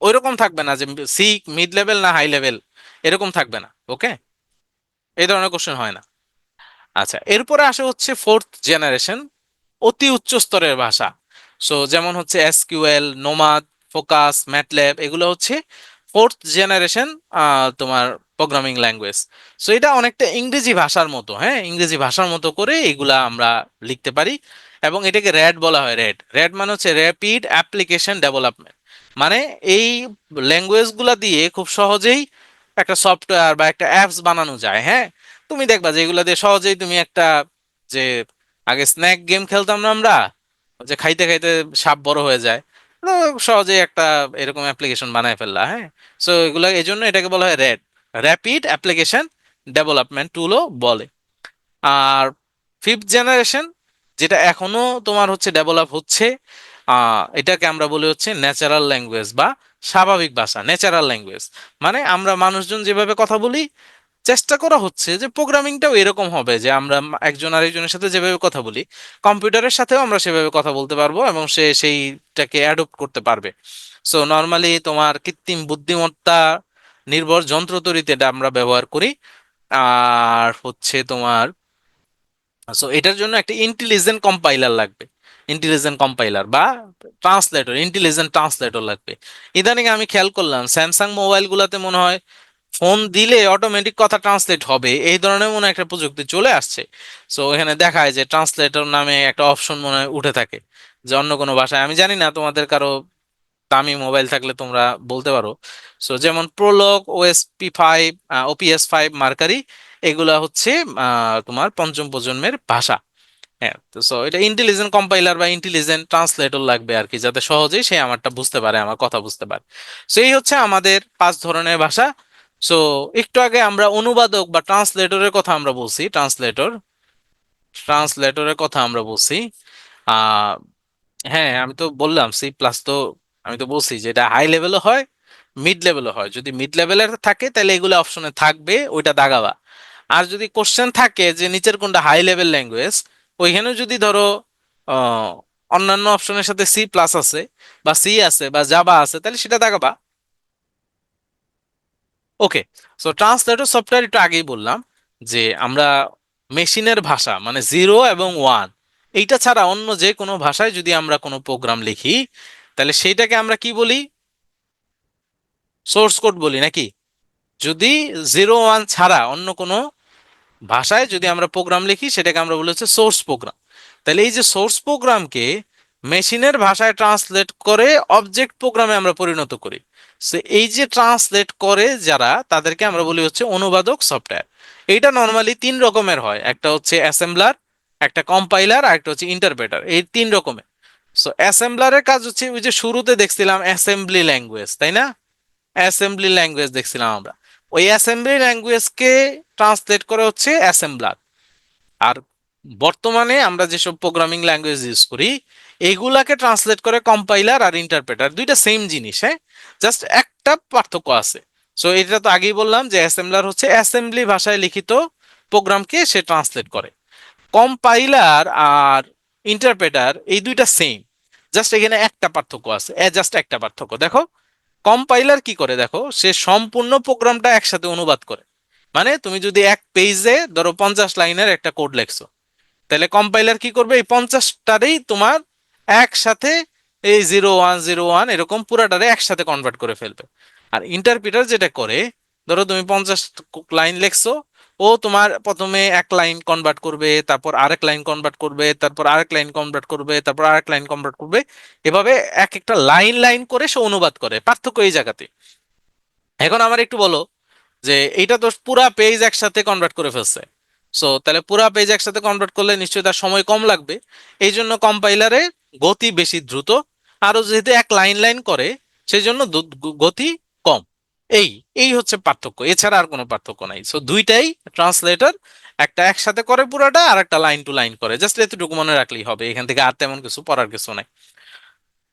ওইরকম থাকবে না যে সি মিড লেভেল না হাই লেভেল, এরকম থাকবে না। ওকে, এই ধরনের কোশ্চেন হয় না। আচ্ছা, এরপরে আসে হচ্ছে ফোর্থ জেনারেশন, অতি উচ্চ স্তরের ভাষা। সো যেমন হচ্ছে এসকিউএল, নোমাদ, ফোকাস, ম্যাটল্যাব, এগুলো হচ্ছে ফোর্থ জেনারেশন তোমার প্রোগ্রামিং ল্যাঙ্গুয়েজ। সো এটা অনেকটা ইংরেজি ভাষার মতো, হ্যাঁ, ইংরেজি ভাষার মতো করে এগুলা আমরা লিখতে পারি। এবং এটাকে র্যাড বলা হয়, র্যাড, র্যাড মানে হচ্ছে র্যাপিড অ্যাপ্লিকেশন ডেভেলপমেন্ট। মানে এই ল্যাঙ্গুয়েজ গুলা দিয়ে খুব সহজেই একটা সফটওয়্যার বা একটা অ্যাপস বানানো যায়। হ্যাঁ, তুমি দেখবা যে এগুলা দিয়ে সহজেই তুমি একটা, যে আগে স্ন্যাক গেম খেলতাম না আমরা, যে খাইতে খাইতে সাপ বড় হয়ে যায়, তো সহজেই একটা এরকম অ্যাপ্লিকেশন বানায় ফেললা। হ্যাঁ, সো এগুলো এই জন্য এটাকে বলা হয় র্যাড, র্যাপিড অ্যাপ্লিকেশন ডেভেলপমেন্ট টুলও বলে। আর ফিফথ জেনারেশন, যেটা এখনো তোমার হচ্ছে ডেভেলপ হচ্ছে, এটাকে আমরা বলি হচ্ছে ন্যাচারাল ল্যাঙ্গুয়েজ বা স্বাভাবিক ভাষা, ন্যাচারাল ল্যাঙ্গুয়েজ। মানে আমরা মানুষজন যেভাবে কথা বলি, চেষ্টা করা হচ্ছে যে প্রোগ্রামিংটাও এরকম হবে যে আমরা একজন আরেকজনের সাথে যেভাবে কথা বলি, কম্পিউটারের সাথেও আমরা সেভাবে কথা বলতে পারবো এবং সে সেইটাকে অ্যাডপ্ট করতে পারবে। সো নর্মালি তোমার কৃত্রিম বুদ্ধিমত্তা নির্ভর যন্ত্র তৈরিতে এটা আমরা ব্যবহার করি। আর হচ্ছে তোমার, সো এটার জন্য একটা ইন্টেলিজেন্ট কম্পাইলার লাগবে, ইন্টেলিজেন্ট কম্পাইলার বা ট্রান্সলেটর, ইন্টেলিজেন্ট ট্রান্সলেটর লাগবে। ইদানিং আমি খেয়াল করলাম স্যামসাং মোবাইল গুলাতে মনে হয় ফোন দিলে অটোমেটিক কথা ট্রান্সলেট হবে, এই ধরনের মনে হয় একটা প্রযুক্তি চলে আসছে। সো এখানে দেখায় যে ট্রান্সলেটর নামে একটা অপশন মনে হয় উঠে থাকে, যে অন্য কোনো ভাষায়, আমি জানি না তোমাদের কারো দামি মোবাইল থাকলে তোমরা বলতে পারো। সো যেমন প্রোলগ, OSP5, OPS5, মার্কারি, এগুলা হচ্ছে তোমার পঞ্চম প্রজন্মের ভাষা। হ্যাঁ, তো সো এটা ইন্টেলিজেন্ট কম্পাইলার বা ইন্টেলিজেন্ট ট্রান্সলেটর লাগবে আর কি, যাতে সহজেই সে আমারটা বুঝতে পারে, আমার কথা বুঝতে পারে। সো এই হচ্ছে আমাদের পাঁচ ধরনের ভাষা। সো একটু আগে আমরা অনুবাদক বা ট্রান্সলেটরের কথা আমরা বলছি, ট্রান্সলেটরের কথা আমরা বলছি। আহ হ্যাঁ, আমি তো বললাম সি প্লাস, তো আমি তো বলছি যে এটা হাই লেভেলও হয়, মিড লেভেলও হয়। যদি মিড লেভেলের থাকে তাহলে এগুলো অপশনে থাকবে, ওইটা দাগাবা। আর যদি কোশ্চেন থাকে যে নিচের কোনটা হাই লেভেল ল্যাঙ্গুয়েজ, ওইখানে যদি ধরো আহ, অন্যান্য অপশনের সাথে সি প্লাস আছে বা সি আছে বা জাভা আছে, তাহলে সেটা দেখাবা। ওকে। সো ট্রান্সলেটর সফটওয়্যার একটু আগেই বললাম যে আমরা মেশিনের ভাষা মানে 0 এবং 1 এইটা ছাড়া অন্য যে কোনো ভাষায় যদি আমরা কোনো প্রোগ্রাম লিখি, তাহলে সেইটাকে আমরা কি বলি? সোর্স কোড বলি নাকি? যদি 0 1 ছাড়া অন্য কোনো ভাষায় যদি আমরা প্রোগ্রাম লিখি, সেটাকে আমরা বলি হচ্ছে সোর্স প্রোগ্রাম। তাহলে এই যে সোর্স প্রোগ্রামকে মেশিনের ভাষায় ট্রান্সলেট করে অবজেক্ট প্রোগ্রামে আমরা পরিণত করি। সো এই যে ট্রান্সলেট করে যারা, তাদেরকে আমরা বলি হচ্ছে অনুবাদক সফটওয়্যার। এইটা নর্মালি তিন রকমের হয়, একটা হচ্ছে অ্যাসেম্বলার, একটা কম্পাইলার, আর একটা হচ্ছে ইন্টারপ্রেটার, এই তিন রকমের। সো অ্যাসেম্বলারের কাজ হচ্ছে ওই যে শুরুতে দেখছিলাম অ্যাসেম্বলি ল্যাঙ্গুয়েজ, তাই না? অ্যাসেম্বলি ল্যাঙ্গুয়েজ দেখছিলাম আমরা। ওই অ্যাসেম্বলি ল্যাঙ্গুয়েজকে ট্রান্সলেট করে হচ্ছে অ্যাসেম্বলার। আর বর্তমানে আমরা যেসব প্রোগ্রামিং ল্যাঙ্গুয়েজ ইউজ করি, এগুলাকে ট্রান্সলেট করে কম্পাইলার আর ইন্টারপ্রেটার। দুইটা সেম জিনিস, হ্যাঁ, জাস্ট একটা পার্থক্য আছে। সো এটা তো আগেই বললাম যে অ্যাসেম্বলার হচ্ছে অ্যাসেম্বলি ভাষায় লিখিত প্রোগ্রামকে সে ট্রান্সলেট করে। কম্পাইলার আর ইন্টারপ্রেটার এই দুইটা সেম, জাস্ট এখানে একটা পার্থক্য আছে, জাস্ট একটা পার্থক্য দেখো। কম্পাইলার কি করে দেখো, সে সম্পূর্ণ প্রোগ্রামটা একসাথে অনুবাদ করে। মানে তুমি যদি এক পেজে ধরো 50 লাইনের একটা কোড লেখছো, তাহলে কম্পাইলার কি করবে, এই 50টারেই তোমার একসাথে এই 0 1 0 1 এরকম পুরাটারে একসাথে কনভার্ট করে ফেলবে। আর ইন্টারপ্রিটার যেটা করে, ধরো তুমি 50 লাইন লেখছো, ও তোমার প্রথমে এক লাইন কনভার্ট করবে, তারপর আরেক লাইন কনভার্ট করবে, তারপর আরেক লাইন কনভার্ট করবে, তারপর আরেক লাইন কনভার্ট করবে। এভাবে এক একটা লাইন লাইন করে সে অনুবাদ করে, পার্থক্য এই জায়গাতে। এখন আমার একটু বলো যে এইটা তো পুরা পেজ একসাথে কনভার্ট করে ফেলছে। সো তাহলে পুরা পেজ একসাথে কনভার্ট করলে নিশ্চয়ই তার সময় কম লাগবে। এই জন্য কম্পাইলারে গতি বেশি দ্রুত, আরো যেহেতু এক লাইন লাইন করে, সেই জন্য গতি কম। এই এই হচ্ছে পার্থক্য, এছাড়া আর কোনো পার্থক্য নাই। সো দুইটাই ট্রান্সলেটর, একটা একসাথে করে পুরাটা, আর একটা লাইন টু লাইন করে, জাস্ট এতটুকু মনে রাখলেই হবে, এখান থেকে আর তেমন কিছু পড়ার কিছু নাই।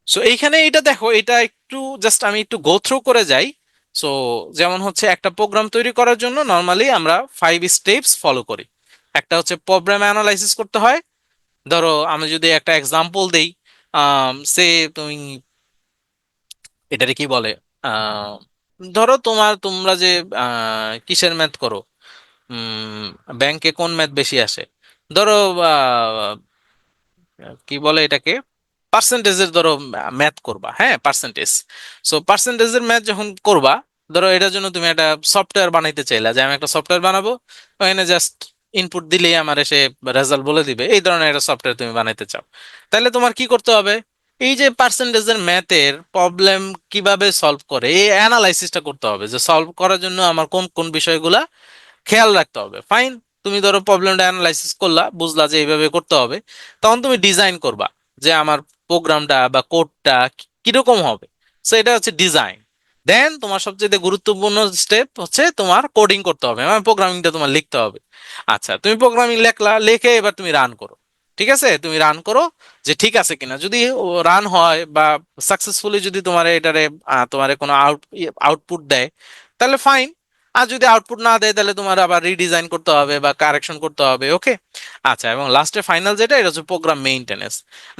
সো এইখানে এটা দেখো, এটা একটু জাস্ট আমি একটু গো থ্রু করে যাই। সো যেমন হচ্ছে একটা প্রোগ্রাম তৈরি করার জন্য নর্মালি আমরা 5 স্টেপস ফলো করি। একটা হচ্ছে প্রোগ্রাম অ্যানালাইসিস করতে হয়। ধরো আমি যদি একটা এক্সাম্পল দেই, সে তুমি এটারে কি বলে, আহ, ধরো তোমরা যে কিসের ম্যাথ করো, ব্যাংকে কোন ম্যাথ বেশি আসে, ধরো কি বলে এটাকে, পার্সেন্টেজের ধরো ম্যাথ করবা, হ্যাঁ পার্সেন্টেজ। সো পার্সেন্টেজের ম্যাথ যখন করবা, ধরো এটার জন্য তুমি একটা সফটওয়্যার বানাইতে চাইলা, যে আমি একটা সফটওয়্যার বানাবো, ওখানে জাস্ট ইনপুট দিলেই আমার এসে রেজাল্ট বলে দিবে, এই ধরনের একটা সফটওয়্যার তুমি বানাইতে চাও। তাহলে তোমার কি করতে হবে, এই যে পার্সেন্টেজের ম্যাথের প্রবলেম কিভাবে সলভ করে, এই অ্যানালাইসিসটা করতে হবে, যে সলভ করার জন্য আমার কোন কোন বিষয়গুলা খেয়াল রাখতে হবে। ফাইন, তুমি ধরো প্রবলেমটা অ্যানালাইসিস করলা, বুঝলা যে এইভাবে করতে হবে, তখন তুমি ডিজাইন করবা যে আমার প্রোগ্রামটা বা কোডটা কিরকম হবে। সো এটা হচ্ছে ডিজাইন। দেন তোমার সবচেয়ে গুরুত্বপূর্ণ স্টেপ হচ্ছে তোমার কোডিং করতে হবে, মানে প্রোগ্রামিংটা তোমার লিখতে হবে। আচ্ছা, তুমি প্রোগ্রামিং লেখলা, লিখে এবার তুমি রান করো। ঠিক আছে, তুমি রান করো যে ঠিক আছে কিনা, যদি রান হয় বা সাকসেসফুলি যদি তোমার এটারে তোমার কোনো আউটপুট দেয়, তাহলে ফাইন। আর যদি আউটপুট না দেয়, তাহলে তোমার আবার রিডিজাইন করতে হবে বা কারেকশন করতে হবে। ওকে। আচ্ছা, এবং লাস্টে ফাইনাল যেটা, এটা হচ্ছে প্রোগ্রাম মেইনটেনেন্স।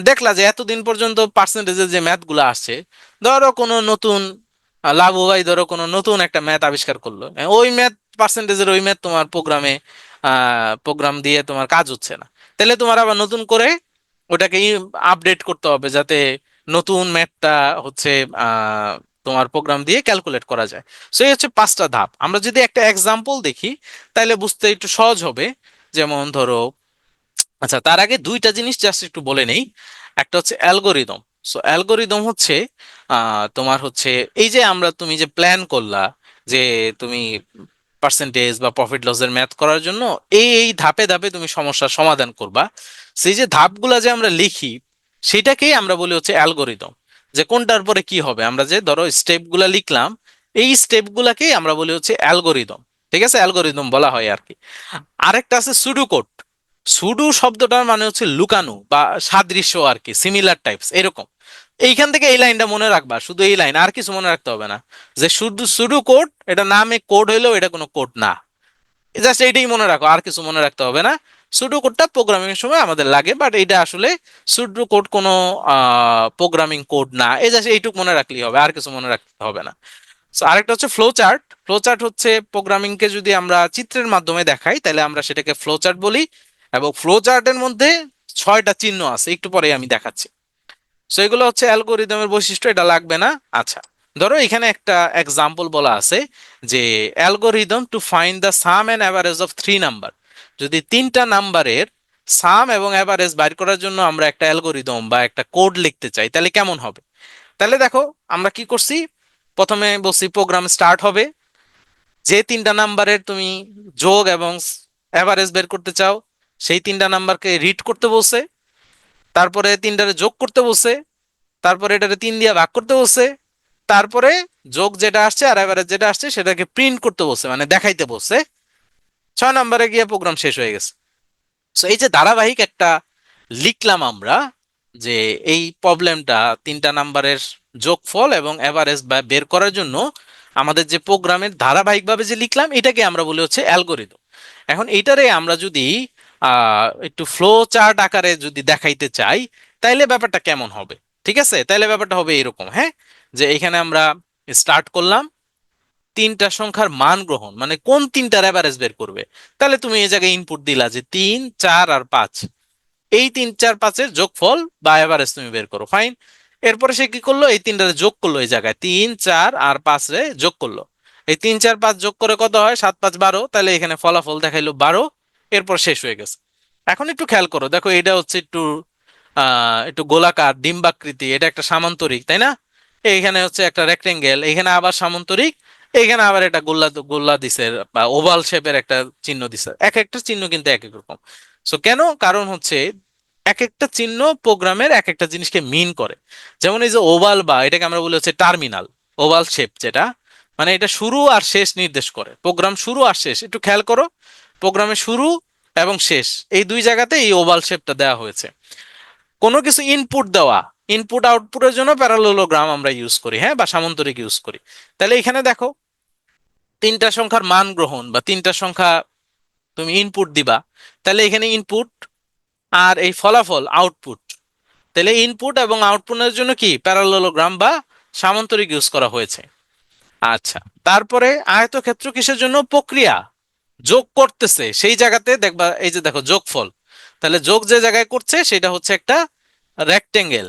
দেখলা যে এতদিন পর্যন্ত পার্সেন্টেজের যে ম্যাথ গুলো আসছে, ধরো কোনো নতুন লাবু ভাই ধরো কোনো নতুন একটা ম্যাথ আবিষ্কার করলো, ওই ম্যাথ, পার্সেন্টেজের ওই ম্যাথ তোমার প্রোগ্রাম দিয়ে তোমার কাজ হচ্ছে না, তাহলে তোমার আবার নতুন করে ওটাকে আপডেট করতে হবে, যাতে নতুন ম্যাথটা হচ্ছে আহ তোমার প্রোগ্রাম দিয়ে ক্যালকুলেট করা যায়। সো এই হচ্ছে 5টা ধাপ। আমরা যদি একটা এক্সাম্পল দেখি, তাহলে বুঝতে একটু সহজ হবে। যেমন ধরো, আচ্ছা তার আগে দুইটা জিনিস জাস্ট একটু বলে নেই। একটা হচ্ছে অ্যালগোরিদম। সো অ্যালগোরিদম হচ্ছে তোমার হচ্ছে এই যে তুমি যে প্ল্যান করলা, যে তুমি পার্সেন্টেজ বা প্রফিট লসের ম্যাথ করার জন্য এই এই ধাপে ধাপে তুমি সমস্যার সমাধান করবা, সেই যে ধাপগুলা যে আমরা লিখি, সেটাকেই আমরা বলি হচ্ছে অ্যালগোরিদম। যে কোনটার পরে কি হবে, আমরা যে ধরো স্টেপগুলা লিখলাম, এই স্টেপগুলাকেই আমরা বলি হচ্ছে অ্যালগোরিদম। ঠিক আছে, অ্যালগোরিদম বলা হয় আর কি। আরেকটা আছে সুডো কোড। সুডো শব্দটার মানে হচ্ছে লুকানো বা সাদৃশ্য আর কি, সিমিলার টাইপস এরকম। এইখান থেকে এই লাইনটা মনে রাখবা, শুধু এই লাইন, আর কিছু মনে রাখতে হবে না। যে শুধু সুডো কোড, এটা নামে কোড হইলেও এটা কোনো কোড না। জাস্ট এইটাই মনে রাখো, আর কিছু মনে রাখতে হবে না। সুডো কোডটা প্রোগ্রামিং এর সময় আমাদের লাগে, বাট এটা আসলে সুডো কোড কোনো প্রোগ্রামিং কোড না, এই জাস্ট এইটুকু মনে রাখলেই হবে, আর কিছু মনে রাখতে হবে না। So, আরেকটা হচ্ছে ফ্লো চার্ট। ফ্লো চার্ট হচ্ছে প্রোগ্রামিং কে যদি আমরা চিত্রের মাধ্যমে দেখাই তাহলে আমরা সেটাকে ফ্লো চার্ট বলি, এবং ফ্লো চার্টের মধ্যে 6টা চিহ্ন আছে, একটু পরে আমি দেখাচ্ছি। সো এগুলো হচ্ছে অ্যালগোরিদমের বৈশিষ্ট্য, এটা লাগবে না। আচ্ছা, ধরো এখানে একটা এক্সাম্পল বলা আছে যে algorithm to find the sum and average of 3 number. যদি 3টা নাম্বারের সাম এবং অ্যাভারেজ বাইর করার জন্য আমরা একটা অ্যালগোরিদম বা একটা কোড লিখতে চাই, তাহলে কেমন হবে? তাহলে দেখো আমরা কি করছি, প্রথমে বলছি প্রোগ্রাম স্টার্ট হবে, যে 3টা নাম্বারের তুমি যোগ এবং অ্যাভারেজ বের করতে চাও সেই 3টা নাম্বারকে রিড করতে বলছে, তারপরে 3টারে যোগ করতে বলছে, তারপরে এটারে 3 দিয়ে ভাগ করতে বলছে, তারপরে যোগ যেটা আসছে আর এভারেজ যেটা আসছে সেটাকে প্রিন্ট করতে বলছে, মানে দেখাইতে বলছে। 6 নম্বরে গিয়ে প্রোগ্রাম শেষ হয়ে গেছে। সো এই যে ধারাবাহিক একটা লিখলাম আমরা, যে এই প্রবলেমটা 3টা নাম্বারের যোগফল এবং এভারেজ বের করার জন্য আমাদের যে প্রোগ্রামের ধারাবাহিকভাবে যে লিখলাম এটাকে আমরা বলি হচ্ছে অ্যালগোরিদম। এখন এইটারে আমরা যদি একটু ফ্লো চার্ট আকারে যদি দেখাইতে চাই তাইলে ব্যাপারটা কেমন হবে? ঠিক আছে, তাইলে ব্যাপারটা হবে এরকম, হ্যাঁ, যে এখানে আমরা স্টার্ট করলাম 3টা সংখ্যার মান গ্রহণ, মানে কোন 3টার অ্যাভারেজ বের করবে। তাহলে তুমি এই জায়গায় ইনপুট দিলা যে 3, 4 আর 5, এই 3, 4, 5-এর যোগফল বা এভারেজ তুমি বের করো, ফাইন। এরপরে সে কি করলো, এই 3টারে যোগ করলো, এই জায়গায় 3, 4 আর 5 রে যোগ করলো। এই 3, 4, 5 যোগ করে কত হয়? 7, 5, 12, তাহলে এখানে ফলাফল দেখাইলো 12। এরপর শেষ হয়ে গেছে। এখন একটু খেয়াল করো, দেখো এটা হচ্ছে একটু একটু গোলাকার ডিম্বাকৃতি, এটা একটা সামান্তরিক, তাই না? এইখানে হচ্ছে একটা রেক্টেঙ্গেল, এখানে আবার সামান্তরিক, এখানে আবার একটা গোল্লা গোল্লা দিছে বা ওভাল শেপের একটা চিহ্ন দিছে, এক একটা চিহ্ন কিন্তু এক এক রকম। সো কেন? কারণ হচ্ছে এক একটা চিহ্ন প্রোগ্রামের এক একটা জিনিসকে মিন করে। যেমন এই যে ওভাল, বা এটাকে আমরা বলি হচ্ছে টার্মিনাল, ওভাল শেপ যেটা, মানে এটা শুরু আর শেষ নির্দেশ করে, প্রোগ্রাম শুরু আর শেষ। একটু খেয়াল করো, প্রোগ্রামের শুরু এবং শেষ এই দুই জায়গাতে এই ওভাল শেপটা দেওয়া হয়েছে। কোনো কিছু ইনপুট দেওয়া, ইনপুট আউটপুটের জন্য প্যারালেলোগ্রাম আমরা ইউজ করি, হ্যাঁ, বা সামান্তরিক ইউজ করি। তাহলে এখানে দেখো 3টা সংখ্যার মান গ্রহণ বা 3টা সংখ্যা তুমি ইনপুট দিবা, তাহলে এখানে ইনপুট আর এই ফলাফল আউটপুট। তাহলে ইনপুট এবং আউটপুটের জন্য কি প্যারালেলোগ্রাম বা সামান্তরিক ইউজ করা হয়েছে। আচ্ছা, তারপরে আয়তক্ষেত্র কিসের জন্য? প্রক্রিয়া যোগ করতেছে সেই জায়গাতে দেখবা, এই যে দেখো যোগফল, তাহলে যোগ যে জায়গায় করছে সেটা হচ্ছে একটা রেক্টেঙ্গেল।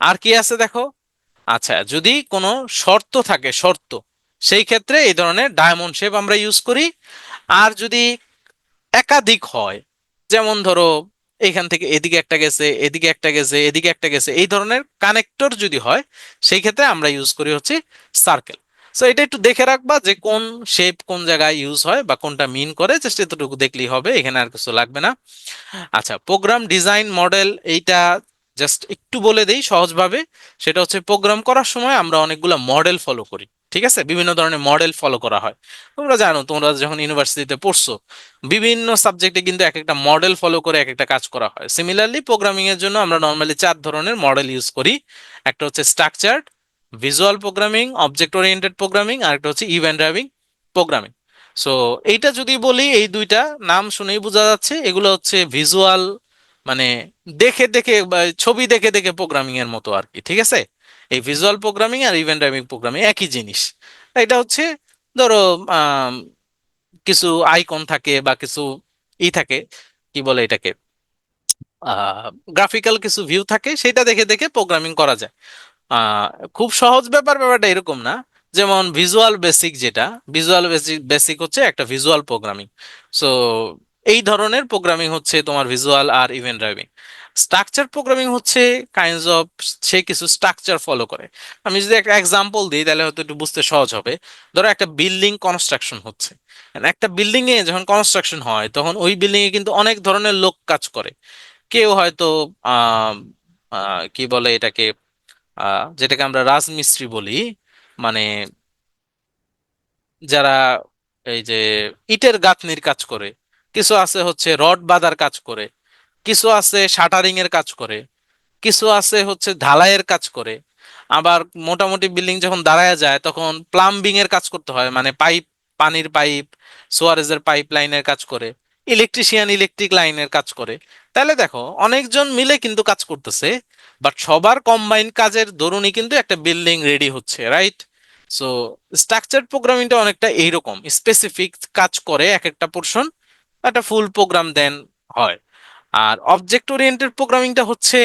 আর কি আছে দেখো, আচ্ছা, যদি কোনো শর্ত থাকে, শর্ত, সেই ক্ষেত্রে এই ধরনের ডায়মন্ড শেপ আমরা ইউজ করি। আর যদি একাধিক হয়, যেমন ধরো এখান থেকে এদিকে একটা গেছে, এদিকে একটা গেছে, এদিকে একটা গেছে, এই ধরনের কানেক্টর যদি হয় সেই ক্ষেত্রে আমরা ইউজ করি হচ্ছে সার্কেল। সো এটা একটু দেখে রাখবা যে কোন শেপ কোন জায়গায় ইউজ হয় বা কোনটা মিন করে, জাস্ট এতটুকু দেখলেই হবে, এখানে আর কিছু লাগবে না। আচ্ছা, প্রোগ্রাম ডিজাইন মডেল, এইটা জাস্ট একটু বলে দেই সহজভাবে। সেটা হচ্ছে প্রোগ্রাম করার সময় আমরা অনেকগুলো মডেল ফলো করি, ঠিক আছে, বিভিন্ন ধরনের মডেল ফলো করা হয়। তোমরা জানো, তোমরা যখন ইউনিভার্সিটিতে পড়ছো বিভিন্ন সাবজেক্টে কিন্তু এক একটা মডেল ফলো করে এক একটা কাজ করা হয়। সিমিলারলি প্রোগ্রামিং এর জন্য আমরা নর্মালি 4 ধরনের মডেল ইউজ করি। একটা হচ্ছে structured, visual programming, object oriented programming, আর একটা হচ্ছে ইভেন্ট ড্রাইভিং প্রোগ্রামিং। সো এইটা যদি বলি, এই দুইটা নাম শুনেই বোঝা যাচ্ছে এগুলো হচ্ছে ভিজুয়াল, মানে দেখে দেখে বা ছবি দেখে দেখে প্রোগ্রামিং এর মতো আর কি, ঠিক আছে। এই ভিজুয়াল প্রোগ্রামিং আর ইভেন্ট ড্রাইভিং প্রোগ্রামিং একই জিনিস। এটা হচ্ছে ধরো আম, কিছু আইকন থাকে বা কিছু থাকে, কি বলে এটাকে, গ্রাফিক্যাল কিছু ভিউ থাকে, সেটা দেখে দেখে প্রোগ্রামিং করা যায়। আহ খুব সহজ ব্যাপার, ব্যাপারটা এরকম না। যেমন ভিজুয়াল বেসিক, যেটা ভিজুয়াল বেসিক বেসিক হচ্ছে একটা ভিজুয়াল প্রোগ্রামিং। সো এই ধরনের প্রোগ্রামিং হচ্ছে তোমার ভিজুয়াল আর ইভেন্ট ড্রাইভিং। স্ট্রাকচার প্রোগ্রামিং হচ্ছে কাইন্ডস অফ, সে কিছু স্ট্রাকচার ফলো করে। আমি যদি একটা এক্সাম্পল দিই তাহলে হয়তো একটু বুঝতে সহজ হবে। ধরো একটা বিল্ডিং কনস্ট্রাকশন হচ্ছে, And একটা বিল্ডিং এ যখন কনস্ট্রাকশন হয় তখন ওই বিল্ডিং এ কিন্তু অনেক ধরনের লোক কাজ করে। কেউ হয়তো আহ কি বলে এটাকে, যেটাকে আমরা রাজমিস্ত্রি বলি, মানে যারা এই যে ইটের গাঁথনির কাজ করে, কিছু আছে হচ্ছে রড বাঁধার কাজ করে, কিছু আছে শাটারিং এর কাজ করে, কিছু আছে হচ্ছে ঢালাইয়ের কাজ করে। আবার মোটামুটি বিল্ডিং যখন দাঁড়ায় যায় তখন প্লাম্বিং এর কাজ করতে হয়, মানে পাইপ পানির পাইপ সুয়ারেজের পাইপ লাইনের কাজ করে, ইলেকট্রিশিয়ান ইলেকট্রিক লাইনের কাজ করে। তাহলে দেখো অনেকজন মিলে কিন্তু কাজ করতেছে, বাট সবার কম্বাইন্ড কাজের দরুনই কিন্তু একটা বিল্ডিং রেডি হচ্ছে, রাইট? সো স্ট্রাকচার প্রোগ্রামিংটা অনেকটা এইরকম, স্পেসিফিক কাজ করে এক একটা পোর্শন, একটা ফুল প্রোগ্রাম দেন হয়। আর অবজেক্ট ওরিয়েন্টেড প্রোগ্রামিংটা হচ্ছে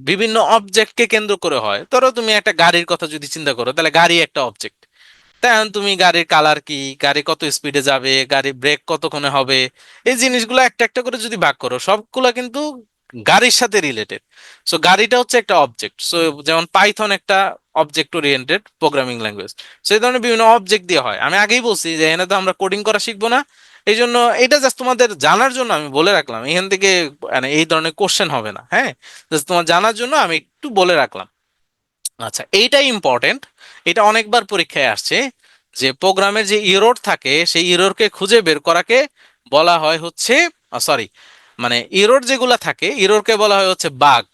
বিভিন্ন অবজেক্টকে কেন্দ্র করে হয়। ধরো তুমি একটা গাড়ির কথা যদি চিন্তা করো, তাহলে গাড়ি একটা অবজেক্ট। তেমন তুমি গাড়ির কালার কি, গাড়ি কত স্পিডে যাবে, গাড়ি ব্রেক কতক্ষণে হবে, এই জিনিসগুলো একটা একটা করে যদি ভাগ করো, সবগুলা কিন্তু গাড়ির সাথে রিলেটেড। সো গাড়িটা হচ্ছে একটা অবজেক্ট। সো যেমন পাইথন একটা object oriented programming language. So এই ধরনের বিভিন্ন অবজেক্ট দিয়ে হয়। আমি আগেই বলছি যে এখানে তো আমরা কোডিং করা শিখবো না, এই জন্য এটা জাস্ট তোমাদের জানার জন্য আমি বলে রাখলাম। এখান থেকে মানে এই ধরনের কোশ্চেন হবে না, হ্যাঁ, জাস্ট তোমার জানার জন্য আমি একটু বলে রাখলাম। আচ্ছা, এইটাই ইম্পর্টেন্ট। এটা অনেকবার পরীক্ষায় আসছে যে প্রোগ্রামের যে ইরর থাকে সেই ইররকে খুঁজে বের করাকে বলা হয় হচ্ছে, সরি, মানে ইরর যেগুলা থাকে ইররকে বলা হয় হচ্ছে বাগ।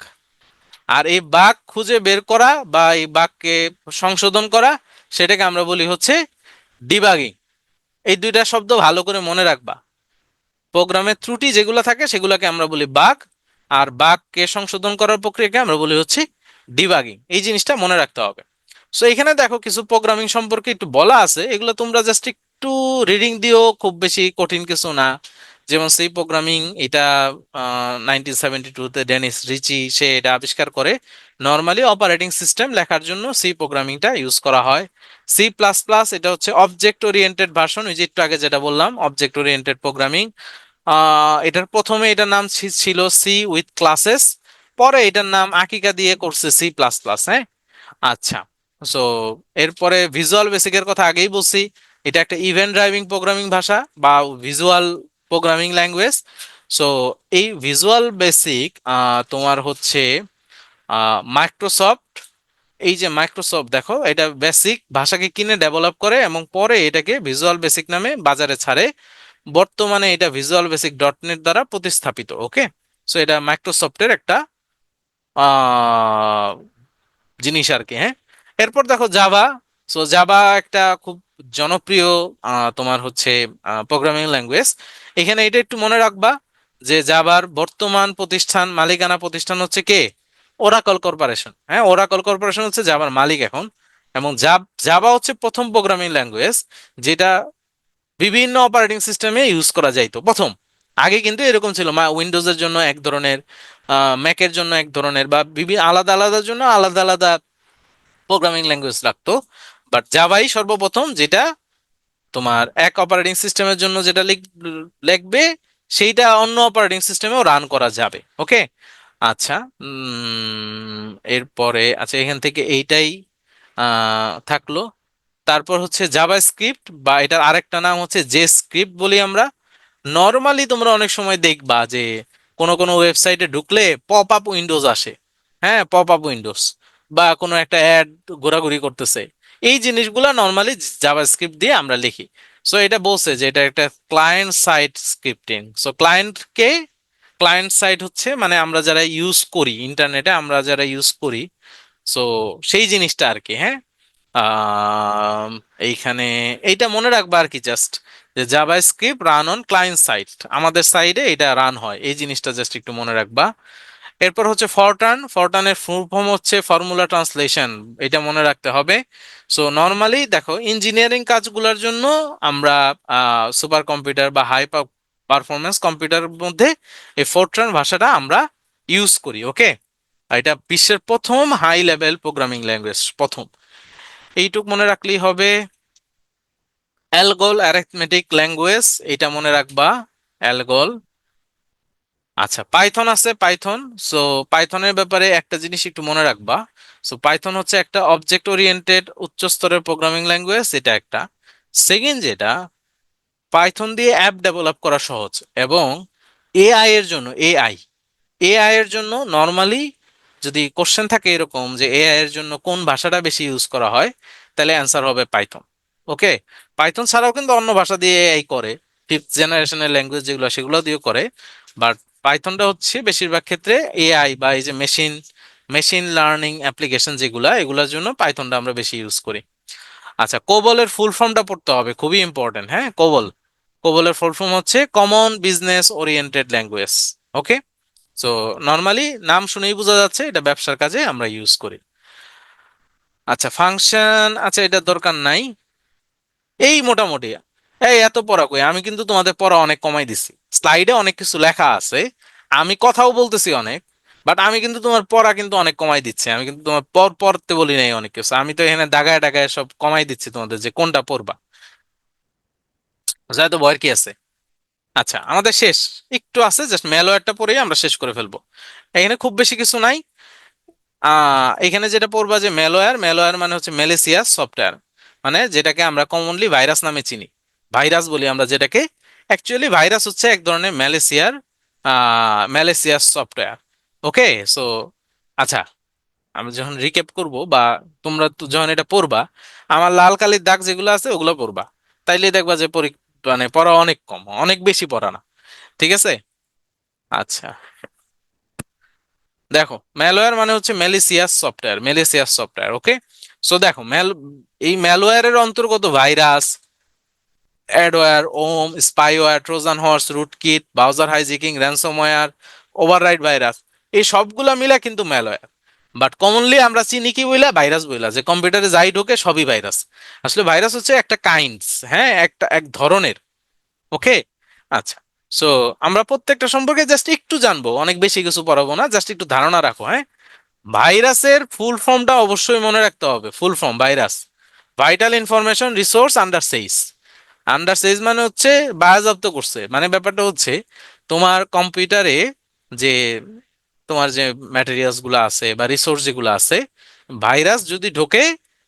আর এই বাগ খুঁজে বের করা বা এই বাগকে সংশোধন করা, সেটাকে আমরা বলি হচ্ছে ডিবাগিং। এই দুইটা শব্দ ভালো করে মনে রাখবা। প্রোগ্রামের ত্রুটি যেগুলো থাকে সেগুলোকে আমরা বলি বাগ, আর বাগকে সংশোধন করার প্রক্রিয়াকে আমরা বলি হচ্ছে ডিবাগিং। এই জিনিসটা মনে রাখতে হবে। সো এখানে দেখো কিছু প্রোগ্রামিং সম্পর্কে একটু বলা আছে, এগুলো তোমরা জাস্ট একটু রিডিং দিও, খুব বেশি কঠিন কিছু না। যেমন সি প্রোগ্রামিং, এটা 1972-তে ডেনিস রিচি সে এটা আবিষ্কার করে। নর্মালি অপারেটিং সিস্টেম লেখার জন্য সি প্রোগ্রামিংটা ইউজ করা হয়। সি প্লাস প্লাস এটা হচ্ছে অবজেক্ট ওরিয়েন্টেড ভার্সন, ওই যে একটু আগে যেটা বললাম অবজেক্ট ওরিয়েন্টেড প্রোগ্রামিং। এটার প্রথমে এটার নাম ছিল সি উইথ ক্লাসেস, পরে এটার নাম আকিকা দিয়ে করছে সি প্লাস প্লাস, হ্যাঁ। আচ্ছা, সো এরপরে ভিজুয়াল বেসিকের কথা আগেই বলছি। এটা একটা ইভেন্ট ড্রাইভিং প্রোগ্রামিং ভাষা বা ভিজুয়াল প্রোগ্রামিং ল্যাঙ্গুয়েজ। সো এই ভিজুয়াল বেসিক তোমার হচ্ছে মাইক্রোসফট, এই যে মাইক্রোসফট দেখো এটা বেসিক ভাষাকে কিনে ডেভেলপ করে এবং পরে এটাকে ভিজুয়াল বেসিক নামে বাজারে ছাড়ে। বর্তমানে এটা ভিজুয়াল বেসিক ডট নেট দ্বারা প্রতিস্থাপিত, ওকে। সো এটা মাইক্রোসফটের একটা আহ, জিনিস আর কি, হ্যাঁ। এরপর দেখো জাভা। সো জাভা একটা খুব জনপ্রিয় তোমার হচ্ছে প্রোগ্রামিং ল্যাঙ্গুয়েজ। এখানে এটা একটু মনে রাখবা যে জাভার বর্তমান প্রতিষ্ঠান মালিকানা প্রতিষ্ঠান হচ্ছে কে? ওরাকল কর্পোরেশন, হ্যাঁ, ওরাকল কর্পোরেশন হচ্ছে জাভার মালিক এখন। এবং জাভা হচ্ছে প্রথম প্রোগ্রামিং ল্যাঙ্গুয়েজ যেটা বিভিন্ন অপারেটিং সিস্টেমে ইউজ করা যাইতো প্রথম। আগে কিন্তু এরকম ছিল, উইন্ডোজের জন্য এক ধরনের, ম্যাকের জন্য এক ধরনের, বা বিভিন্ন আলাদা আলাদার জন্য আলাদা আলাদা প্রোগ্রামিং ল্যাঙ্গুয়েজ রাখতো। বাট জাভাই সর্বপ্রথম যেটা তোমার এক অপারেটিং সিস্টেমের জন্য যেটা লিখবে সেইটা অন্য অপারেটিং সিস্টেমেও রান করা যাবে, ওকে। আচ্ছা, এরপরে আচ্ছা এখান থেকে এইটাই থাকলো। তারপর হচ্ছে জাভা স্ক্রিপ্ট, বা এটার আরেকটা নাম হচ্ছে জে স্ক্রিপ্ট বলি আমরা। নর্মালি তোমরা অনেক সময় দেখবা যে কোনো কোনো ওয়েবসাইটে ঢুকলে পপ আপ উইন্ডোজ আসে, হ্যাঁ, পপ আপ উইন্ডোজ, বা কোনো একটা অ্যাড ঘোরাঘুরি করতেছে। এই জিনিসগুলো নর্মালি জাভাস্ক্রিপ্ট দিয়ে আমরা লিখি। সো এটা বলছে যে এটা একটা ক্লায়েন্ট সাইড স্ক্রিপ্টিং। সো ক্লায়েন্টকে, ক্লায়েন্ট সাইড হচ্ছে মানে আমরা যারা ইউজ করি ইন্টারনেটে, আমরা যারা ইউজ করি, সো সেই জিনিসটা আর কি, হ্যাঁ। আম, এইখানে এইটা মনে রাখবা আর কি, জাস্ট যে JavaScript run on client side, আমাদের সাইডে এটা রান হয়, এই জিনিসটা জাস্ট একটু মনে রাখবা। এরপর হচ্ছে ফরটার্ন। ফরটার্নের ফুল ফর্ম হচ্ছে ফর্মুলা ট্রান্সলেশন, এটা মনে রাখতে হবে। সো নর্মালি দেখো ইঞ্জিনিয়ারিং কাজগুলোর জন্য আমরা সুপার কম্পিউটার বা হাই পারফরমেন্স কম্পিউটারের মধ্যে এই ফরট্রান ভাষাটা আমরা ইউজ করি, ওকে। এটা বিশ্বের প্রথম হাই লেভেল প্রোগ্রামিং ল্যাঙ্গুয়েজ, প্রথম। এইটুক মনে রাখলেই হবে। অ্যালগোল অ্যারিথমেটিক ল্যাঙ্গুয়েজ, এটা মনে রাখবা, অ্যালগোল। আচ্ছা, পাইথন আছে, পাইথন। সো পাইথনের ব্যাপারে একটা জিনিস একটু মনে রাখবা। সো পাইথন হচ্ছে একটা অবজেক্ট ওরিয়েন্টেড উচ্চ স্তরের প্রোগ্রামিং ল্যাঙ্গুয়েজ, এটা একটা। সেকেন্ড যেটা, পাইথন দিয়ে অ্যাপ ডেভেলপ করা সহজ, এবং এআই এর জন্য, এআই এর জন্য নর্মালি যদি কোশ্চেন থাকে এরকম যে এআই এর জন্য কোন ভাষাটা বেশি ইউজ করা হয়, তাহলে অ্যান্সার হবে পাইথন, ওকে। পাইথন ছাড়াও কিন্তু অন্য ভাষা দিয়ে এআই করে, ফিফথ জেনারেশনের ল্যাঙ্গুয়েজ যেগুলো সেগুলো দিয়েও করে। বাট পাইথনটা হচ্ছে বেশিরভাগ ক্ষেত্রে এআই বা এই যে মেশিন লার্নিং অ্যাপ্লিকেশন যেগুলা, এগুলোর জন্য পাইথনটা আমরা বেশি ইউজ করি। আচ্ছা, কোবলের ফুল ফর্মটা পড়তে হবে, খুবই ইম্পর্টেন্ট। হ্যাঁ, কোবল, কোবলের ফুল ফর্ম হচ্ছে কমন বিজনেস ওরিয়েন্টেড ল্যাঙ্গুয়েজ। ওকে, সো নর্মালি নাম শুনেই বোঝা যাচ্ছে এটা ব্যবসার কাজে আমরা ইউজ করি। আচ্ছা, ফাংশন, আচ্ছা এটা দরকার নাই। এই মোটামুটি, এই এত পড়া কই, আমি কিন্তু তোমাদের পড়া অনেক কমাই দিছি, স্লাইডে অনেক কিছু লেখা আছে, আমি কথাও বলতেছি অনেক, বাট আমি কিন্তু তোমার পড়া কিন্তু অনেক কমাই দিচ্ছি, আমি কিন্তু তোমার পড়তে বলি নাই অনেক কিছু, আমি তো এখানে দাগায় দাগায় সব কমাই দিচ্ছি তোমাদের যে কোনটা পড়বা। যাই তো, ভয়ের কি আছে। আচ্ছা, আমাদের শেষ, একটু আছে, জাস্ট ম্যালওয়্যারটা পরেই আমরা শেষ করে ফেলবো। এখানে খুব বেশি কিছু নাই। এখানে যেটা পড়বা যে ম্যালওয়্যার, ম্যালওয়্যার মানে হচ্ছে ম্যালিসিয়াস সফটওয়্যার, মানে যেটাকে আমরা কমনলি ভাইরাস নামে চিনি, ভাইরাস বলি আমরা যেটাকে। অ্যাকচুয়ালি ভাইরাস হচ্ছে এক ধরনের ম্যালেসিয়াস সফটওয়্যার। ওকে, সো আচ্ছা, আমি যখন রিক্যাপ করব বা তোমরা তো যখন এটা পড়বা, আমার লাল কালির দাগ যেগুলো আছে ওগুলো পড়বা, তাইলে দেখবা যে মানে পড়া অনেক কম, অনেক বেশি পড়া না। ঠিক আছে। আচ্ছা, দেখো ম্যালওয়্যার মানে হচ্ছে malicious software, malicious software. Okay, so দেখো এই ম্যালওয়্যারের অন্তর্গত virus, adware, worm, spyware, Trojan horse, rootkit, browser hijacking, ransomware, overwrite virus, এই সবগুলা মিলা কিন্তু ম্যালওয়্যার। বাট কমনলি আমরা চিনি কি বইলা, ভাইরাস বইলা, যে কম্পিউটারে যাই ঢোকে সবই ভাইরাস। আসলে ভাইরাস হচ্ছে একটা কাইন্ডস, হ্যাঁ, একটা এক ধরনের। ওকে, আচ্ছা, সো আমরা প্রত্যেকটা সম্পর্কে জাস্ট একটু জানবো, অনেক বেশি কিছু পড়াবো না, জাস্ট একটু ধারণা রাখো। হ্যাঁ, ভাইরাসের ফুল ফর্মটা অবশ্যই মনে রাখতে হবে। Full form virus, vital information resource under says. Under সেইজ মানে হচ্ছে বায়াজাপ্ত করছে, মানে ব্যাপারটা হচ্ছে তোমার কম্পিউটারে যে তোমার যে ম্যাটেরিয়ালস গুলো আছে বা রিসোর্স যেগুলো আছে, ভাইরাস যদি ঢোকে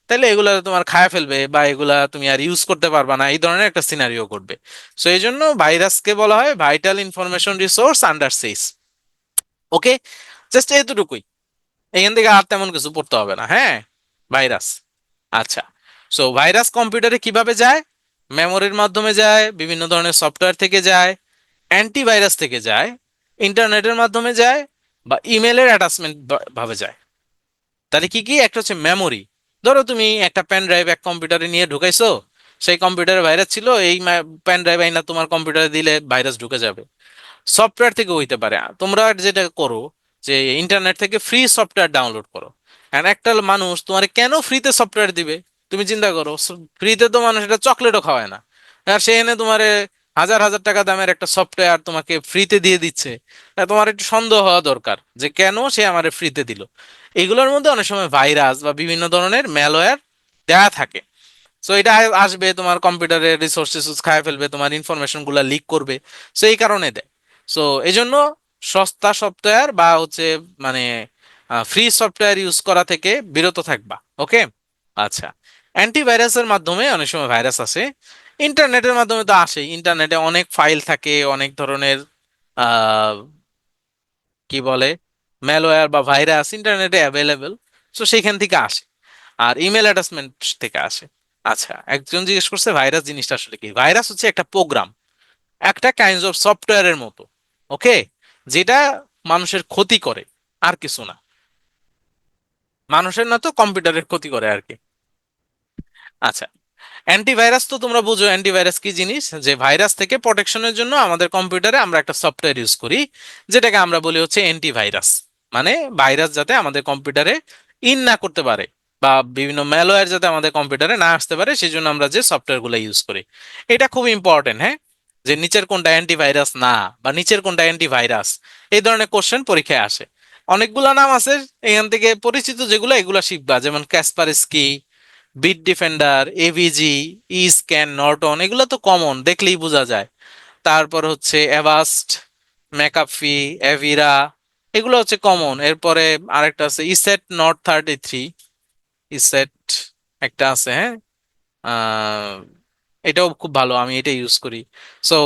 তাহলে এগুলা তোমার খায় ফেলবে বা এগুলা তুমি আর ইউজ করতে পারবা না, এই ধরনের একটা সিনারিও করবে। সো এই জন্য ভাইরাসকে বলা হয় vital information resource under seize. ওকে, জাস্ট এতটুকুই, এখান থেকে আর তেমন কিছু পড়তে হবে না। হ্যাঁ, ভাইরাস। আচ্ছা, সো ভাইরাস কম্পিউটারে কিভাবে যায়? মেমোরির মাধ্যমে যায়, বিভিন্ন ধরনের সফটওয়্যার থেকে যায়, অ্যান্টিভাইরাস থেকে যায়, ইন্টারনেটের মাধ্যমে যায়, বা ইমেলের অ্যাটাচমেন্ট ভাবে যায়। তাহলে কি কি, একটা হচ্ছে মেমোরি, ধরো তুমি একটা পেন ড্রাইভ এক কম্পিউটারে নিয়ে ঢুকাইছো, সেই কম্পিউটারে ভাইরাস ছিল, এই পেন ড্রাইভ আইনা তোমার কম্পিউটারে দিলে ভাইরাস ঢুকে যাবে। সফটওয়্যার থেকে হইতে পারে, তোমরা যেটা করো যে ইন্টারনেট থেকে ফ্রি সফটওয়্যার ডাউনলোড করো। আর একটা মানুষ তোমার কেন ফ্রিতে সফটওয়্যার দিবে? তুমি চিন্তা করো, ফ্রিতে তো মানুষ এটা চকলেটও খাওয়ায় না, আর সে এনে তোমার হাজার হাজার টাকা দামের একটা সফটওয়্যার তোমাকে ফ্রিতে দিয়ে দিচ্ছে। তা তোমার একটু সন্দেহ হওয়া দরকার যে কেন সে আমারে ফ্রিতে দিল। এগুলোর মধ্যে অনেক সময় ভাইরাস বা বিভিন্ন ধরনের ম্যালওয়্যার দেয়া থাকে। সো এটা আসবে তোমার কম্পিউটারের রিসোর্স টিসোর্স খায় ফেলবে, তোমার ইনফরমেশন গুলা লিক করবে। সো এই কারণে দেয়। সো এই জন্য সস্তা সফটওয়্যার বা হচ্ছে মানে ফ্রি সফটওয়্যার ইউজ করা থেকে বিরত থাকবা। ওকে, আচ্ছা, অ্যান্টিভাইরাসের মাধ্যমে অনেক সময় ভাইরাস আসে, ইন্টারনেটের মাধ্যমে তো আসেই, ইন্টারনেটে অনেক ফাইল থাকে, অনেক ধরনের আহ কি বলে ম্যালওয়্যার বা ভাইরাস ইন্টারনেটে অ্যাভেলেবেল। সো সেইখান থেকে আসে, আর ইমেল অ্যাটাচমেন্ট থেকে আসে। আচ্ছা, একজন জিজ্ঞেস করছে ভাইরাস জিনিসটা আসলে কি। ভাইরাস হচ্ছে একটা প্রোগ্রাম, একটা কাইন্ড অফ সফটওয়্যারের মতো। ওকে, যেটা মানুষের ক্ষতি করে, আর কিছু না। মানুষের না তো, কম্পিউটারের ক্ষতি করে আর কি। আচ্ছা, অ্যান্টিভাইরাস তো তোমরা বুঝো, অ্যান্টিভাইরাস কি জিনিস, যে ভাইরাস থেকে প্রোটেকশনের জন্য আমাদের কম্পিউটারে আমরা একটা সফটওয়্যার ইউজ করি, যেটাকে আমরা বলি হচ্ছে অ্যান্টিভাইরাস। মানে ভাইরাস যাতে আমাদের কম্পিউটারে ইন না করতে পারে, বা বিভিন্ন ম্যালওয়্যার যাতে আমাদের কম্পিউটারে না আসতে পারে, সেই জন্য আমরা যে সফটওয়্যার গুলো ইউজ করি। এটা খুব ইম্পর্টেন্ট। হ্যাঁ, যে নিচের কোনটা অ্যান্টিভাইরাস না, বা নিচের কোনটা অ্যান্টিভাইরাস, এই ধরনের কোশ্চেন পরীক্ষায় আসে। অনেকগুলো নাম আছে, এখান থেকে পরিচিত যেগুলো এগুলো শিখবা, যেমন ক্যাসপারস্কি, বিট ডিফেন্ডার, এভিজি, ই স্ক্যান, নর্টন, এগুলো তো কমন, দেখলেই বোঝা যায়। তারপর হচ্ছে অ্যাভাস্ট, ম্যাকাফি, এভিরা, এগুলো হচ্ছে কমন। এরপরে আরেকটা আছে ইসেট নট 33, ইসেট একটা আছে। হ্যাঁ, আহ, এটাও খুব ভালো, আমি এটা ইউজ করি। সো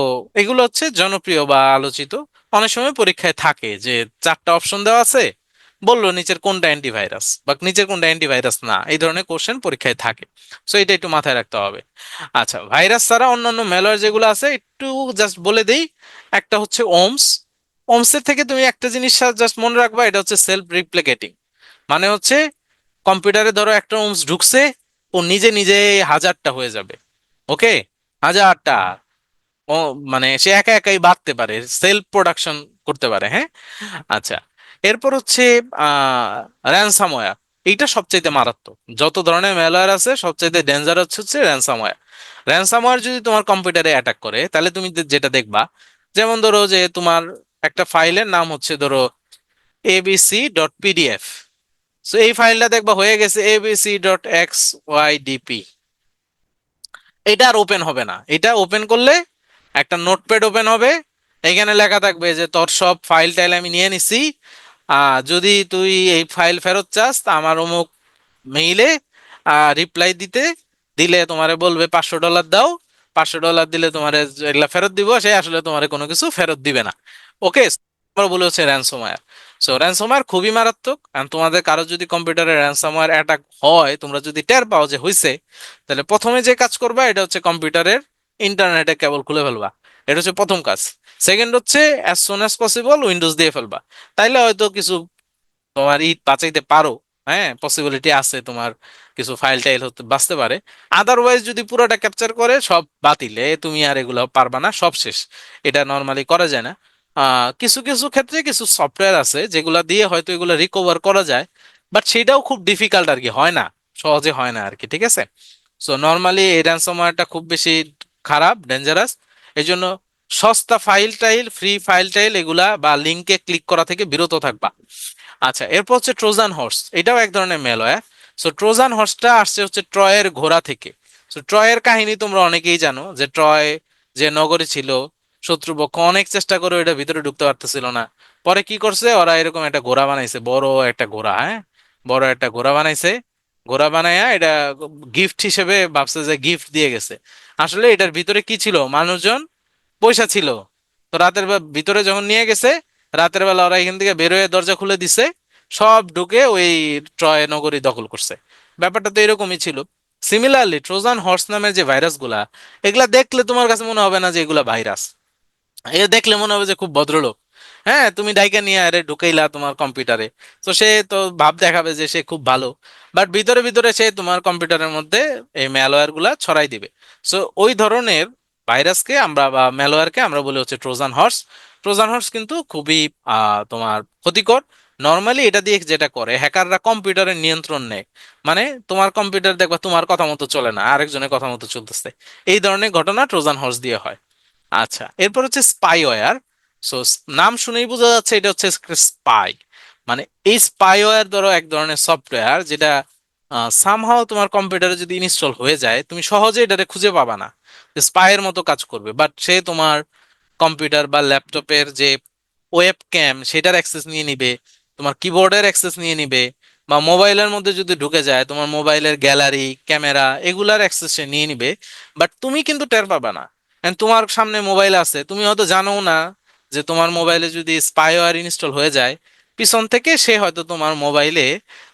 এগুলো হচ্ছে জনপ্রিয় বা আলোচিত। অনেক সময় পরীক্ষায় থাকে যে চারটা অপশন দেওয়া আছে, বললো নিচের কোনটা অ্যান্টিভাইরাস বা নিচের কোনটা অ্যান্টিভাইরাস না, এই ধরনের কোশ্চেন পরীক্ষায় থাকে। সো এটা একটু মাথায় রাখতে হবে। আচ্ছা, ভাইরাস ছাড়া অন্যান্য ম্যালওয়্যার যেগুলো আছে একটু জাস্ট বলে দেই। একটা হচ্ছে ওমস। ওমসের থেকে তুমি একটা জিনিস জাস্ট মনে রাখবা, এটা হচ্ছে সেলফ রিপ্লিকেটিং। মানে হচ্ছে কম্পিউটারে ধরো একটা ওমস ঢুকছে, ও নিজে নিজে 1000টা হয়ে যাবে। ওকে, 1000টা। ও মানে সে একা একাই বাড়তে পারে, সেলফ প্রোডাকশন করতে পারে, হ্যাঁ। আচ্ছা, এরপর হচ্ছে র্যানসামওয়্যার। এইটা সবচাইতে মারাত্মক, যত ধরনের ম্যালওয়্যার আছে সবচাইতে ডেঞ্জারাস হচ্ছে র্যানসামওয়্যার। র্যানসামওয়্যার যদি তোমার কম্পিউটারে অ্যাটাক করে তাহলে তুমি যেটা দেখবা, যেমন ধরো যে তোমার একটা ফাইলের নাম হচ্ছে ধরো abc.pdf। সো এই ফাইলটা দেখবা হয়ে গেছে abc.xydp। এটা আর ওপেন হবে না। এটা ওপেন করলে একটা নোটপ্যাড ওপেন হবে, এখানে লেখা থাকবে যে তোর সব ফাইল টাইল আমি নিয়ে নিছি, যদি তুই এই ফাইল ফেরত চাস তা আমার অমুক মেইলে রিপ্লাই দিলে তোমারে বলবে $500 দাও। $500 দিলে তোমার এগুলা ফেরত দিব, সে আসলে তোমার কোনো কিছু ফেরত দিবে না। ওকে, আমরা বলে হচ্ছে র্যানসমওয়্যার। সো র্যানসমওয়্যার খুবই মারাত্মক, and তোমাদের কারো যদি কম্পিউটারে র্যানসমওয়্যার অ্যাটাক হয়, তোমরা যদি টের পাও যে হয়েছে, তাহলে প্রথমে যে কাজ করবা এটা হচ্ছে কম্পিউটারের ইন্টারনেটে কেবল খুলে ফেলবা। এটা হচ্ছে প্রথম কাজ। সেকেন্ড হচ্ছে as soon as possible Windows দিয়ে ফেলবা। তাইলে হয়তো কিছু তোমার বাঁচাইতে পারো, হ্যাঁ, পসিবিলিটি আছে তোমার কিছু ফাইল টাইল হতে বাঁচতে পারে। আদারওয়াইজ যদি পুরোটা ক্যাপচার করে সব বাতিলে তুমি আর এগুলো পারবা না, সব শেষ। এটা নর্মালি করা যায় না। কিছু কিছু ক্ষেত্রে কিছু সফটওয়্যার আছে যেগুলা দিয়ে হয়তো এগুলো রিকভার করা যায়, বাট সেটাও খুব ডিফিকাল্ট আর কি, হয় না, সহজে হয় না আর কি, ঠিক আছে। সো নর্মালি এই র্যানসমওয়্যারটা খুব বেশি খারাপ, ডেঞ্জারাস। এই জন্য সস্তা file tile, free file tile এগুলা বা লিঙ্কে ক্লিক করা থেকে বিরত থাকবা। আচ্ছা, এরপর হচ্ছে ট্রোজান হর্স। এটাও এক ধরনের ম্যালওয়্যার। সো ট্রোজান হর্সটা আসছে হচ্ছে ট্রয়ের ঘোড়া থেকে। সো ট্রয়ের কাহিনী তোমরা অনেকেই জানো, যে ট্রয় যে নগরী ছিল, শত্রুপক্ষ অনেক চেষ্টা করে এটা ভিতরে ঢুকতে পারতেছিল না। পরে কি করছে, ওরা এরকম একটা ঘোড়া বানাইছে, বড় একটা ঘোড়া, হ্যাঁ, বড় একটা ঘোড়া বানাইছে। ঘোড়া বানাইয়া এটা গিফট হিসেবে ভাবছে যে গিফট দিয়ে গেছে। আসলে এটার ভিতরে কি ছিল, মানুষজন পয়সা ছিল। তো ভিতরে যখন নিয়ে গেছে, রাতের বেলা ওরা এখান থেকে বের হয়ে দরজা খুলে দিছে, সব ঢুকে ওই ট্রয় নগরী দখল করছে। ব্যাপারটা তো এরকমই ছিল। সিমিলারলি ট্রোজান হর্স নামের যে ভাইরাস গুলা, এগুলা দেখলে তোমার কাছে মনে হবে না যে এগুলা ভাইরাস, এ দেখলে মনে হবে যে খুব ভদ্রলোক। হ্যাঁ, তুমি ডাইকা নিয়ে আরে ঢুকাইলা তোমার কম্পিউটারে, তো সে তো ভাব দেখাবে যে সে খুব ভালো, বাট ভিতরে ভিতরে সে তোমার কম্পিউটারের মধ্যে এই ম্যালওয়্যার গুলা ছড়াই দিবে। সো ওই ধরনের ভাইরাসকে আমরা বা ম্যালওয়্যারকে আমরা বলি হচ্ছে ট্রোজান হর্স। ট্রোজান হর্স কিন্তু খুবই তোমার ক্ষতিকর। নর্মালি এটা দিয়ে যেটা করে, হ্যাকাররা কম্পিউটারের নিয়ন্ত্রণ নেয়। মানে তোমার কম্পিউটার দেখবা তোমার কথা মতো চলে না, আরেকজনের কথা মতো চলতেছে। এই ধরনের ঘটনা ট্রোজান হর্স দিয়ে হয়। আচ্ছা, এরপর হচ্ছে স্পাইওয়্যার। সো নাম শুনেই বোঝা যাচ্ছে এটা হচ্ছে স্পাই। মানে এই স্পাইওয়্যার ধরো এক ধরনের সফটওয়্যার যেটা সামহাও তোমার কম্পিউটারে যদি ইনস্টল হয়ে যায়, তুমি সহজে এটারে খুঁজে পাবা না। স্পাইয়ের মতো কাজ করবে, বাট সে তোমার কম্পিউটার বা ল্যাপটপের যে ওয়েব ক্যাম সেটার অ্যাক্সেস নিয়ে নিবে, তোমার কিবোর্ডের অ্যাক্সেস নিয়ে নিবে, বা মোবাইলের মধ্যে যদি ঢুকে যায় তোমার মোবাইলের গ্যালারি, ক্যামেরা এগুলার অ্যাক্সেস সে নিয়ে নিবে। বাট তুমি কিন্তু টের পাবা না। And তোমার সামনে মোবাইল আছে, তুমি হয়তো জানো না যে তোমার মোবাইলে যদি স্পাইওয়্যার ইনস্টল হয়ে যায়, পিছন থেকে সে হয়তো তোমার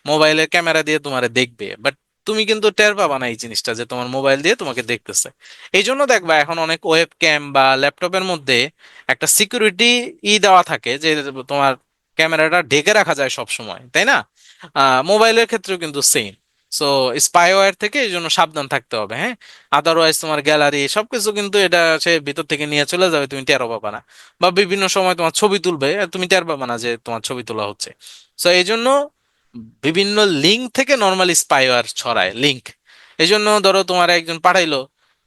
মোবাইলের ক্যামেরা দিয়ে তোমারে দেখবে, বাট তুমি কিন্তু টের পাবা না এই জিনিসটা যে তোমার মোবাইল দিয়ে তোমাকে দেখতেছে। এই জন্য দেখবা এখন অনেক ওয়েব ক্যাম বা ল্যাপটপের মধ্যে একটা সিকিউরিটি দেওয়া থাকে যে তোমার ক্যামেরাটা ঢেকে রাখা যায় সব সময়, তাই না? মোবাইলের ক্ষেত্রেও কিন্তু সেম। সো স্পাইওয়্যার থেকে এই জন্য সাবধান থাকতে হবে, হ্যাঁ। আদারওয়াইজ তোমার গ্যালারি সবকিছু কিন্তু এটা সে ভিতর থেকে নিয়ে চলে যাবে, তুমি টেরও পাবা না। বা বিভিন্ন সময় তোমার ছবি তুলবে আর তুমি টের পাবা না যে তোমার ছবি তোলা হচ্ছে। সো এই জন্য বিভিন্ন লিঙ্ক থেকে নর্মালি স্পাইওয়্যার ছড়ায়, লিঙ্ক। এই জন্য ধরো তোমার একজন পাঠাইলো,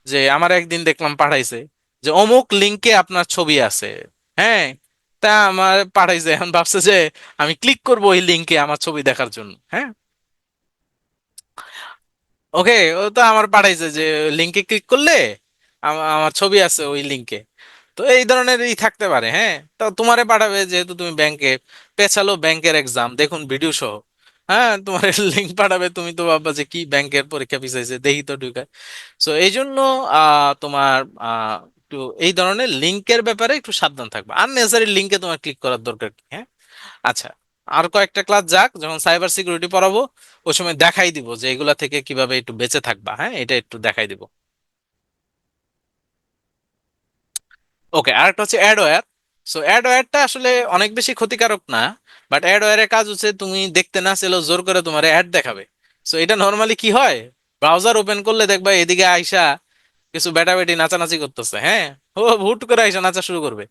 যে আমার একদিন দেখলাম পাঠাইছে যে অমুক লিঙ্কে আপনার ছবি আছে, হ্যাঁ। তা আমার পাঠাইছে, এখন ভাবছে যে আমি ক্লিক করবো ওই লিঙ্কে আমার ছবি দেখার জন্য, হ্যাঁ। ওকে, ও তো আমার পাঠাইছে যে লিংকে ক্লিক করলে আমার ছবি আছে ওই লিংকে। তো এই ধরনের থাকতে পারে, হ্যাঁ। তো তোমারে পাঠাবে যেহেতু তুমি ব্যাংকে, পেছালো ব্যাংকের এক্সাম দেখুন ভিডিও সহ, হ্যাঁ, তোমার লিঙ্ক পাঠাবে, তুমি তো ভাববা যে কি ব্যাংকের পরীক্ষা পিছাইছে দেখি তো ঢুকে। সো এই জন্য তোমার একটু এই ধরনের লিঙ্কের ব্যাপারে একটু সাবধান থাকবে, আননেসারি লিঙ্কে তোমার ক্লিক করার দরকার কি, হ্যাঁ। আচ্ছা, আর কয়েকটা ক্লাস যাক, যখন সাইবার সিকিউরিটি পড়াবো ওই সময় দেখাই দিব যে এগুলা থেকে কিভাবে একটু বেঁচে থাকবা, হ্যাঁ, এটা একটু দেখাই দিব। ওকে, আরেকটা হচ্ছে অ্যাডওয়্যার। সো অ্যাডওয়্যারটা আসলে অনেক বেশি ক্ষতিকারক না, বাট অ্যাডওয়্যারের কাজ হচ্ছে তুমি দেখতে না চাইলেও জোর করে তোমার অ্যাড দেখাবে। সো এটা নর্মালি কি হয়, ব্রাউজার ওপেন করলে দেখবা এদিকে আইসা কিছু বেটাবেটি নাচানাচি করতেছে, হ্যাঁ, ও হুট করে আইসা নাচা শুরু করবে।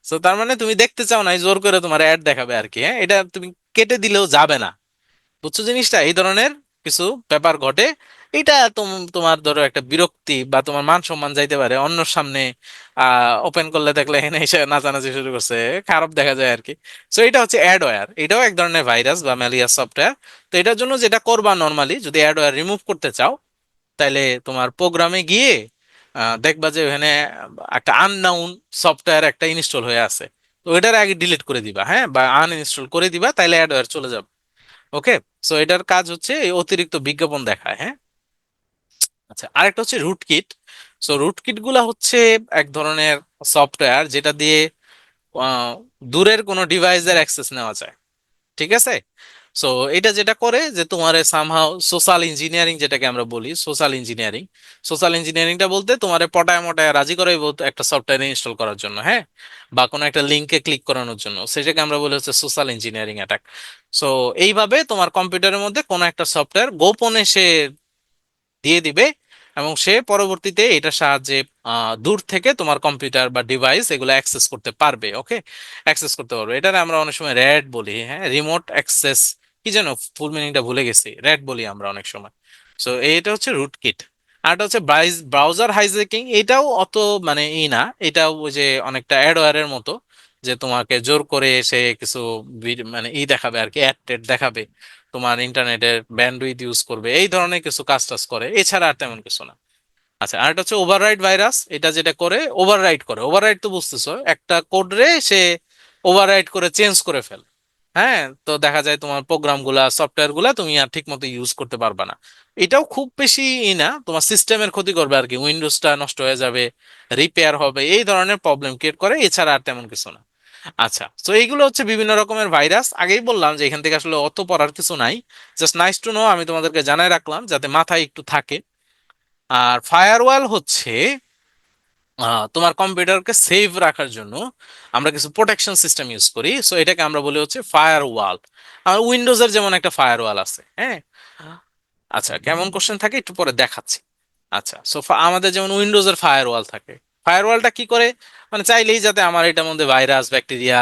তো তার মানে তুমি দেখতে চাও না, জোর করে তোমার অ্যাড দেখাবে আর কি। হ্যাঁ, এটা তুমি কেটে দিলেও যাবে না। বুঝছো জিনিসটা? এই ধরনের কিছু ব্যাপার ঘটে। এটা তোমার ধরো একটা বিরক্তি বা তোমার মান সম্মান যাইতে পারে অন্যর সামনে। ওপেন করলে দেখলে এখানে এসে নাচানাচি শুরু করছে, খারাপ দেখা যায় আর কি। সো এটা হচ্ছে অ্যাডওয়্যার, এটাও এক ধরনের ভাইরাস বা ম্যালিয়াস সফটওয়্যার। তো এটার জন্য যেটা করবা নর্মালি, যদি অ্যাডওয়্যার রিমুভ করতে চাও, তাইলে তোমার প্রোগ্রামে গিয়ে দেখবা যে ওখানে একটা আননাউন সফটওয়্যার একটা ইনস্টল হয়ে আছে। তো এটার আগে ডিলিট করে দিবা, হ্যাঁ, বা আনইনস্টল করে দিবা, তাইলে অ্যাডওয়্যার চলে যাবে। ওকে। সো এটার কাজ হচ্ছে এই অতিরিক্ত বিজ্ঞাপন দেখায়, হ্যাঁ। আচ্ছা, আরেকটা হচ্ছে রুটকিট। সো রুটকিট গুলা হচ্ছে এক ধরনের সফটওয়্যার যেটা দিয়ে আহ, দূরের কোনো ডিভাইসের অ্যাক্সেস নেওয়া যায়। ঠিক আছে। সো এটা যেটা করে যে তোমার সামহাও সোশ্যাল ইঞ্জিনিয়ারিং, যেটাকে আমরা বলি সোশ্যাল ইঞ্জিনিয়ারিং। সোশ্যাল ইঞ্জিনিয়ারিংটা বলতে তোমার পটায় মটায় রাজি করাই একটা সফটওয়্যার ইনস্টল করার জন্য, হ্যাঁ, বা কোনো একটা লিঙ্কে ক্লিক করানোর জন্য, সেটাকে আমরা বলি হচ্ছে সোশ্যাল ইঞ্জিনিয়ারিং অ্যাটাক। সো এইভাবে তোমার কম্পিউটারের মধ্যে কোনো একটা সফটওয়্যার গোপনে সে দিয়ে দিবে, এবং সে পরবর্তীতে এটার সাহায্যে দূর থেকে তোমার কম্পিউটার বা ডিভাইস এগুলো অ্যাক্সেস করতে পারবে। ওকে, অ্যাক্সেস করতে পারবে। এটা আমরা অনেক সময় র্যাট বলি, হ্যাঁ, রিমোট অ্যাক্সেস, কি যেন ফুল মিনিংটা ভুলে গেছি, র্যাট বলি আমরা অনেক সময়। সো এটা হচ্ছে রুটকিট। আর এটা হচ্ছে ব্রাউজার হাইজ্যাকিং। এটাও অত মানে না, এটাও ওই যে অনেকটা অ্যাডওয়্যারের মতো, যে তোমাকে জোর করে সে কিছু মানে দেখাবে আর কি, অ্যাড টেড দেখাবে, তোমার ইন্টারনেটের ব্যান্ডউইথ ইউজ করবে, এই ধরনের কিছু কাজ টাজ করে, এছাড়া আর তেমন কিছু না। আচ্ছা, আর একটা হচ্ছে ওভাররাইট ভাইরাস। এটা যেটা করে ওভাররাইট করে, ওভাররাইট তো বুঝতেছো, একটা কোড রে সে ওভাররাইট করে চেঞ্জ করে ফেলে। হ্যাঁ, তো দেখা যায় তোমার প্রোগ্রাম গুলা সফটওয়্যার গুলা তুমি আর ঠিক মতো ইউজ করতে পারবা না। এটাও খুব বেশি না, তোমার সিস্টেমের ক্ষতি করবে আর কি, উইন্ডোজটা নষ্ট হয়ে যাবে, রিপেয়ার হবে, এই ধরনের প্রবলেম ক্রিয়েট করে, এছাড়া আর তেমন কিছু না। আচ্ছা, তো এইগুলো হচ্ছে বিভিন্ন রকমের ভাইরাস। আগেই বললাম যে এখান থেকে আসলে অত পড়ার কিছু নাই, জাস্ট নাইস টু নো, আমি তোমাদেরকে জানাই রাখলাম যাতে মাথায় একটু থাকে। আর ফায়ারওয়াল হচ্ছে তোমার কম্পিউটারকে সেভ রাখার জন্য আমরা কিছু প্রোটেকশন সিস্টেম ইউজ করি। সো এটাকে আমরা বলি হচ্ছে ফায়ারওয়াল। আর উইন্ডোজের যেমন একটা ফায়ারওয়াল আছে, হ্যাঁ। আচ্ছা, কেমন কোশ্চেন থাকে একটু পরে দেখাচ্ছি। আচ্ছা, সো আমাদের যেমন উইন্ডোজের ফায়ারওয়াল থাকে। ফায়ারওয়ালটা কি করে, মানে চাইলেই যাতে আমার এটার মধ্যে ভাইরাস ব্যাকটেরিয়া,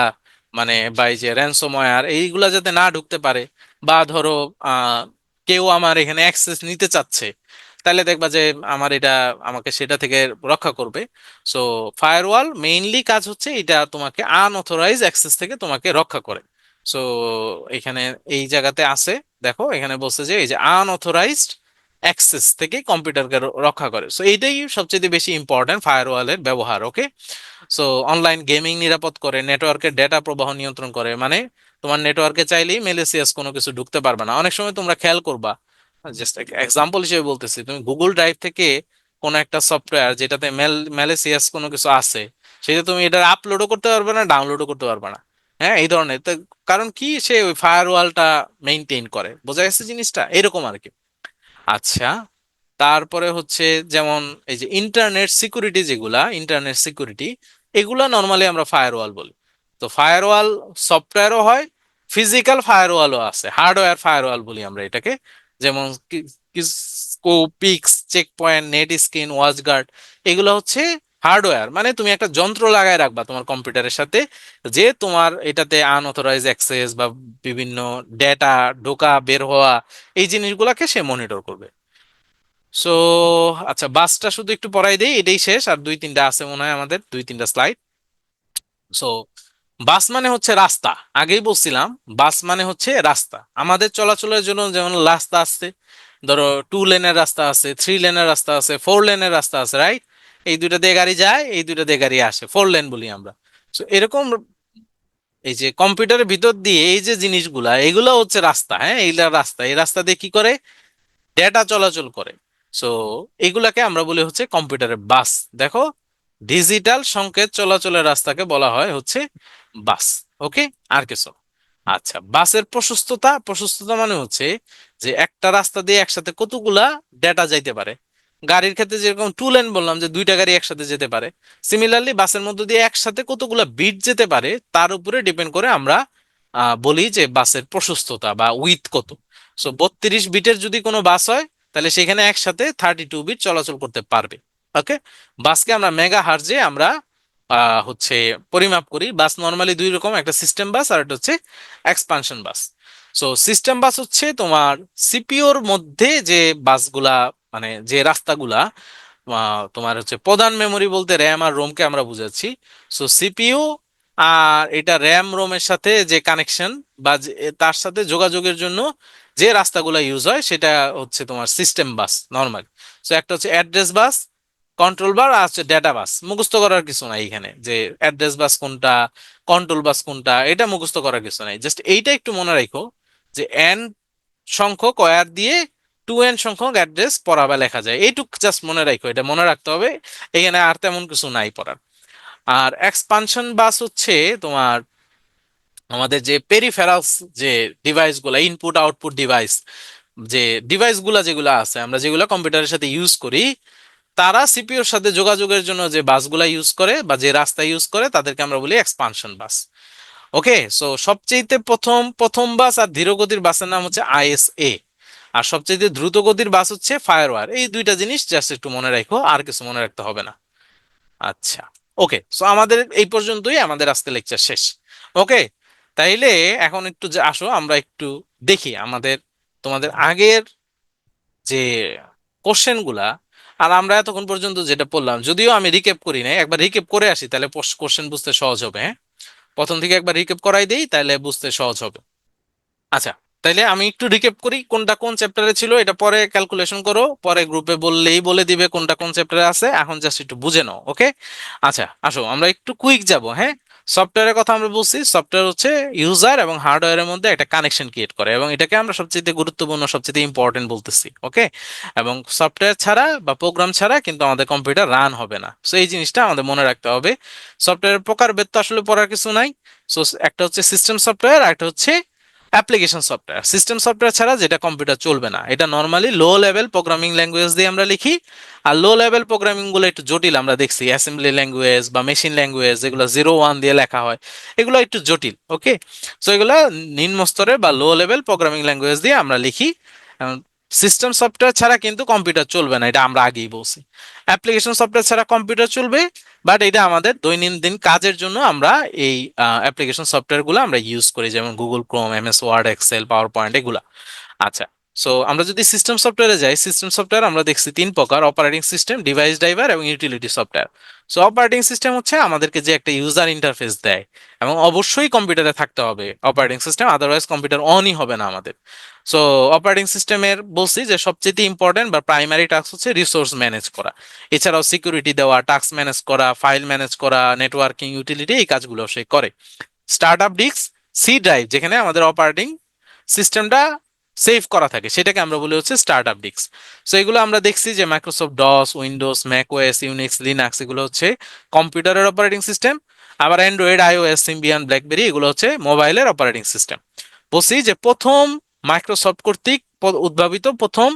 মানে বা এই যে র্যানসমওয়্যার এইগুলা যাতে না ঢুকতে পারে, বা ধরো কেউ আমার এখানে অ্যাক্সেস নিতে চাচ্ছে, তাহলে দেখবা যে আমার এটা আমাকে সেটা থেকে রক্ষা করবে। সো ফায়ারওয়াল মেইনলি কাজ হচ্ছে এটা তোমাকে আনঅথরাইজ অ্যাক্সেস থেকে তোমাকে রক্ষা করে। সো এখানে এই জায়গাতে আছে, দেখো এখানে বলছে যে এই যে আনঅথরাইজড অ্যাক্সেস থেকে কম্পিউটারকে রক্ষা করে। সো এইটাই সবচেয়ে বেশি ইম্পর্টেন্ট ফায়ারওয়ালের ব্যবহার। ওকে। সো অনলাইন গেমিং নিরাপদ করে, নেটওয়ার্কের ডেটা প্রবাহ নিয়ন্ত্রণ করে, মানে তোমার নেটওয়ার্কে চাইলেই মেলিসিয়াস কোনো কিছু ঢুকতে পারবে না। অনেক সময় তোমরা খেয়াল করবা, জাস্ট এক্সাম্পল হিসেবে বলতেছি, তুমি গুগল ড্রাইভ থেকে কোনো একটা সফটওয়্যার যেটাতে ম্যালিসিয়াস কোনো কিছু আছে, সেটা তুমি এটা আপলোডও করতে পারবে না, ডাউনলোডও করতে পারবে না। হ্যাঁ, এই ধরনের তো, কারণ কি, সে ওই ফায়ারওয়ালটা মেনটেন করে। বোঝা গেছে জিনিসটা? এরকম আর কি। আচ্ছা, তারপরে হচ্ছে যেমন এই যে ইন্টারনেট সিকিউরিটি, যেগুলা ইন্টারনেট সিকিউরিটি, এগুলা নর্মালি আমরা ফায়ারওয়াল বলি। তো ফায়ারওয়াল সফটওয়্যারও হয়, ফিজিক্যাল ফায়ারওয়ালও আছে, হার্ডওয়্যার ফায়ারওয়াল বলি আমরা এটাকে। যেমন PIX, Check Point, Net Screen, WatchGuard, এগুলো হচ্ছে হার্ডওয়্যার। মানে তুমি একটা যন্ত্র লাগায় রাখবা তোমার কম্পিউটারের সাথে, যে তোমার এটাতে আনঅথরাইজ অ্যাক্সেস বা বিভিন্ন ডেটা ঢোকা বের হওয়া, এই জিনিসগুলোকে সে মনিটর করবে। সো আচ্ছা, বাসটা শুধু একটু পড়াই দেই, এটাই শেষ, আর দুই তিনটা আছে মনে হয়, আমাদের দুই তিনটা স্লাইড। সো বাস মানে হচ্ছে রাস্তা। আগেই বলছিলাম, বাস মানে হচ্ছে রাস্তা আমাদের চলাচলের জন্য। যেমন রাস্তা আছে, ধরো 2 লেনের রাস্তা আছে, 3 লেনের রাস্তা আছে, 4 লেনের রাস্তা আছে, রাইট? এই দুইটা দিয়ে গাড়ি যায়, এই দুইটা দিয়ে গাড়ি আসে, 4 লেন বলি আমরা। তো এরকম এই যে কম্পিউটারের ভিতর দিয়ে এই যে জিনিসগুলা, এগুলো হচ্ছে রাস্তা, হ্যাঁ, এইগুলা রাস্তা। এই রাস্তা দিয়ে কি করে, ডেটা চলাচল করে। সো এগুলাকে আমরা বলি হচ্ছে কম্পিউটারের বাস। দেখো, ডিজিটাল সংকেত চলাচলের রাস্তাকে বলা হয় হচ্ছে বাস। ওকে। আর কিছু? আচ্ছা, বাসের প্রশস্ততা, প্রশস্ততা মানে হচ্ছে যে একটা রাস্তা দিয়ে একসাথে কতগুলা ডেটা যাইতে পারে। গাড়ির ক্ষেত্রে যেরকম 2 লেন বললাম, যে দুইটা গাড়ি একসাথে যেতে পারে, সিমিলারলি বাসের মধ্যে দিয়ে একসাথে কতগুলা বিট যেতে পারে তার উপরে ডিপেন্ড করে আমরা বলি যে বাসের প্রশস্ততা বা উইথ কত। সো 32 বিটের যদি কোনো বাস হয়, তাহলে সেখানে একসাথে 32 বিট চলাচল করতে পারবে। ওকে, বাসকে আমরা মেগা হার্জে আমরা হচ্ছে পরিমাপ করি। বাস নর্মালি দুই রকম, একটা সিস্টেম বাস আর একটা হচ্ছে এক্সপানশন বাস। সো সিস্টেম বাস হচ্ছে তোমার সিপিওর মধ্যে যে বাসগুলা, মানে যে রাস্তাগুলা, তোমার হচ্ছে প্রধান মেমরি বলতে র্যাম আর রোমকে আমরা বুঝাচ্ছি। সো সিপিইউ আর এটা র্যাম রোমের সাথে যে কানেকশন বা তার সাথে যোগাযোগের জন্য যে রাস্তাগুলো ইউজ হয় সেটা হচ্ছে তোমার সিস্টেম বাস নর্মাল। সো একটা হচ্ছে অ্যাড্রেস বাস, কন্ট্রোল বার আর হচ্ছে ডেটা বাস। মুখস্থ করার কিছু নাই এখানে যে অ্যাড্রেস বাস কোনটা, কন্ট্রোল বাস কোনটা, এটা মুখস্থ করার কিছু নাই। জাস্ট এইটা একটু মনে রাখো যে এন সংখ্যক ওয়্যার দিয়ে 2n সংখ্যক অ্যাড্রেস পড়া বা লেখা যায়, এইটুক জাস্ট মনে রাখো, এটা মনে রাখতে হবে। এখানে আর তেমন কিছু নাই পড়ার। আর এক্সপানশন বাস হচ্ছে তোমার আমাদের যে পেরিফেরালস, যে ডিভাইস গুলা, ইনপুট আউটপুট ডিভাইস, যে ডিভাইস গুলা যেগুলো আছে আমরা যেগুলো কম্পিউটারের সাথে ইউজ করি, তারা সিপিইউর সাথে যোগাযোগের জন্য যে বাসগুলা ইউজ করে বা যে রাস্তা ইউজ করে তাদেরকে আমরা বলি এক্সপানশন বাস। ওকে, সো সবচেয়ে প্রথম প্রথম বাস আর ধীরগতির বাসের নাম হচ্ছে আইএসএ, আর সবচেয়ে দ্রুত গতির বাস হচ্ছে ফায়ারওয়ার। এই দুইটা জিনিস জাস্ট একটু মনে রাখো, আর কিছু মনে রাখতে হবে না। আচ্ছা, ওকে, সো আমাদের এই পর্যন্তই, আমাদের আজকে লেকচার শেষ। ওকে, তাইলে এখন একটু যে আসো আমরা একটু দেখি আমাদের তোমাদের আগের যে কোশ্চেন গুলা, আর আমরা এতক্ষণ পর্যন্ত যেটা পড়লাম, যদিও আমি রিক্যাপ করি নাই, একবার রিক্যাপ করে আসি তাহলে কোশ্চেন বুঝতে সহজ হবে। হ্যাঁ, প্রথম থেকে একবার রিক্যাপ করাই দেই তাহলে বুঝতে সহজ হবে। আচ্ছা, তাইলে আমি একটু রিক্যাপ করি কোনটা কোন চ্যাপ্টারে ছিল, এটা পরে ক্যালকুলেশন করো, পরে গ্রুপে বললেই বলে দিবে কোনটা কোন চ্যাপ্টারে আছে, এখন জাস্ট একটু বুঝে নাও। ওকে, আচ্ছা আসো আমরা একটু কুইক যাব। হ্যাঁ, সফটওয়্যারের কথা আমরা বলছি, সফটওয়্যার হচ্ছে ইউজার এবং হার্ডওয়্যারের মধ্যে একটা কানেকশন ক্রিয়েট করে, এবং এটাকে আমরা সবচেয়ে গুরুত্বপূর্ণ, সবচেয়ে ইম্পর্টেন্ট বলতেছি। ওকে, এবং সফটওয়্যার ছাড়া বা প্রোগ্রাম ছাড়া কিন্তু আমাদের কম্পিউটার রান হবে না। সো এই জিনিসটা আমাদের মনে রাখতে হবে। সফটওয়্যারের প্রকারভেদ তো আসলে পড়ার কিছু নাই। সো একটা হচ্ছে সিস্টেম সফটওয়্যার আর একটা হচ্ছে অ্যাপ্লিকেশন সফটওয়্যার। সিস্টেম সফটওয়্যার ছাড়া যেটা কম্পিউটার চলবে না, এটা normally low level programming language দিয়ে আমরা লিখি। আর লো লেভেল প্রোগ্রামিং গুলো একটু জটিল, আমরা দেখছি অ্যাসেম্বলি ল্যাঙ্গুয়েজ বা মেশিন ল্যাঙ্গুয়েজ, যেগুলো 0 1 দিয়ে লেখা হয়, এগুলো একটু জটিল। ওকে, সো এগুলো নিম্ন স্তরের বা লো লেভেল প্রোগ্রামিং ল্যাঙ্গুয়েজ দিয়ে আমরা লিখি। সিস্টেম সফটওয়্যার ছাড়া কিন্তু কম্পিউটার চলবে না, এটা আমরা আগেই বলছি। অ্যাপ্লিকেশন সফটওয়্যার ছাড়া কম্পিউটার চলবে, বাট এটা আমাদের দৈনন্দিন কাজের জন্য আমরা এই অ্যাপ্লিকেশন সফটওয়্যার গুলো আমরা ইউজ করি, যেমন Google Chrome, MS Word, Excel, PowerPoint, এগুলা। আচ্ছা, সো আমরা যদি সিস্টেম সফটওয়্যারে যাই, সিস্টেম সফটওয়্যার আমরা দেখছি তিন প্রকার: অপারেটিং সিস্টেম, ডিভাইস ড্রাইভার এবং utility software. So operating system হচ্ছে আমাদেরকে যে একটা ইউজার ইন্টারফেস দেয়, এবং অবশ্যই কম্পিউটারে থাকতে হবে অপারেটিং সিস্টেম, আদারওয়াইজ কম্পিউটার অনই হবে না আমাদের। সো অপারেটিং সিস্টেমের বলছি যে সবচেয়ে ইম্পর্টেন্ট বা প্রাইমারি টাস্ক হচ্ছে রিসোর্স ম্যানেজ করা, এছাড়াও সিকিউরিটি দেওয়া, টাস্ক ম্যানেজ করা, ফাইল ম্যানেজ করা, নেটওয়ার্কিং, ইউটিলিটি, এই কাজগুলো সে করে। Start up disk, C drive, যেখানে আমাদের অপারেটিং সিস্টেমটা সেভ করা থাকে, সেটাকে আমরা বলি হচ্ছে স্টার্ট আপ ডিস্ক। সো এগুলো আমরা দেখছি যে Microsoft DOS, Windows, Mac OS, Unix, Linux, এগুলো হচ্ছে কম্পিউটারের অপারেটিং সিস্টেম। আবার অ্যান্ড্রয়েড, আইওএস, সিম্বিয়ান, ব্ল্যাকবেরি, এগুলো হচ্ছে মোবাইলের অপারেটিং সিস্টেম। বলছি যে প্রথম মাইক্রোসফট কর্তৃক উদ্ভাবিত প্রথম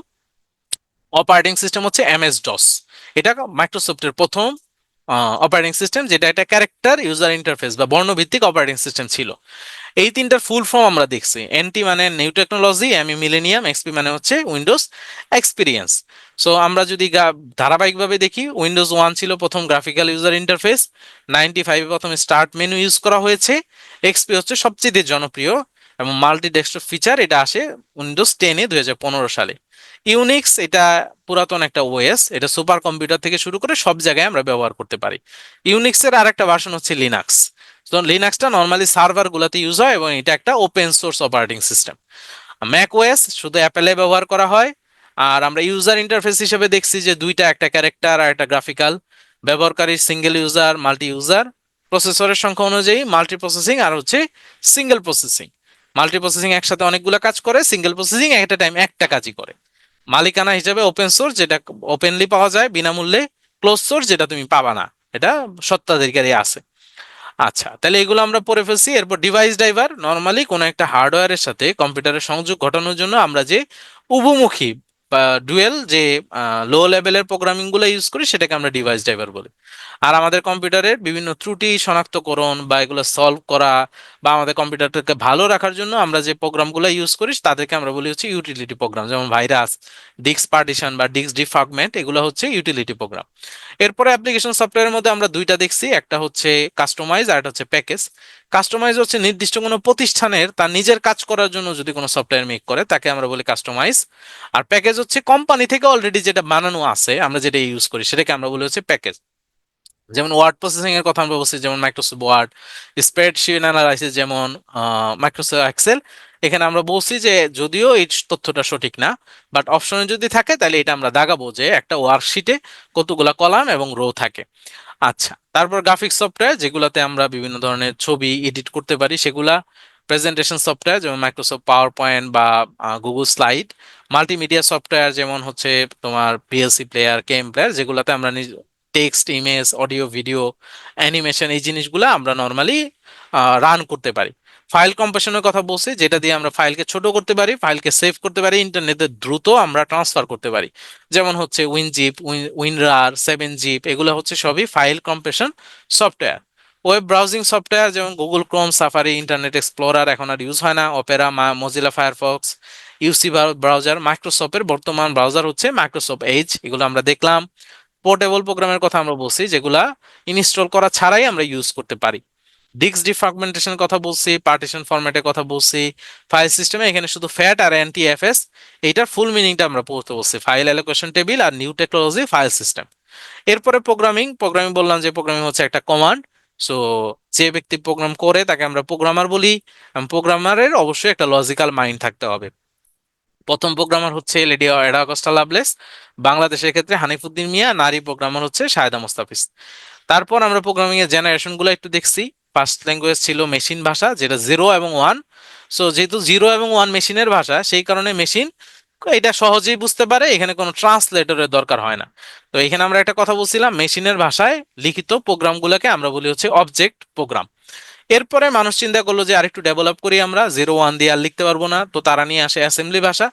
অপারেটিং সিস্টেম হচ্ছে এমএস ডস। এটা মাইক্রোসফটের প্রথম অপারেটিং সিস্টেম, যেটা একটা ক্যারেক্টার ইউজার ইন্টারফেস বা বর্ণভিত্তিক অপারেটিং সিস্টেম ছিল। এই তিনটার ফুল ফর্ম আমরা দেখছি: এনটি মানে new technology, ME millennium, XP মানে হচ্ছে উইন্ডোজ এক্সপিরিয়েন্স। সো আমরা যদি ধারাবাহিকভাবে দেখি, উইন্ডোজ 1 ছিল প্রথম গ্রাফিক্যাল ইউজার ইন্টারফেস, 95 প্রথম স্টার্ট মেনু ইউজ করা হয়েছে, এক্সপি হচ্ছে সবচেয়ে জনপ্রিয়, এবং মাল্টি ডেস্কটপ ফিচার এটা আসে উইন্ডোজ 10-এ 2015 সালে। ইউনিক্স এটা পুরাতন একটা ওএস, এটা সুপার কম্পিউটার থেকে শুরু করে সব জায়গায় আমরা ব্যবহার করতে পারি। ইউনিক্সের আর একটা ভার্সন হচ্ছে লিনাক্স। তো লিনাক্সটা নর্মালি সার্ভার গুলাতে ইউজ হয়, এবং এটা একটা open source operating system. Mac OS শুধু অ্যাপেলে ব্যবহার করা হয়। আর আমরা ইউজার ইন্টারফেস হিসেবে দেখছি যে দুইটা, একটা ক্যারেক্টার আর একটা গ্রাফিক্যাল, ব্যবহারকারী সিঙ্গেল ইউজার, মাল্টি ইউজার, প্রসেসরের সংখ্যা অনুযায়ী মাল্টি প্রসেসিং আর হচ্ছে সিঙ্গেল প্রসেসিং। মাল্টি প্রসেসিং একসাথে অনেকগুলো কাজ করে, সিঙ্গেল প্রসেসিং একটা টাইম একটা কাজই করে। মালিকানা হিসেবে ওপেন সোর্স, যেটা ওপেনলি পাওয়া যায় বিনামূল্যে, ক্লোজ সোর্স যেটা তুমি পাবা না, এটা সত্ত্বাধিকারী আছে। আচ্ছা, তাহলে এগুলো আমরা পড়ে ফেলছি। এরপর ডিভাইস ড্রাইভার, নর্মালি কোনো একটা হার্ডওয়্যারের সাথে কম্পিউটারের সংযোগ ঘটানোর জন্য আমরা যে উভমুখী ডুয়েল যে লো লেভেলের প্রোগ্রামিং গুলো ইউজ করি সেটাকে আমরা ডিভাইস ড্রাইভার বলি। আর আমাদের কম্পিউটারের বিভিন্ন ত্রুটি শনাক্তকরণ বা এগুলো সলভ করা বা আমাদের কম্পিউটারটাকে ভালো রাখার জন্য আমরা যে প্রোগ্রামগুলো ইউজ করি তাদেরকে আমরা বলি হচ্ছে ইউটিলিটি প্রোগ্রাম, যেমন ভাইরাস, ডিস্ক পার্টিশন বা ডিস্ক ডিফ্র্যাগমেন্ট, এগুলো হচ্ছে ইউটিলিটি প্রোগ্রাম। এরপরে অ্যাপ্লিকেশন সফটওয়্যারের মধ্যে আমরা দুইটা দেখছি, একটা হচ্ছে কাস্টমাইজ আর একটা হচ্ছে প্যাকেজ। কাস্টমাইজ হচ্ছে নির্দিষ্ট কোনো প্রতিষ্ঠানের তার নিজের কাজ করার জন্য যদি কোনো সফটওয়্যার মেক করে তাকে আমরা বলি কাস্টমাইজ। আর প্যাকেজ হচ্ছে কোম্পানি থেকে অলরেডি যেটা বানানো আছে আমরা যেটা ইউজ করি সেটাকে আমরা বলি হচ্ছে প্যাকেজ। যেমন ওয়ার্ড প্রসেসিং এর কথা আমরা বলছি, যেমন মাইক্রোসফট ওয়ার্ড, স্প্রেডশিট অ্যানালাইসিস যেমন মাইক্রোসফট এক্সেল। এখানে আমরা বলছি যে যদিও এই তথ্যটা সঠিক না, বাট অপশনে যদি থাকে তাহলে এটা আমরা দাগাবো যে একটা ওয়ার্কশিটে কতগুলা কলাম এবং রো থাকে। আচ্ছা, তারপর গ্রাফিক্স সফটওয়্যার যেগুলোতে আমরা বিভিন্ন ধরনের ছবি এডিট করতে পারি সেগুলা, প্রেজেন্টেশন সফটওয়্যার যেমন মাইক্রোসফট পাওয়ার পয়েন্ট বা গুগল স্লাইড, মাল্টিমিডিয়া সফটওয়্যার যেমন হচ্ছে তোমার পিএলসি প্লেয়ার, গেম প্লেয়ার, যেগুলোতে আমরা text, image, audio, video, animation এই জিনিসগুলো আমরা নর্মালি রান করতে পারি। ফাইল কম্প্রেশনের কথা বলছি, যেটা দিয়ে আমরা ফাইলকে ছোট করতে পারি, ফাইলকে সেভ করতে পারি, ইন্টারনেটে দ্রুত আমরা ট্রান্সফার করতে পারি। যেমন হচ্ছে উইনজিপ, উইনরার, 7zip, এগুলো হচ্ছে সবই file compression software. Web browsing software যেমন Google Chrome, Safari, Internet Explorer এখন আর ইউজ হয় না, Opera, Mozilla Firefox, UC browser, মাইক্রোসফটের বর্তমান ব্রাউজার হচ্ছে মাইক্রোসফট এজ, এগুলো আমরা দেখলাম। পোর্টেবল প্রোগ্রামের কথা আমরা বলছি যেগুলা ইনস্টল করা ছাড়াই আমরা ইউজ করতে পারি। ডিস্ক ডিফ্র্যাগমেন্টেশনের কথা বলছি, পার্টিশন ফরম্যাটের কথা বলছি, ফাইল সিস্টেমে এখানে শুধু ফ্যাট আর এনটিএফএস এইটার ফুল মিনিংটা আমরা পড়তে বলছি, ফাইল অ্যালোকেশন টেবিল আর নিউ টেকনোলজি ফাইল সিস্টেম। এরপরে প্রোগ্রামিং, প্রোগ্রামিং বললাম যে প্রোগ্রামিং হচ্ছে একটা কমান্ড। সো যে ব্যক্তি প্রোগ্রাম করে তাকে আমরা প্রোগ্রামার বলি, এবং প্রোগ্রামারের অবশ্যই একটা লজিক্যাল মাইন্ড থাকতে হবে। প্রথম প্রোগ্রামার হচ্ছে লেডি এডা কস্টা লাভলেস, বাংলাদেশের ক্ষেত্রে হানিফুদ্দিন মিয়া, নারী প্রোগ্রামার হচ্ছে শায়দা মুস্তাফিজ। তারপর আমরা প্রোগ্রামিং এর জেনারেশন গুলো একটু দেখছি। ফার্স্ট ল্যাঙ্গুয়েজ ছিল মেশিন ভাষা, যেটা 0 এবং 1। সো যেহেতু 0 এবং 1 মেশিনের ভাষা, সেই কারণে মেশিন এটা সহজেই বুঝতে পারে, এখানে কোনো ট্রান্সলেটরের দরকার হয় না। তো এখানে আমরা একটা কথা বলছিলাম, মেশিনের ভাষায় লিখিত প্রোগ্রামগুলোকে আমরা বলি হচ্ছে অবজেক্ট প্রোগ্রাম। এরপরে মানুষ চিন্তা করলো যে আরেকটু ডেভেলপ করি, আমরা 0 1 দিয়ে আর লিখতে পারবো না, তো তারা নিয়ে আসে অ্যাসেম্বলি ভাষা।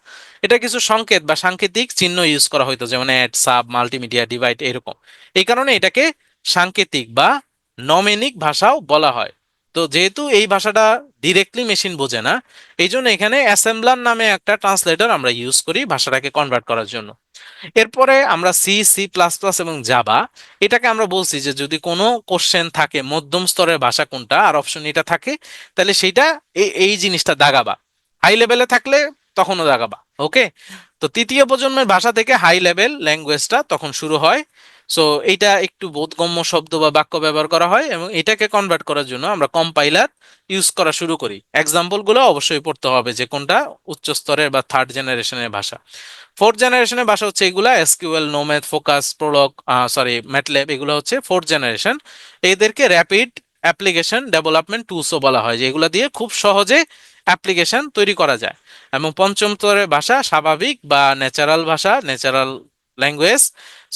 এটা কিছু সংকেত বা সাংকেতিক চিহ্ন ইউজ করা হতো, যেমন অ্যাড, সাব, মাল্টিমিডিয়া, ডিভাইড, এরকম। এই কারণে এটাকে সাংকেতিক বা নমেনিক ভাষাও বলা হয়। তো যেহেতু এই ভাষাটা ডিরেক্টলি মেশিন বোঝে না, এই জন্য এখানে অ্যাসেম্বলার নামে একটা ট্রান্সলেটর আমরা ইউজ করি ভাষাটাকে কনভার্ট করার জন্য। এরপরে আমরা সি, সি প্লাস প্লাস এবং জাভা, এটাকে আমরা বলছি যে যদি কোনো কোশ্চেন থাকে মধ্যম স্তরের ভাষা কোনটা আর অপশন এটা থাকে, তাহলে সেইটা এই জিনিসটা দাগাবা। হাই লেভেলে থাকলে তখনও দাগাবা। ওকে, তো তৃতীয় প্রজন্মের ভাষা থেকে হাই লেভেল ল্যাঙ্গুয়েজটা তখন শুরু হয়। সো এইটা একটু বোধগম্য শব্দ বা বাক্য ব্যবহার করা হয়, এবং এটাকে কনভার্ট করার জন্য আমরা কম্পাইলার ইউজ করা শুরু করি। এক্সাম্পল গুলো অবশ্যই পড়তে হবে যে কোনটা উচ্চ স্তরের বা থার্ড জেনারেশনের ভাষা। ফোর্থ জেনারেশনের ভাষা হচ্ছে এগুলা এসকিউএল, নোম্যাথ, ফোকাস, প্রোলগ, ম্যাটল্যাব, এগুলো হচ্ছে ফোর্থ জেনারেশন। এদেরকে র্যাপিড অ্যাপ্লিকেশন ডেভেলপমেন্ট টুলসও বলা হয়, যে এগুলো দিয়ে খুব সহজে অ্যাপ্লিকেশন তৈরি করা যায়। এবং পঞ্চম স্তরের ভাষা স্বাভাবিক বা ন্যাচারাল ভাষা, ন্যাচারাল ল্যাঙ্গুয়েজ।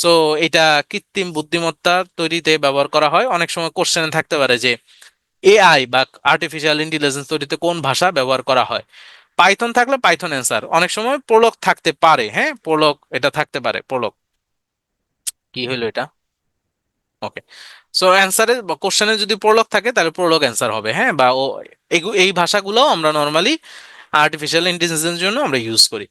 সো এটা কৃত্রিম বুদ্ধিমত্তা তৈরিতে ব্যবহার করা হয়। অনেক সময় কোশ্চেনে থাকতে পারে যে এআই বা আর্টিফিশিয়াল ইন্টেলিজেন্স তৈরিতে কোন ভাষা ব্যবহার করা হয়। পাইথন থাকলে পাইথন অ্যান্সার, অনেক সময় প্রোলগ থাকতে পারে, হ্যাঁ প্রোলগ এটা থাকতে পারে, প্রোলগ। কি হলো এটা? ওকে, সো অ্যান্সারে কোশ্চেনে যদি প্রোলগ থাকে তাহলে প্রোলগ অ্যান্সার হবে, হ্যাঁ। বা ও এই ভাষাগুলো আমরা নর্মালি আর্টিফিশিয়াল ইন্টেলিজেন্সের জন্য আমরা ইউজ করি।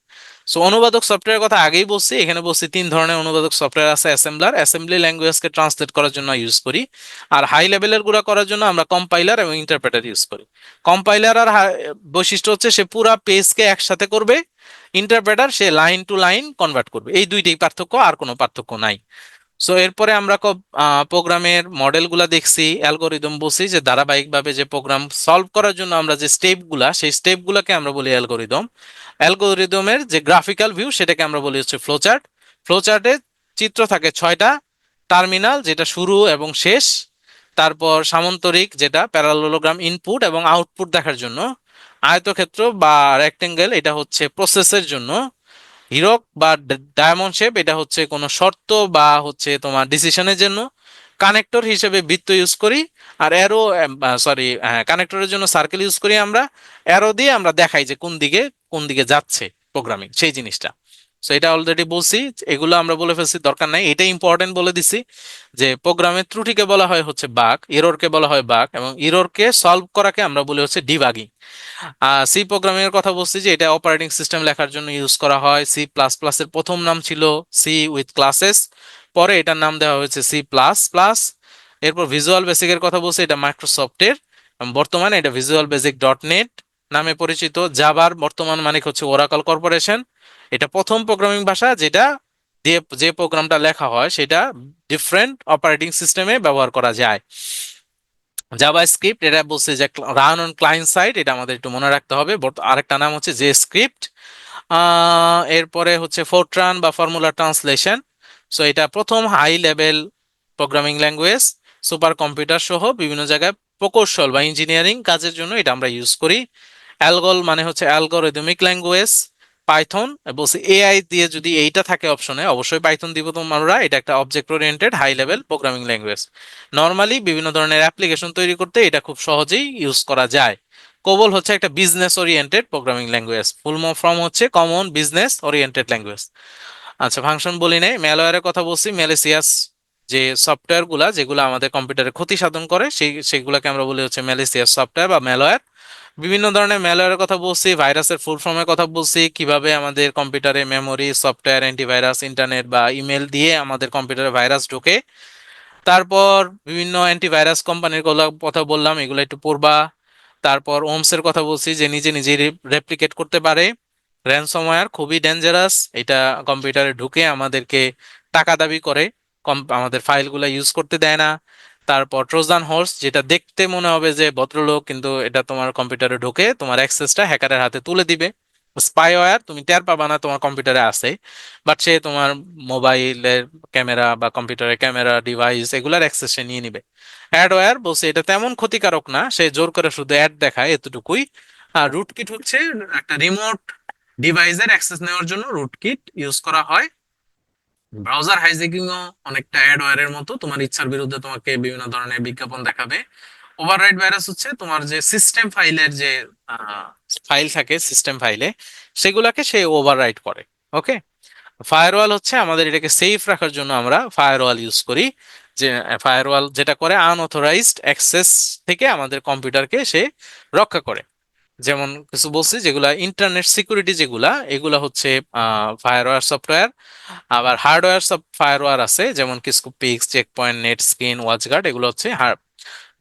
সো অনুবাদক সফটওয়্যারের কথা আগেই বলছি, এখানে বলছি তিন ধরনের অনুবাদক সফটওয়্যার আছে। অ্যাসেম্বলার, অ্যাসেম্বলি ল্যাঙ্গুয়েজকে ট্রান্সলেট করার জন্য ইউজ করি। আর হাই লেভেলের গুলো করার জন্য আমরা কম্পাইলার এবং ইন্টারপ্রেটার ইউজ করি। কম্পাইলার আর বৈশিষ্ট্য হচ্ছে সে পুরা পেজকে একসাথে করবে, interpreter say line to line convert করবে। এই দুইটাই পার্থক্য, আর কোনো পার্থক্য নাই। সো এরপরে আমরা প্রোগ্রামের মডেলগুলা দেখছি, অ্যালগোরিদম বলছি যে ধারাবাহিকভাবে যে প্রোগ্রাম সলভ করার জন্য আমরা যে স্টেপগুলা, সেই স্টেপগুলোকে আমরা বলি অ্যালগোরিদম। অ্যালগোরিদমের যে গ্রাফিক্যাল ভিউ সেটাকে আমরা বলি হচ্ছে ফ্লোচার্ট। ফ্লোচার্টে চিত্র থাকে 6টা, টার্মিনাল যেটা শুরু এবং শেষ, তারপর সামান্তরিক যেটা প্যারালোগ্রাম ইনপুট এবং আউটপুট দেখার জন্য, আয়তক্ষেত্র বা রেক্টেঙ্গেল এটা হচ্ছে প্রসেসের জন্য, হিরক বা ডায়মন্ড শেপ এটা হচ্ছে কোনো শর্ত বা হচ্ছে তোমার ডিসিশনের জন্য, কানেক্টর হিসেবে বৃত্ত ইউজ করি, আর অ্যারো, সরি, কানেক্টরের জন্য সার্কেল ইউজ করি আমরা। অ্যারো দিয়ে আমরা দেখাই যে কোন দিকে যাচ্ছে প্রোগ্রামিং, সেই জিনিসটা। সো এটা অলরেডি বলছি, এগুলো আমরা বলে ফেলছি, দরকার নাই, এটা ইম্পর্টেন্ট বলে দিছি যে প্রোগ্রামের ত্রুটিকে বলা হয় হচ্ছে বাগ, এররকে বলা হয় বাগ, এবং এররকে সলভ করাকে আমরা বলি হচ্ছে ডিবাগিং। সি প্রোগ্রামিং এর কথা বলছি যে এটা অপারেটিং সিস্টেম লেখার জন্য ইউজ করা হয়। সি প্লাস প্লাস এর প্রথম নাম ছিল সি উইথ ক্লাসেস, পরে এটার নাম দেওয়া হয়েছে সি প্লাস প্লাস। এরপর ভিজুয়াল বেসিক এর কথা বলছি, এটা মাইক্রোসফটের, বর্তমানে এটা ভিজুয়াল বেসিক ডট নেট নামে পরিচিত। জাভার বর্তমান মালিক হচ্ছে ওরাকল কর্পোরেশন। এটা প্রথম প্রোগ্রামিং ভাষা যেটা দিয়ে যে প্রোগ্রামটা লেখা হয় সেটা ডিফারেন্ট অপারেটিং সিস্টেমে ব্যবহার করা যায়। জাভা স্ক্রিপ্ট এটা বলছে যে রান অন ক্লায়েন্ট সাইড, এটা আমাদের একটু মনে রাখতে হবে। আরেকটা নাম হচ্ছে জে স্ক্রিপ্ট। এরপরে হচ্ছে ফোরট্রান বা ফর্মুলা ট্রান্সলেশন। সো এটা প্রথম high level programming language, super computer সহ বিভিন্ন জায়গায় প্রকৌশল বা ইঞ্জিনিয়ারিং কাজের জন্য এটা আমরা ইউজ করি। অ্যালগল মানে হচ্ছে অ্যালগোরিদমিক ল্যাঙ্গুয়েজ। পাইথন বলছে এআই দিয়ে যদি এইটা থাকে অপশনে, অবশ্যই পাইথন দিব তোমরা। এটা একটা object oriented high level programming language. Normally বিভিন্ন ধরনের অ্যাপ্লিকেশন তৈরি করতে এটা খুব সহজেই ইউজ করা যায়। কোবল হচ্ছে একটা business oriented programming language, full form হচ্ছে কমন বিজনেস ওরিয়েন্টেড ল্যাঙ্গুয়েজ। আচ্ছা, ফাংশন বলি নাই, ম্যালওয়্যারের কথা বলছি। ম্যালিসিয়াস যে সফটওয়্যার গুলা যেগুলো আমাদের কম্পিউটারে ক্ষতি সাধন করে সেগুলোকে আমরা বলি হচ্ছে ম্যালিসিয়াস সফটওয়্যার বা ম্যালওয়্যার। বিভিন্ন ধরনের ম্যালওয়্যারের কথা বলছি, ভাইরাসের ফুল ফর্মের কথা বলছি, কিভাবে আমাদের কম্পিউটারে মেমোরি, সফটওয়্যার, অ্যান্টিভাইরাস, ইন্টারনেট বা ইমেল দিয়ে আমাদের কম্পিউটারে ভাইরাস ঢোকে। তারপর বিভিন্ন অ্যান্টিভাইরাস কোম্পানির কথা বললাম, এগুলো একটু পড়বা। তারপর ওমস এর কথা বলছি যে নিজে নিজে রেপ্লিকেট করতে পারে। র্যানসমওয়্যার খুবই ডেঞ্জারাস, এটা কম্পিউটারে ঢুকে আমাদেরকে টাকা দাবি করে, আমাদের ফাইলগুলো ইউজ করতে দেয় না। তারপর ট্রোজান হর্স, যেটা দেখতে মনে হবে যে ভদ্রলোক, কিন্তু এটা তোমার কম্পিউটারে ঢুকে তোমার অ্যাক্সেসটা হ্যাকারের হাতে তুলে দিবে। স্পাইওয়্যার, তুমি টের পাবা না তোমার কম্পিউটারে আছে, বাট সে তোমার মোবাইলের ক্যামেরা বা কম্পিউটারের ক্যামেরা ডিভাইস এগুলার অ্যাক্সেস সে নিয়ে নিবে। অ্যাডওয়্যার বলছে এটা তেমন ক্ষতিকারক না, সে জোর করে শুধু অ্যাড দেখায়, এতটুকুই। আর রুটকিট হচ্ছে একটা রিমোট ডিভাইসের অ্যাক্সেস নেওয়ার জন্য রুটকিট ইউজ করা হয়। ব্রাউজার হাইজ্যাকিংও অনেকটা অ্যাডওয়্যারের মতো, তোমার ইচ্ছার বিরুদ্ধে তোমাকে বিভিন্ন ধরনের বিজ্ঞাপন দেখাবে। ওভাররাইট ভাইরাস হচ্ছে তোমার যে সিস্টেম ফাইলের যে ফাইল থাকে সিস্টেম ফাইলে, সেগুলাকে সে ওভাররাইট করে। ওকে। ফায়ারওয়াল হচ্ছে আমাদের এটাকে সেফ রাখার জন্য আমরা ফায়ারওয়াল ইউজ করি, যে ফায়ারওয়াল যেটা করে আনঅথরাইজড অ্যাক্সেস থেকে আমাদের কম্পিউটারকে সে রক্ষা করে। যেমন কিছু বলছি যেগুলা ইন্টারনেট সিকিউরিটি, যেগুলা এগুলা হচ্ছে ফায়ারওয়ার সফটওয়্যার। আবার হার্ডওয়্যার সব ফায়ারওয়ার আছে, যেমন কিসকোপিক্স, চেকপয়েন্ট, নেট স্কিন, ওয়াচগার্ড, এগুলো হচ্ছে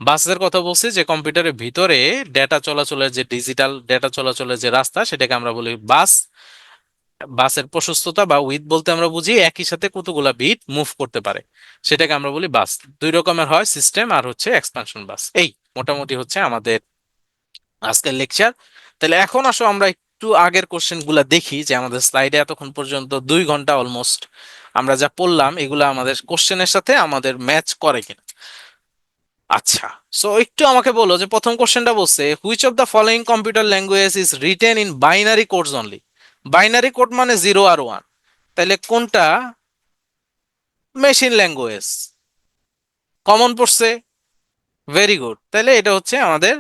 বাসের কথা বলছি যে কম্পিউটারের ভিতরে ডেটা চলাচলের যে ডিজিটাল ডেটা চলাচলের যে রাস্তা, সেটাকে আমরা বলি বাস। বাসের প্রশস্ততা বা উইথ বলতে আমরা বুঝি একই সাথে কতগুলা বিট মুভ করতে পারে, সেটাকে আমরা বলি বাস। দুই রকমের হয়, সিস্টেম আর হচ্ছে এক্সপানশন বাস। এই মোটামুটি হচ্ছে আমাদের আজকের লেকচার। তাহলে এখন আসো আমরা একটু আগের কোশ্চেন গুলা দেখি, যে আমাদের স্লাইডে এতক্ষণ পর্যন্ত 2 ঘন্টা অলমোস্ট আমরা যা পড়লাম, এগুলা আমাদের কোশ্চেনের সাথে আমাদের ম্যাচ করে কিনা। আচ্ছা, সো একটু আমাকে বলো যে প্রথম কোশ্চেনটা বলছে which of the following computer language is written in binary codes only. Binary code মানে 0 আর 1, তাহলে কোনটা মেশিন ল্যাঙ্গুয়েজ? কমন পড়ছে, ভেরি গুড, তাহলে এটা হচ্ছে আমাদের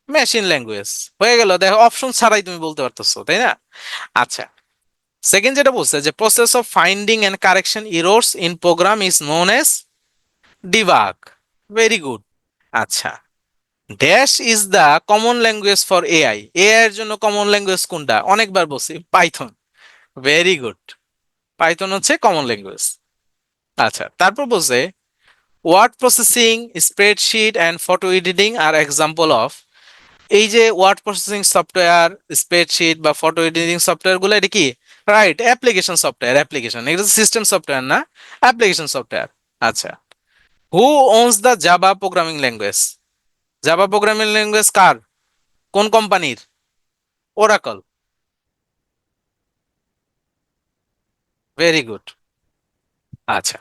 মেশিন ল্যাঙ্গুয়েজ। হয়ে গেল, দেখো অপশন ছাড়াই তুমি বলতে পারতেছো, তাই না? আচ্ছা, সেকেন্ড যেটা বলছে যে process of finding and correction errors in program is known as debug, very good. আচ্ছা, dash is the common language for AI, AI এর জন্য কমন ল্যাঙ্গুয়েজ কোনটা? অনেকবার বলছি পাইথন, ভেরি গুড, পাইথন হচ্ছে কমন ল্যাঙ্গুয়েজ। আচ্ছা, তারপর বলছে word processing, spreadsheet and photo editing আর এক্সাম্পল অফ। এই যে ওয়ার্ড প্রসেসিং সফটওয়্যার, স্প্রেডশিট বা ফটো এডিটিং সফটওয়্যার গুলো, এটা কি? রাইট, অ্যাপ্লিকেশন সফটওয়্যার, অ্যাপ্লিকেশন, এটা সিস্টেম সফটওয়্যার না, অ্যাপ্লিকেশন সফটওয়্যার। আচ্ছা, who owns the Java programming language? Java programming language কার, কোন কোম্পানির? Oracle, very good. আচ্ছা,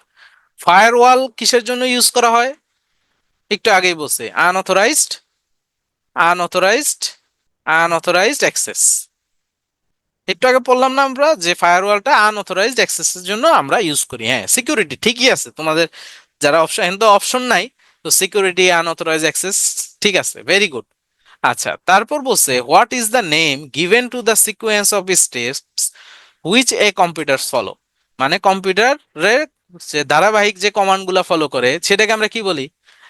ফায়ারওয়াল কিসের জন্য ইউজ করা হয়? একটু আগেই বলছে আনঅথরাইজড, আনঅথরাইজড, আনঅথরাইজড অ্যাক্সেস। একটু আগে বললাম না আমরা যে ফায়ারওয়ালটা আনঅথরাইজড অ্যাক্সেসের জন্য আমরা ইউজ করি। হ্যাঁ, সিকিউরিটি ঠিকই আছে, তোমাদের যারা অপশন, এখন তো অপশন নাই, তো সিকিউরিটি, আনঅথরাইজড অ্যাক্সেস, ঠিক আছে, ভেরি গুড। আচ্ছা, তারপর বলছে what is the name given to the sequence of steps which a computers follow, মানে কম্পিউটারের যে ধারাবাহিক যে কমান্ড গুলা ফলো করে সেটাকে আমরা কি বলি?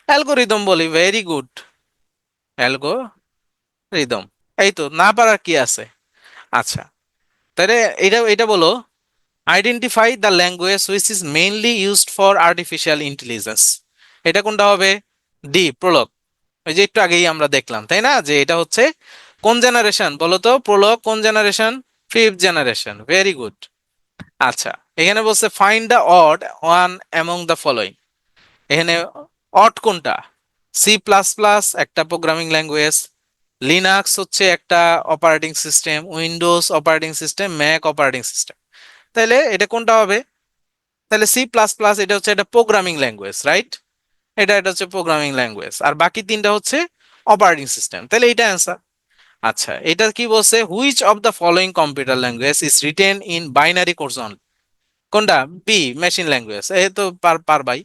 অ্যালগোরিদম বলি। Very good, algorithm. এই তো, না পারার কি আছে? আচ্ছা, তাহলে এটা বলো, identify the language which is mainly used for artificial intelligence. এটা কোনটা হবে? D, Prolog. ওই যে একটু আগেই আমরা দেখলাম, তাই না, যে এটা হচ্ছে কোন জেনারেশন বলো তো? প্রোলগ কোন generation? Fifth generation. Very good. আচ্ছা, এখানে বলছে find the odd one among the following. এখানে অড কোনটা? সি প্লাস প্লাস একটা প্রোগ্রামিং ল্যাঙ্গুয়েজ, লিনাক্স হচ্ছে একটা operating system, Windows operating system, Mac operating system. তাহলে এটা কোনটা হবে? তাহলে সি প্লাস প্লাস এটা হচ্ছে একটা প্রোগ্রামিং ল্যাঙ্গুয়েজ, রাইট? এটা হচ্ছে প্রোগ্রামিং ল্যাঙ্গুয়েজ, আর বাকি তিনটা হচ্ছে অপারেটিং সিস্টেম। তাহলে এটা অ্যান্সার। আচ্ছা, এটা কি বলছে? Which of the following computer language is written in binary codes only? কোনটা? B, machine language. এই তো পারবাই।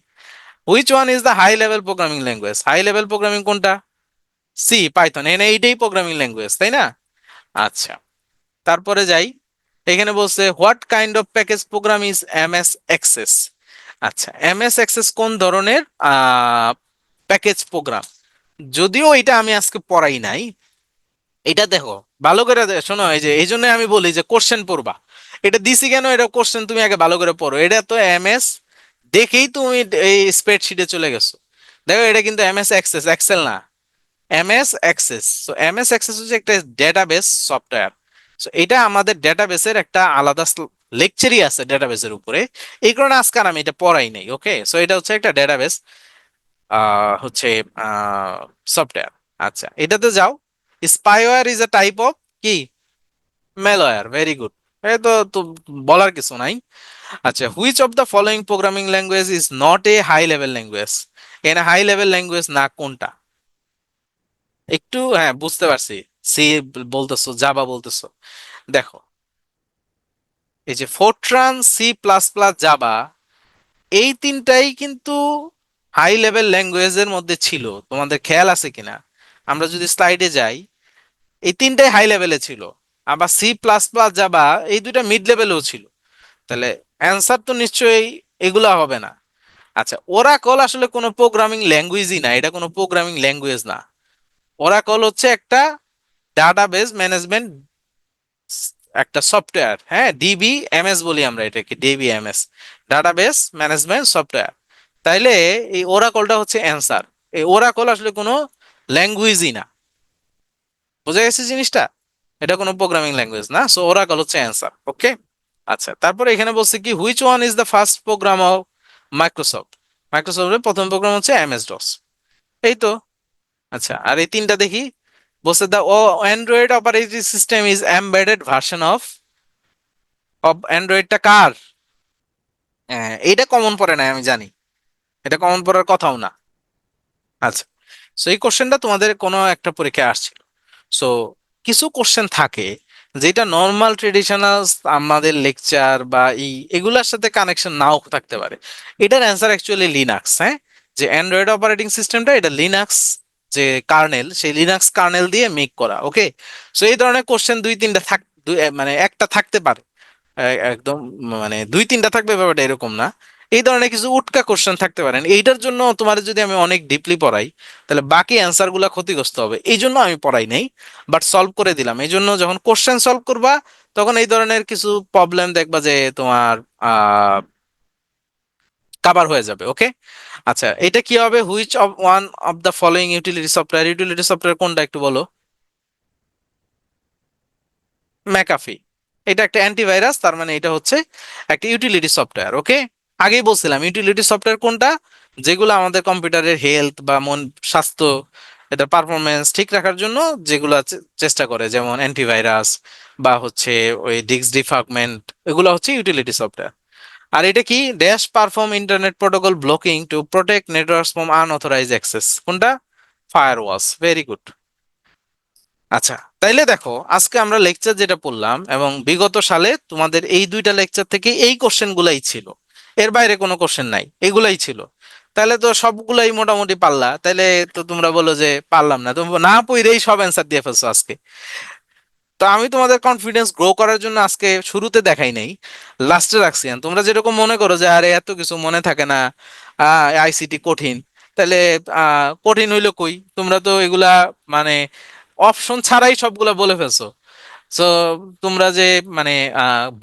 Which one is the high level programming language? High level programming কোনটা? C, Python. এখানে এইটাই প্রোগ্রামিং ল্যাঙ্গুয়েজ, তাই না? আচ্ছা, তারপরে যাই। এখানে বলছে what kind of package program is M S Access? আচ্ছা, এম এস এক্সেস কোন ধরনের প্যাকেজ প্রোগ্রাম? যদিও এটা আমি আজকে পড়াই নাই, এটা দেখো ভালো করে শোনো। এই যে এই জন্য আমি বলি যে কোশ্চেন পড়বা। এটা দিছি কেন? এটা কোশ্চেন তুমি আগে ভালো করে পড়ো। এটা তো এম এস দেখেই তুমি এই স্প্রেডশিটে চলে গেছো। দেখো, এটা কিন্তু এম এস এক্সেস, এক্সেল না। M S Access. So M S Access হচ্ছে একটা ডেটাবেস সফটওয়্যার। সো এটা আমাদের ডেটাবেসের একটা আলাদা লেকচারই আছে ডেটাবেসের উপরে। এই কারণে আজকে আর আমি এটা পড়াই নাই। ওকে, সো এটা হচ্ছে একটা ডেটাবেস হচ্ছে সফটওয়্যার। আচ্ছা, এটাতে যাও। Spyware is a type of কি? ম্যালওয়্যার। Very good. এই তো বলার কিছু নাই। আচ্ছা, which of the following programming language is not a high level language? এখানে হাই লেভেল ল্যাঙ্গুয়েজ না কোনটা? একটু, হ্যাঁ বুঝতে পারছি। সি বলতেছো, জাভা বলতেছো। দেখো, এই যে Fortran, C plus plus, Java, এই তিনটাই কিন্তু হাই লেভেল ল্যাঙ্গুয়েজের মধ্যে ছিল। তোমাদের খেয়াল আছে কিনা? আমরা যদি স্লাইডে যাই, এই তিনটাই হাই লেভেলে ছিল। আবার সি প্লাস প্লাস, জাভা, এই দুইটা মিড লেভেলেও ছিল। তাহলে অ্যান্সার তো নিশ্চয়ই এগুলা হবে না। আচ্ছা, ওরাকল আসলে কোনো প্রোগ্রামিং ল্যাঙ্গুয়েজই না, এটা কোনো প্রোগ্রামিং ল্যাঙ্গুয়েজ না। ওরাকল হচ্ছে একটা ডাটাবেস ম্যানেজমেন্ট একটা সফটওয়্যার। হ্যাঁ, ডিবি এমএস বলি আমরা এটাকে, DB MS, database management software. তাইলে এই ওরাকলটা হচ্ছে অ্যান্সার। এই ওরাকল আসলে কোনো ল্যাঙ্গুয়েজই না। বুঝা গেছে জিনিসটা? এটা কোনো প্রোগ্রামিং ল্যাঙ্গুয়েজ না। সো ওরাকল হচ্ছে অ্যান্সার। ওকে। আচ্ছা, তারপরে এখানে বলছে কি which one is the first program of Microsoft? মাইক্রোসফটের প্রথম প্রোগ্রাম হচ্ছে এমএস ডস। এই তো। আচ্ছা, আর এই তিনটা দেখি। বলছে the Android operating system is embedded version of অ্যান্ড্রয়েডটা কার? এইটা কমন পড়ে না, আমি জানি। এটা কমন পড়ার কথাও না। আচ্ছা, সো এই কোশ্চেনটা তোমাদের কোনো একটা পরীক্ষায় আসছিল। সো কিছু কোশ্চেন থাকে যেটা নর্মাল ট্রেডিশনাল আমাদের লেকচার বা এগুলার সাথে কানেকশন নাও থাকতে পারে। এটার অ্যান্সার অ্যাকচুয়ালি লিনাক্স। হ্যাঁ, যে অ্যান্ড্রয়েড অপারেটিং সিস্টেমটা, এটা লিনাক্স যে কার্নেল, সেই লিনাক্স কার্নেল দিয়ে মেক করা। ওকে, সো এই ধরনের কোশ্চেন দুই তিনটা মানে একটা থাকতে পারে। একদম মানে দুই তিনটা থাকবে ব্যাপারটা এরকম না। এই ধরনের কিছু উটকা কোশ্চেন থাকতে পারেন। এইটার জন্য তোমার যদি আমি অনেক ডিপলি পড়াই, তাহলে বাকি অ্যান্সার গুলা ক্ষতিগ্রস্ত হবে। এই জন্য আমি পড়াই নাই, বাট সলভ করে দিলাম। এই জন্য যখন কোশ্চেন সলভ করবা, তখন এই ধরনের কিছু প্রবলেম দেখবা যে তোমার কাভার হয়ে যাবে। ওকে। আচ্ছা, এটা কি হবে? Which of one of the following utility software? Utility software কোনটা একটু বলো? ম্যাকাফি। এটা একটা অ্যান্টিভাইরাস, তার মানে এটা হচ্ছে একটা ইউটিলিটি সফটওয়্যার। ওকে, আগেই বলছিলাম ইউটিলিটি সফটওয়্যার কোনটা? যেগুলো আমাদের কম্পিউটারের হেলথ বা স্বাস্থ্য, এটা পারফরমেন্স ঠিক রাখার জন্য যেগুলো চেষ্টা করে, যেমন অ্যান্টিভাইরাস বা হচ্ছে ওই ডিস্ক ডিফ্রাগমেন্ট, এগুলো হচ্ছে ইউটিলিটি সফটওয়্যার। আর এটা কি? Dash perform internet protocol blocking to protect networks from unauthorised access. কোনটা? ফায়ারওয়ালস। Very good. আচ্ছা, তাইলে দেখো আজকে আমরা লেকচার যেটা পড়লাম এবং বিগত সালে তোমাদের এই দুইটা লেকচার থেকে এই কোশ্চেন গুলাই ছিল। এর বাইরে কোনো কোশ্চেন নাই, এগুলাই ছিল। তাহলে তো সবগুলাই মোটামুটি পারলা। তাইলে তো তোমরা বলো যে পারলাম না, তুমি না পড়েই সব অ্যান্সার দিয়ে ফেলছো আজকে। তো আমি তোমাদের কনফিডেন্স গ্রো করার জন্য আজকে শুরুতে দেখাই নাই, লাস্টে রাখছি। আর তোমরা যেরকম মনে করো যে আরে এত কিছু মনে থাকে না, আইসিটি কঠিন, তাহলে কঠিন হইলো কই, তোমরা তো এগুলা মানে অপশন ছাড়াই সবগুলা বলে ফেলছো। সো তোমরা যে মানে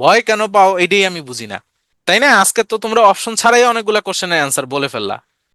ভয় কেন পাও এটাই আমি বুঝি না, তাই না? আজকে তো তোমরা অপশন ছাড়াই অনেকগুলা কোশ্চেনের অ্যান্সার বলে ফেললা।